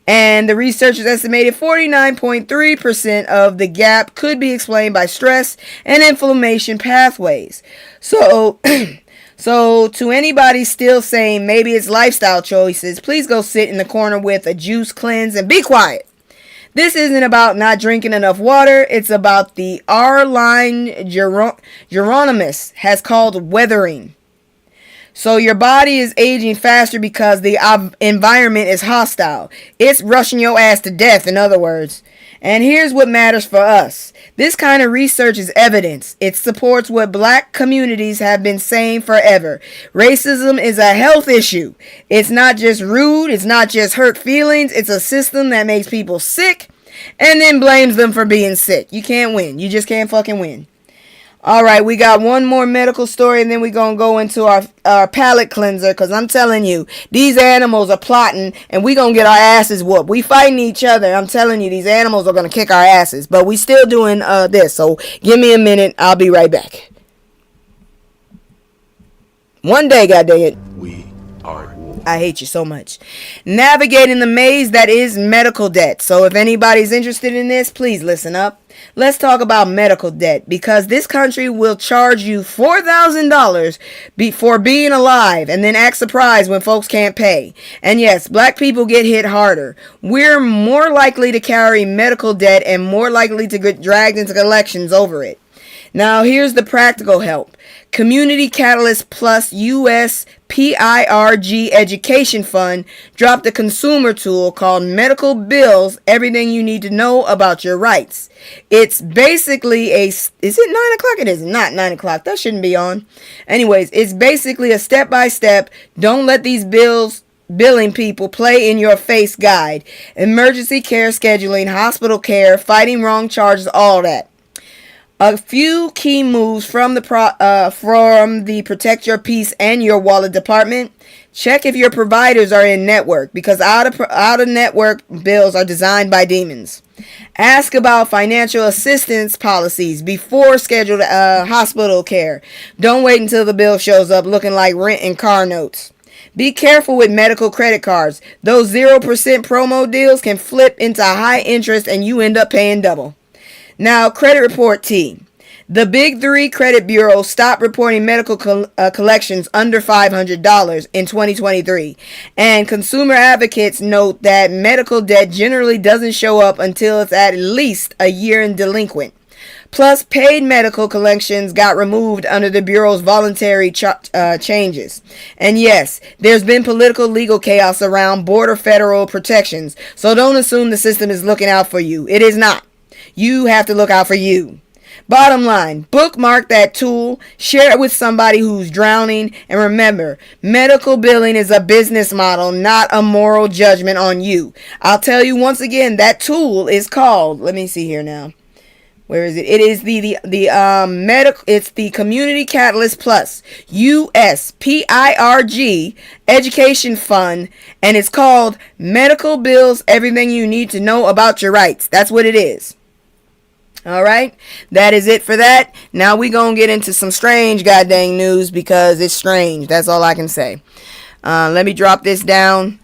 And the researchers estimated 49.3% of the gap could be explained by stress and inflammation pathways. So to anybody still saying maybe it's lifestyle choices, please go sit in the corner with a juice cleanse and be quiet. This isn't about not drinking enough water. It's about the R-line Geronimus has called weathering. So your body is aging faster because the environment is hostile. It's rushing your ass to death, in other words. And here's what matters for us. This kind of research is evidence. It supports what black communities have been saying forever. Racism is a health issue. It's not just rude. It's not just hurt feelings. It's a system that makes people sick and then blames them for being sick. You can't win. You just can't fucking win. All right, we got one more medical story, and then we're going to go into our palate cleanser, because I'm telling you, these animals are plotting, and we're going to get our asses whooped. We fighting each other. I'm telling you, these animals are going to kick our asses, but we still doing this, so give me a minute. I'll be right back. One day, goddamn it. We are at war. I hate you so much. Navigating the maze that is medical debt. So if anybody's interested in this, please listen up. Let's talk about medical debt, because this country will charge you $4,000 for being alive and then act surprised when folks can't pay. And yes, black people get hit harder. We're more likely to carry medical debt and more likely to get dragged into collections over it. Now, here's the practical help. Community Catalyst Plus USPIRG Education Fund dropped a consumer tool called Medical Bills, Everything You Need to Know About Your Rights. It's basically is it 9 o'clock? It is not 9 o'clock. That shouldn't be on. Anyways, it's basically a step-by-step, don't let these billing people play in your face guide. Emergency care scheduling, hospital care, fighting wrong charges, all that. A few key moves from the Protect Your Peace and Your Wallet department. Check if your providers are in network, because out-of-network bills are designed by demons. Ask about financial assistance policies before scheduled hospital care. Don't wait until the bill shows up looking like rent and car notes. Be careful with medical credit cards. Those 0% promo deals can flip into high interest and you end up paying double. Now, credit report team. The big three credit bureaus stopped reporting medical collections under $500 in 2023. And consumer advocates note that medical debt generally doesn't show up until it's at least a year in delinquent. Plus, paid medical collections got removed under the Bureau's voluntary changes. And yes, there's been political legal chaos around border federal protections, so don't assume the system is looking out for you. It is not. You have to look out for you. Bottom line, bookmark that tool, share it with somebody who's drowning, and remember, medical billing is a business model, not a moral judgment on you. I'll tell you once again, that tool is called, let me see here now. Where is it? It is it's the Community Catalyst Plus USPIRG Education Fund, and it's called Medical Bills, Everything You Need to Know About Your Rights. That's what it is. All right, that is it for that. Now we gonna get into some strange goddamn news because it's strange. That's all I can say. Let me drop this down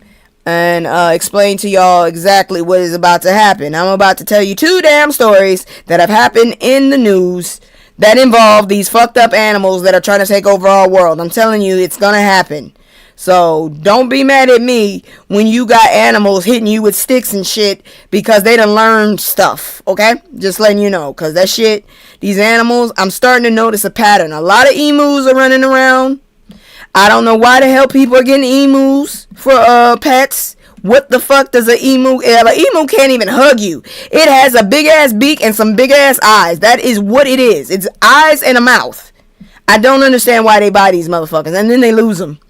and explain to y'all exactly what is about to happen. I'm about to tell you 2 damn stories that have happened in the news that involve these fucked up animals that are trying to take over our world. I'm telling you, it's gonna happen. So don't be mad at me when you got animals hitting you with sticks and shit because they done learned stuff, okay? Just letting you know, because that shit, these animals, I'm starting to notice a pattern. A lot of emus are running around. I don't know why the hell people are getting emus for pets. What the fuck does an emu... An emu can't even hug you. It has a big-ass beak and some big-ass eyes. That is what it is. It's eyes and a mouth. I don't understand why they buy these motherfuckers. And then they lose them.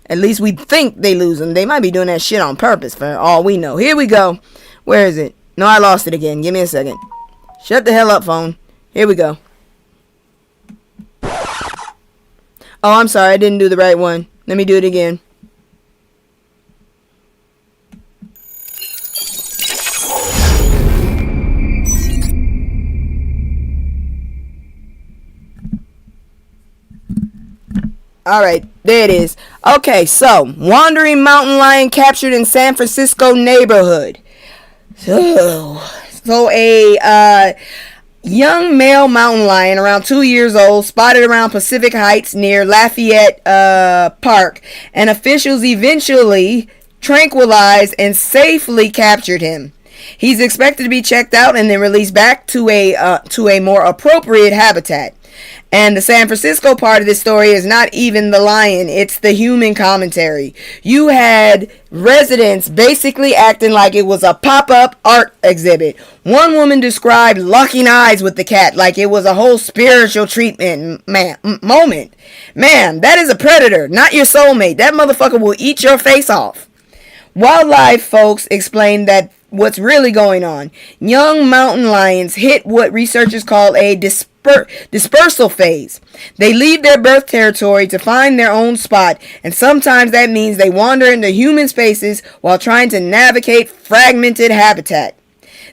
At least we think they lose them. They might be doing that shit on purpose for all we know. Here we go. Where is it? No, I lost it again. Give me a second. Shut the hell up, phone. Here we go. Oh, I'm sorry. I didn't do the right one. Let me do it again. Alright, there it is. Okay, so, wandering mountain lion captured in San Francisco neighborhood. So a young male mountain lion around 2 years old spotted around Pacific Heights near Lafayette Park, and officials eventually tranquilized and safely captured him. He's expected to be checked out and then released back to a more appropriate habitat. And the San Francisco part of this story is not even the lion, it's the human commentary. You had residents basically acting like it was a pop-up art exhibit. One woman described locking eyes with the cat like it was a whole spiritual treatment moment. Man, that is a predator, not your soulmate. That motherfucker will eat your face off. Wildlife folks explained that what's really going on. Young mountain lions hit what researchers call a dispersal phase. They leave their birth territory to find their own spot, and sometimes that means they wander into human spaces while trying to navigate fragmented habitat.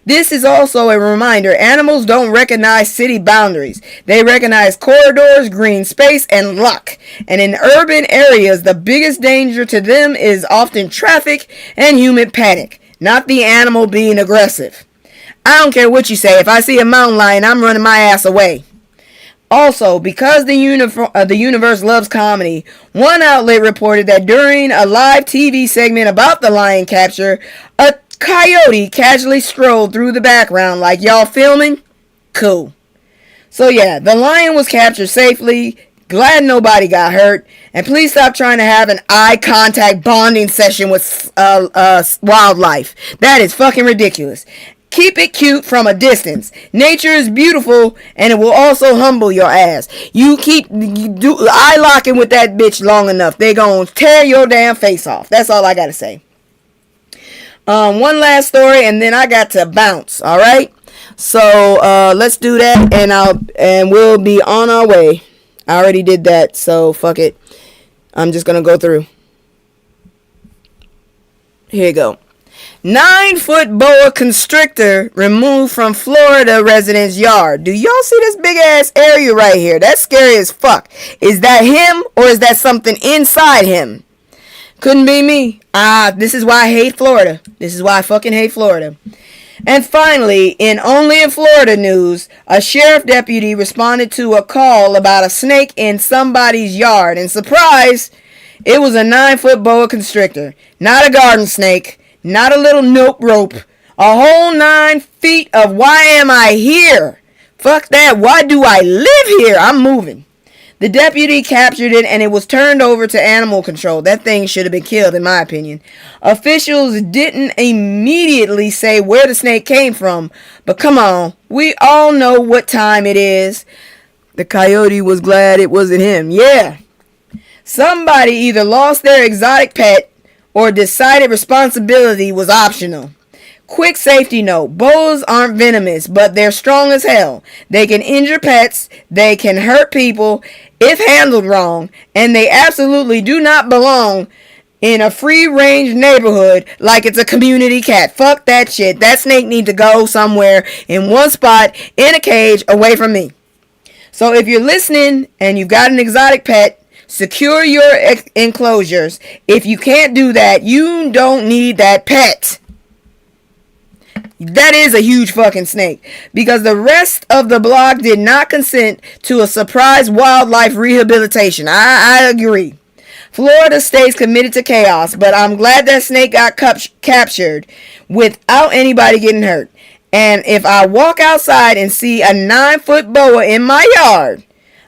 This is also a reminder, animals don't recognize city boundaries. They recognize corridors, green space, and luck. And in urban areas, the biggest danger to them is often traffic and human panic, not the animal being aggressive. I don't care what you say. If I see a mountain lion, I'm running my ass away. Also, because the universe loves comedy, one outlet reported that during a live TV segment about the lion capture, a coyote casually strolled through the background like, y'all filming? Cool. So yeah, the lion was captured safely. Glad nobody got hurt. And please stop trying to have an eye contact bonding session with wildlife. That is fucking ridiculous. Keep it cute from a distance. Nature is beautiful, and it will also humble your ass. You do eye locking with that bitch long enough, they gonna tear your damn face off. That's all I gotta say. One last story, and then I got to bounce. All right. So let's do that, and we'll be on our way. I already did that, so fuck it. I'm just gonna go through. Here you go. 9-foot boa constrictor removed from Florida resident's yard. Do y'all see this big ass area right here? That's scary as fuck. Is that him or is that something inside him? Couldn't be me. This is why I hate Florida. This is why I fucking hate Florida. And finally, only in Florida news, a sheriff deputy responded to a call about a snake in somebody's yard. And surprise, it was a 9-foot boa constrictor. Not a garden snake, not a little nope rope. A whole 9 feet of why am I here? Fuck that, why do I live here? I'm moving. The deputy captured it and it was turned over to animal control. That thing should have been killed in my opinion. Officials didn't immediately say where the snake came from, but come on, we all know what time it is. The coyote was glad it wasn't him. Yeah. Somebody either lost their exotic pet or decided responsibility was optional. Quick safety note, boas aren't venomous, but they're strong as hell. They can injure pets, they can hurt people if handled wrong, and they absolutely do not belong in a free-range neighborhood like it's a community cat. Fuck that shit. That snake needs to go somewhere in one spot in a cage away from me. So if you're listening and you've got an exotic pet, secure your enclosures. If you can't do that, you don't need that pet. That is a huge fucking snake. Because the rest of the block did not consent to a surprise wildlife rehabilitation. I agree. Florida stays committed to chaos, but I'm glad that snake got captured without anybody getting hurt. And if I walk outside and see a 9-foot boa in my yard,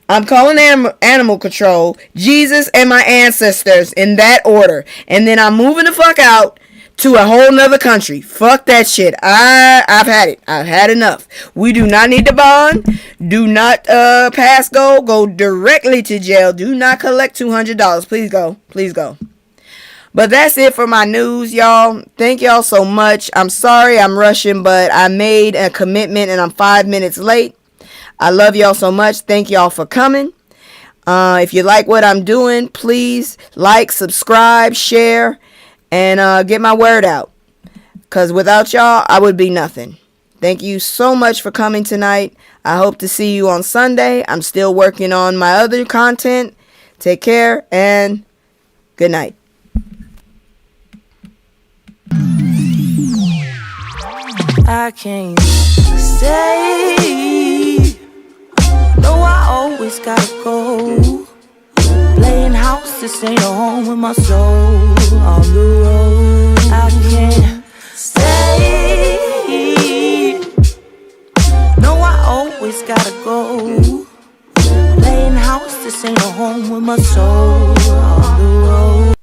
I'm calling animal control, Jesus, and my ancestors in that order. And then I'm moving the fuck out to a whole nother country. Fuck that shit. I've had it. I've had enough. We do not need to bond. Do not pass go. Go directly to jail. Do not collect $200. Please go. Please go. But that's it for my news, y'all. Thank y'all so much. I'm sorry I'm rushing, but I made a commitment and I'm 5 minutes late. I love y'all so much. Thank y'all for coming. If you like what I'm doing, please like, subscribe, share, and get my word out. Because without y'all, I would be nothing. Thank you so much for coming tonight. I hope to see you on Sunday. I'm still working on my other content. Take care and good night. I can't stay. No, I always gotta go. Playing house, this ain't a home with my soul. On the road, I can't stay. No, I always gotta go. Playing house, this ain't a home with my soul. On the road.